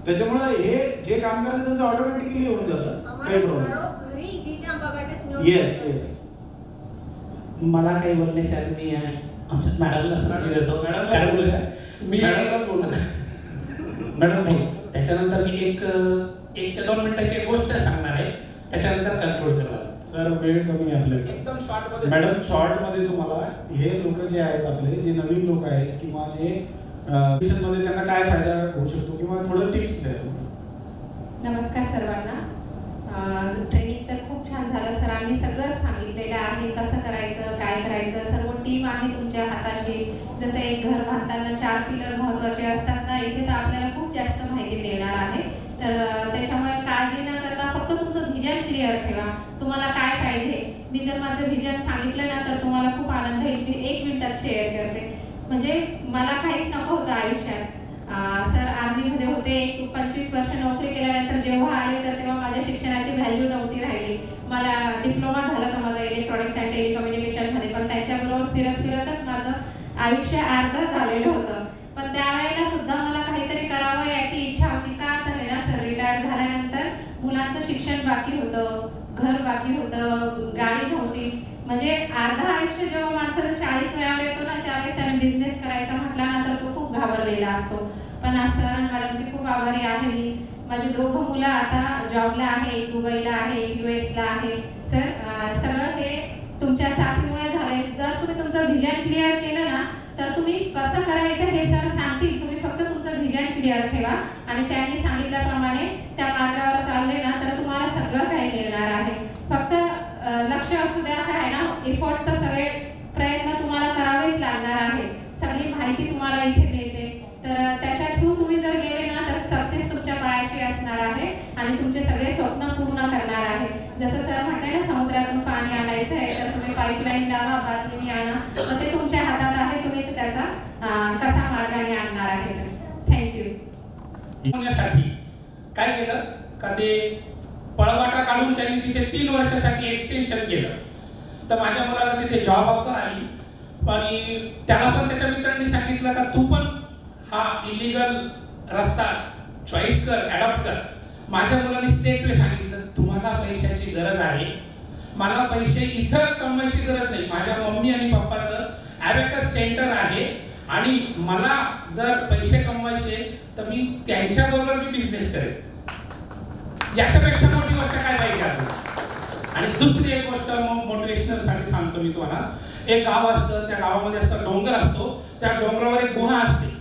त्याच्यामुळे हे जे काम करतात त्यांचं ऑटोमॅटिकली होऊन जातं, काही प्रॉब्लेम. घरी जी बघायचं येस येस. मला काही बोलण्याची आधी मी आमच्या मॅडमला संधी देतो. कारण मी मॅडम नाही, त्याच्यानंतर मी एक ते 2 मिनिटाची एक गोष्ट सांगणार आहे, त्याच्यानंतर कन्क्लूड करणार. सर वेळ कमी आहे आपल्याकडे. एकदम शॉर्ट मध्ये मॅडम शॉर्ट मध्ये तुम्हाला हे लोक जे आहेत आपले जे नवीन लोक आहेत किंवा जे मध्ये त्यांना काय फायदा होऊ शकतो किंवा थोडं टिप्स द्या. नमस्कार सर्वांना. ट्रेनिंग तर खूप छान झालं. सरांनी सगळंच सांगितलेलं आहे, कसं करायचं, काय करायचं. सर्व टीम आहे तुमच्या हाताशी. जसं एक घर बांधताना 4 पिलर महत्त्वाचे असतात ना, इथे तर आपल्याला खूप जास्त माहिती मिळणार आहे. तर त्याच्यामुळे काळजी न करता फक्त तुमचं व्हिजन क्लिअर ठेवा. तुम्हाला काय पाहिजे. मी जर माझं व्हिजन सांगितलं ना तर तुम्हाला खूप आनंद होईल. मी 1 मिनिटात शेअर करते. म्हणजे मला काहीच नको होतं आयुष्यात. सर आर्मीमध्ये होते, 25 वर्ष नोकरी केल्यानंतर जेव्हा आले तर तेव्हा माझ्या शिक्षणाची व्हॅल्यू नव्हती राहिली. मला डिप्लोमा झालं का माझं इलेक्ट्रॉनिक्स अँड टेलिकम्युनिकेशनमध्ये, पण त्याच्याबरोबर फिरतच माझं आयुष्य अर्ध झालेलं होतं. पण त्यावेळेला सुद्धा मला काहीतरी करावं याची इच्छा होती. का तर आहे ना सर, रिटायर झाल्यानंतर मुलांचं शिक्षण बाकी होतं, घर बाकी होतं, गाडी नव्हती. म्हणजे अर्ध आयुष्य जेव्हा माणसाचं 40 वयावर येतो ना, त्यावेळेस त्याने बिझनेस करायचा म्हटला ना तर तो खूप घाबरलेला असतो. पण आज सर मॅडमची खूप आभारी आहे मी. माझे 2 मुलं आता जॉबला आहे, एक दुबईला आहे, एक US ला आहे. सर सगळं हे तुमच्या साथीमुळे झालंय. जर तुम्ही तुमचं व्हिजन क्लिअर केलं ना तर तुम्ही कसं करायचं हे सर सांगतील. तुम्ही फक्त तुमचं व्हिजन क्लिअर ठेवा आणि त्यांनी सांगितल्याप्रमाणे त्या मार्गावर चालले ना तर तुम्हाला सगळं काही मिळणार आहे. फक्त लक्ष असू द्या. काय ना, एफर्ट्स तर सगळे प्रयत्न तुम्हाला करावेच लागणार आहे. सगळी माहिती तुम्हाला इथे मिळते. तर त्याच्या थ्रू तुम्ही जर गेले ना तर सक्सेस तुमच्या पायाशी असणार आहे आणि तुमचे सगळे स्वप्न पूर्ण करणार आहे. जसं सर म्हणताय ना, समुद्रातून पाणी आणायचं आहे तर तुम्ही पाईपलाईन लावा, बादलीने आणा. तर ते तुमच्या हातात आहे. तुम्ही त्याचा कसा मार्गाने आणणार आहे. थँक्यू. होण्यासाठी काय केलं का ते पळवाटा काढून त्यांनी तिथे 3 वर्षासाठी एक्सटेन्शन केलं. तर माझ्या मुलाला तिथे जॉब ऑफर आली. आणि त्याला पण त्याच्या मित्रांनी सांगितलं का तू पण हा इलिगल रस्ता चॉईस कर, ॲडॉप्ट कर. माझ्या मुलाने स्ट्रेट वे सांगितलं तुम्हाला पैशाची गरज आहे, मला पैसे इथं कमवायची गरज नाही. माझ्या मम्मी आणि पप्पाचं ॲबॅकस सेंटर आहे आणि मला जर पैसे कमवायचे तर मी त्यांच्याबरोबर मी बिझनेस करेन. याच्यापेक्षा मोठी गोष्ट काय पाहिजे आपल्याला. आणि दुसरी एक गोष्ट मोटिवेशनल साठी सांगतो मी तुम्हाला. एक गाव असतं, त्या गावामध्ये असतं डोंगर असतो, त्या डोंगरावर एक गुहा असते.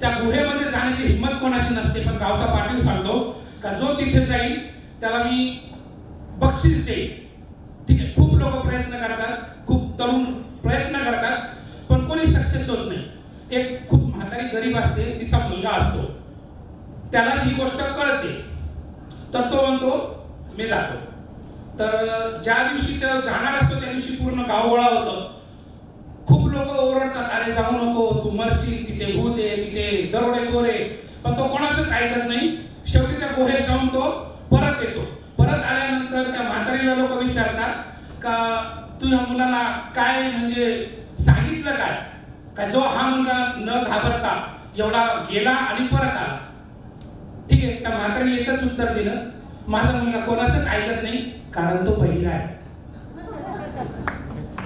त्या गुहेमध्ये जाण्याची हिंमत कोणाची नसते, पण गावचा पाटील सांगतो का जो तिथे जाईल त्याला मी बक्षीस देईल. ठीक आहे. खूप लोक प्रयत्न करतात, खूप तरुण प्रयत्न करतात, पण कोणी सक्सेस होत नाही. एक खूप म्हातारी गरीब असते, तिचा मुलगा असतो, त्याला ही गोष्ट कळते, तर तो म्हणतो मी जातो. तर ज्या दिवशी तो जाणार असतो त्या दिवशी पूर्ण गाव गोळा होतं. खूप लोक ओरडतात, अरे जाऊ नको, तू मरशील, तिथे भूत आहे, तिथे दरोडेखोर आहे. पण तो कोणाचंच ऐकत नाही. शेवटी त्या गुहेत जाऊन तो परत येतो. परत आल्यानंतर त्या म्हातारीला लोक विचारतात का तुझ्या मुलाला काय म्हणजे सांगितलं काय का जो हा मुलगा न घाबरता एवढा गेला आणि परत आला. ठीक आहे. त्या म्हातारीने एकच उत्तर दिलं, माझा मुलगा कोणाचंच ऐकत नाही कारण तो बहिरा आहे.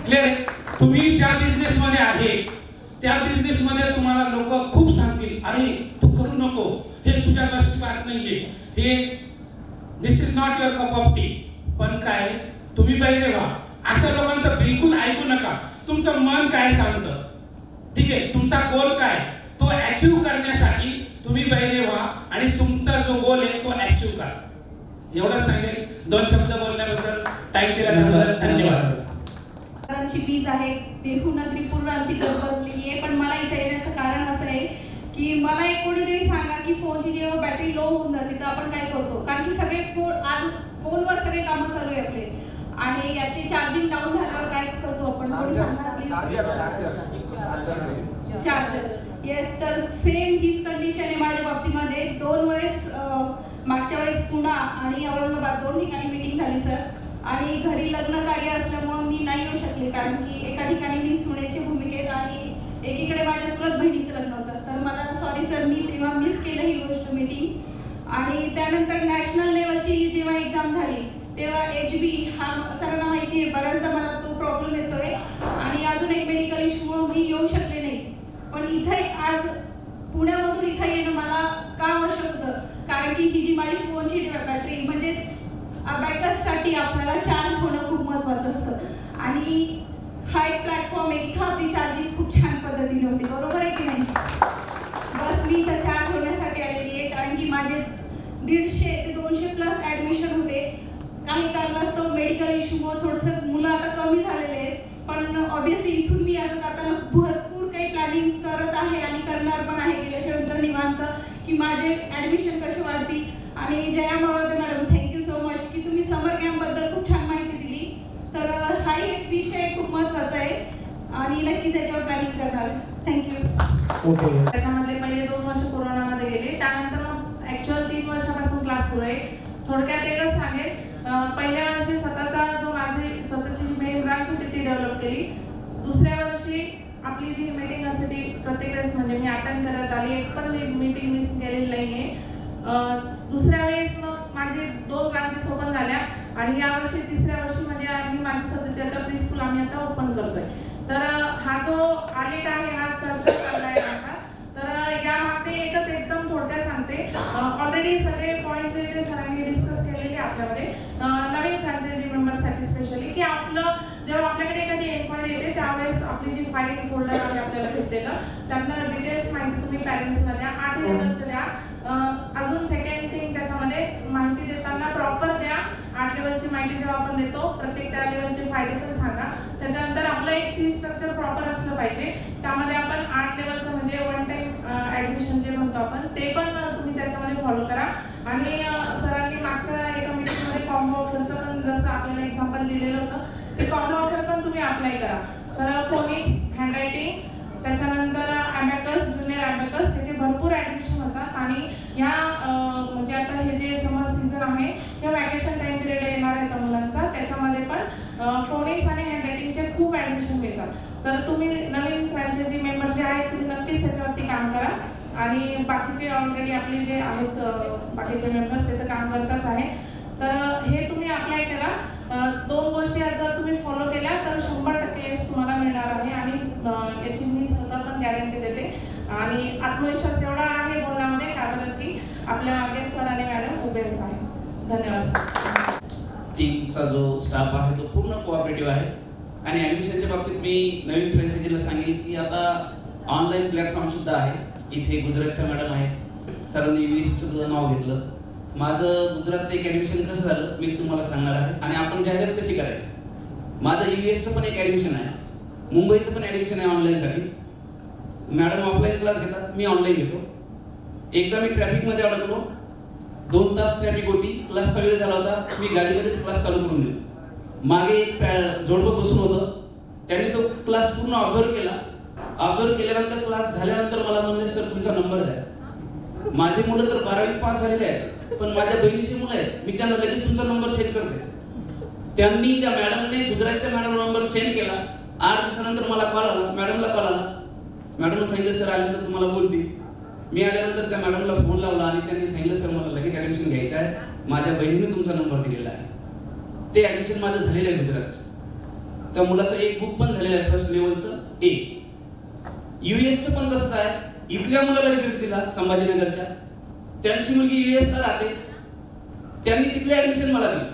क्लिअर आहे. तुम्ही ज्या बिझनेस मध्ये आहे त्या बिझनेस मध्ये तुम्हाला लोक खूप सांगतील अरे तू करू नको, हे तुझ्या नशिबात नाहीये, हे this is not your cup of tea. पण काय तुम्ही बहिरे व्हा. अशा लोकांचं बिलकुल ऐकू नका. तुमचं मन काय सांगतं, ठीक आहे, तुमचा गोल काय तो अचीव करण्यासाठी तुम्ही बहिरे व्हा आणि तुमचा जो गोल आहे तो अचीव करा. एवढंच सांगेल. 2 शब्द बोलण्याबद्दल टाईम दिल्याबद्दल धन्यवाद. आमची बीज आहे देहू नगरी पूर्ण आमची गजबजलेली आहे. पण मला इथे येण्याचं कारण असं आहे की मला एक कोणीतरी सांगा की फोनची जेव्हा बॅटरी लो होऊन जाते तर आपण काय करतो. कारण की सगळे आज फोनवर सगळे कामं चालू आहे आपले आणि यातली चार्जिंग डाऊन झाल्यावर काय करतो आपण, कोणी सांगणार प्लीज. चार्जर. येस. तर सेम हीच कंडिशन आहे माझ्या बाबतीमध्ये. 2 वेळेस मागच्या वेळेस पुणा आणि औरंगाबाद 2 ठिकाणी मीटिंग झाली सर. आणि घरी लग्न कार्य असल्यामुळं मी नाही येऊ शकले कारण की एका ठिकाणी मी सुनेची भूमिकेत आणि एकीकडे माझ्या चुलत बहिणीचं लग्न होतं. तर मला सॉरी सर, मी तेव्हा मिस केलं ही गोष्ट मीटिंग. आणि त्यानंतर नॅशनल लेवलची जेव्हा एक्झाम झाली तेव्हा HB हा सरांना माहिती आहे, बऱ्याचदा मला तो प्रॉब्लेम येतोय आणि अजून एक मेडिकल इश्यूमुळे मी येऊ शकले नाही. पण इथे आज पुण्यामधून इथे येणं मला का आवश्यक होतं, कारण की ही जी माझी फोनची बॅटरी म्हणजेच अबॅकससाठी आपल्याला चार्ज होणं खूप महत्त्वाचं असतं आणि हा एक प्लॅटफॉर्म आहे. इथं आपली चार्जिंग खूप छान पद्धतीने होते, बरोबर आहे की नाही. बस मी इथं चार्ज होण्यासाठी आलेली आहे, कारण की माझे 150 ते 200+ ॲडमिशन होते. काही कारणास्तव मेडिकल इश्यूमुळे थोडंसं मुलं आता कमी झालेले आहेत, पण ऑब्विसली इथून मी आता जाताना भरपूर काही प्लॅनिंग करत आहे आणि करणार पण आहे गेल्याच्या नंतर निवांत, की माझे ॲडमिशन कसे वाढतील. आणि जया मावळते मॅडम, थँक्यू सो मच की तुम्ही समर कॅम्पबद्दल खूप छान माहिती दिली. तर हाही एक विषय खूप महत्त्वाचा आहे आणि नक्कीच याच्यावर प्लॅनिंग करणार आहे. थँक्यू. त्याच्यामधले पहिले 2 वर्ष कोरोनामध्ये गेले, त्यानंतर मग ॲक्च्युअल 3 वर्षापासून क्लास सुरू आहे. थोडक्यात एकच सांगेल, पहिल्या वर्षी स्वतःचा जो माझी स्वतःची जी मेन ब्रांच होती ती डेव्हलप केली. दुसऱ्या वर्षी आपली जी मीटिंग असते ती प्रत्येक वेळेस म्हणजे मी अटेंड करत आली, एक पण मीटिंग मिस केलेली नाही आहे. दुसऱ्या वेळेस मग माझे 2 ब्रांचेस ओपन झाल्या आणि यावर्षी तिसऱ्या वर्षी म्हणजे आम्ही माझी स्वतःची आता प्री स्कूल आम्ही आता ओपन करतोय. तर हा जो आलेख आहे हा चालला आहे माझा. तर यामागे एकच एकदम थोडक्यात सांगते. ऑलरेडी सगळे पॉईंट्स जे सरांनी डिस्कस केलेले आपल्यामध्ये नवीन फ्रँचायझी मेंबरसाठी स्पेशली, की आपलं जेव्हा आपल्याकडे एखादी एन्क्वायरी येते त्यावेळेस आपली जी फाईल फोल्डर आहे आपल्याला भेटलेलं, त्यातनं डिटेल्स माहिती तुम्ही पॅरेंट्सला द्या, 8 लेवलचं द्या. अजून सेकंड थिंग त्याच्यामध्ये माहिती देताना प्रॉपर द्या. 8 लेवलची माहिती जेव्हा आपण देतो प्रत्येक त्या लेवलचे फायदे पण सांगा. त्याच्यानंतर आपलं एक फी स्ट्रक्चर प्रॉपर असलं पाहिजे. त्यामध्ये आपण 8 लेवलचं म्हणजे 1 टाइम ॲडमिशन जे म्हणतो आपण ते पण तुम्ही त्याच्यामध्ये फॉलो करा. आणि सरांनी मागच्या एका मीटिंगमध्ये कॉम्बो ऑफरचं पण जसं आपल्याला एक्झाम्पल दिलेलं होतं ते कॉम्बो ऑफर पण तुम्ही अप्लाय करा. तर फोनिक्स, हँडरायटिंग, त्याच्यानंतर ॲबॅकस, ज्युनियर ॲबॅकस याचे भरपूर ॲडमिशन होतात. आणि ह्या म्हणजे आता हे जे समर सीझन आहे किंवा वॅकेशन टाइम पिरियड येणार आहे मुलांचा, त्याच्यामध्ये पण फोनिक्स आणि हँडरायटिंगचे खूप ॲडमिशन मिळतात. तर तुम्ही नवीन फ्रँचायझी मेंबर जे आहेत तुम्ही नक्कीच त्याच्यावरती काम करा. आणि बाकीचे ऑलरेडी आपले जे आहेत बाकीचे मेंबर्स ते तर काम करताच आहे. तर हे तुम्ही अप्लाय करा. 2 गोष्टी जर तुम्ही फॉलो केल्या तर 100% यश तुम्हाला मिळणार आहे. आणि याची मी स्वतः पण गॅरंटी देते. आणि आत्मविश्वास एवढा आहे बोलण्यामध्ये कारण की आपल्या मागे सर आणि मॅडम उभेच आहे. धन्यवाद. टीमचा जो स्टाफ आहे तो पूर्ण कोऑपरेटिव्ह आहे. आणि ॲडमिशनच्या बाबतीत मी नवीन फ्रँचायझीला सांगेल की आता ऑनलाईन प्लॅटफॉर्म सुद्धा आहे. इथे गुजरातच्या मॅडम आहेत, सरांनी USचं नाव घेतलं. माझं गुजरातचं एक ॲडमिशन कसं झालं मी तुम्हाला सांगणार आहे आणि आपण जाहिरात कशी करायची. माझं USचं पण एक ॲडमिशन आहे, मुंबईचं पण ॲडमिशन आहे ऑनलाईनसाठी. मॅडम ऑफलाईन क्लास घेतात, मी ऑनलाईन घेतो. एकदा मी ट्रॅफिकमध्ये अडकलो, 2 तास ट्रॅफिक होती, क्लासचा वेळ झाला होता, मी गाडीमध्येच क्लास चालू करून दिला. मागे एक जोडपं बसून होतं, त्यांनी तो क्लास पूर्ण ऑब्झर्व केला. ऑब्झर्व केल्यानंतर क्लास झाल्यानंतर मला म्हणले सर तुमचा नंबर द्या. माझे मुलं तर 12वी पास झालेले आहेत, पण माझ्या बहिणीची मुलं आहेत, मी त्यांना लगेच तुमचा नंबर सेंड करते. त्यांनी त्या मॅडमने गुजरातच्या मॅडम नंबर सेंड केला. 8 दिवसानंतर मला कॉल आला, मॅडमला कॉल आला. मॅडमला सांगितलं सर आल्यानंतर तुम्हाला बोलते. मी आल्यानंतर त्या मॅडमला फोन लावला आणि त्यांनी सांगितलं सर मला लगेच ॲडमिशन घ्यायचं आहे, माझ्या बहिणीने तुमचा नंबर दिलेला आहे. ते ॲडमिशन माझं झालेलं आहे गुजरातचं. त्या मुलाचं एक बुक पण झालेलं आहे फर्स्ट लेवलचं A. USचं पण तसंच आहे. इथल्या मुलाला रिझल्ट दिला संभाजीनगरच्या, त्यांची मुलगी USला राहते, त्यांनी तिथले ॲडमिशन मला दिलं.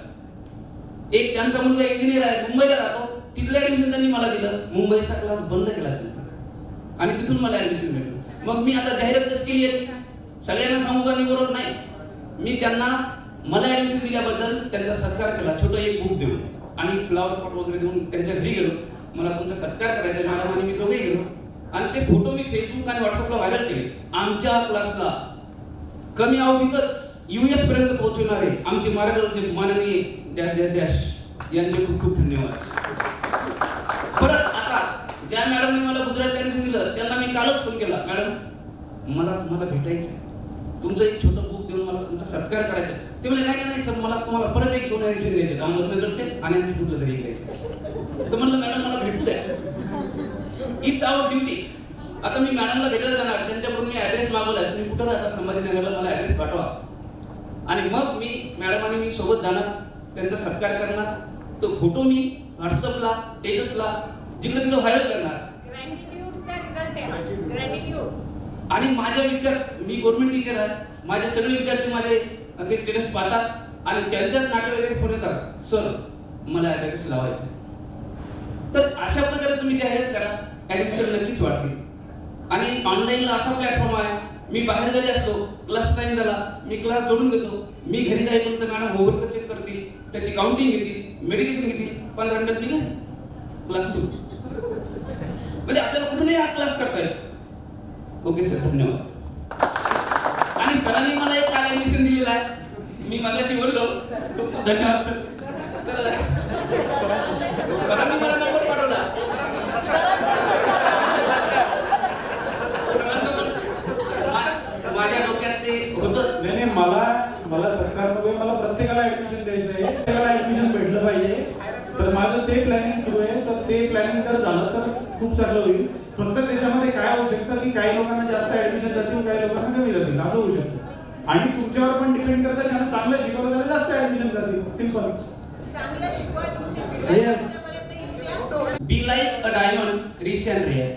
एक त्यांचा मुलगा इंजिनियर आहे, मुंबईला राहतो, तिथलं ॲडमिशन त्यांनी मला दिलं. मुंबईचा क्लास बंद केला त्यांनी आणि तिथून मला ॲडमिशन भेटलं. मग मी आता जाहिरातच केली याची, सगळ्यांना सांगू का मी बरोबर नाही. मी त्यांना मला ॲडमिशन दिल्याबद्दल त्यांचा सत्कार केला, छोटं एक बुक देऊन आणि फ्लावर पॉट वगैरे देऊन त्यांच्या घरी गेलो. मला तुमचा सत्कार करायचा, मॅडम आणि मी दोघे गेलो आणि ते फोटो मी फेसबुक आणि व्हॉट्सअपला व्हायरल केले. आमच्या क्लासला कमी अवधीतच US पर्यंत पोहोचवणारे आमचे मार्गदर्शक माननीय डॅश डॅश डॅश यांचे खूप खूप धन्यवाद. परत आता ज्या मॅडमने मला गुजरातच्या ॲडमिशन दिलं त्यांना मी कालच फोन केला, मॅडम मला तुम्हाला भेटायचं, तुमचं एक छोटं बुक देऊन मला तुमचा सत्कार करायचा. ते म्हणजे काय नाही सर मला तुम्हाला परत 1-2 ॲडमिशन द्यायचे अहमदनगरचे आणि आणखी कुठलं तरी द्यायचे. तर म्हणलं मॅडम मला भेटू द्या, इट्स आवर ड्युटी. आता मी मॅडमला भेटायला जाणार, त्यांच्याकडून मी ॲड्रेस मागवला, तुम्ही कुठं राहता संभाजीनगरला, मला ॲड्रेस पाठवा. आणि मग मी मॅडम आणि मी सोबत जाणार, त्यांचा सत्कार करणार. तो फोटो मी व्हॉट्सअपला स्टेटसला जिकडे तिकडे व्हायरल करणार. ग्रॅटिट्यूडचा रिझल्ट आहे. ग्रॅटिट्यूड. आणि माझ्या मी गव्हर्नमेंट टीचर आहे. माझे सगळे विद्यार्थी माझे ते स्टेटस पाहतात आणि त्यांच्याच नातेवाईकाचे फोन येतात, सर मला ॲबॅकस लावायचं. तर अशा प्रकारे तुम्ही जाहिरात करा, ॲडमिशन नक्कीच वाढतील. आणि ऑनलाईनला असा प्लॅटफॉर्म आहे, मी बाहेर जरी असतो, क्लास टाइम झाला, मी क्लास जोडून घेतो, मी घरी जाईपर्यंत मॅडम होमवर्क चेक करतील, त्याची काउंटिंग घेतील, मेडिटेशन घेतील, 15 मिनिटात निघेल क्लास सुरू. म्हणजे आपल्याला कुठूनही हा क्लास करता येईल. ओके सर, धन्यवाद. आणि सरांनी मला एक काल ॲडमिशन दिलेलं आहे, मी मगाशी बोललो, धन्यवाद सर. तर सरांनी मला नंबर पाठवला. सरांचं पण माझ्या डोक्यात ते होतच. नाही मला सरकारमध्ये मला प्रत्येकाला ऍडमिशन द्यायचं आहे, प्रत्येकाला ऍडमिशन भेटलं पाहिजे. तर माझं ते प्लॅनिंग सुरू आहे. तर ते प्लॅनिंग जर झालं तर खूप चांगलं होईल. फक्त त्याच्यामध्ये काय होऊ शकतं की काही लोकांना जास्त ऍडमिशन जातील, काही लोकांना कमी जातील, असं होऊ शकतं. आणि तुमच्यावर पण डिपेंड करतं, ज्यांना चांगलं शिकवलं त्याला जास्त ऍडमिशन जातील. सिंपल. चांगलं शिकवा, तुमच्या Yes. पिढ्यांपर्यंत येऊ द्या. Be like a diamond, rich and rare.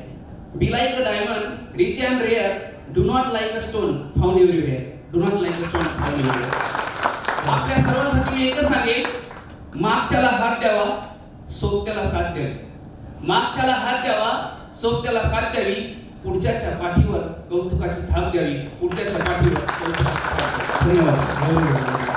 Be like a diamond, rich and rare. Do not like a stone found everywhere. Do not like a stone found everywhere. आपल्या सर्वांसाठी मी एकच सांगेन, मागच्याला हात द्यावा, सोबत्याला साथ द्यावी. मागच्याला हात द्यावा, सोबत्याला साथ द्यावी. पुढच्याच्या पाठीवर कौतुकाची थाप द्यावी. पुढच्याच्या पाठीवर कौतुकाची थाप द्यावी. धन्यवाद.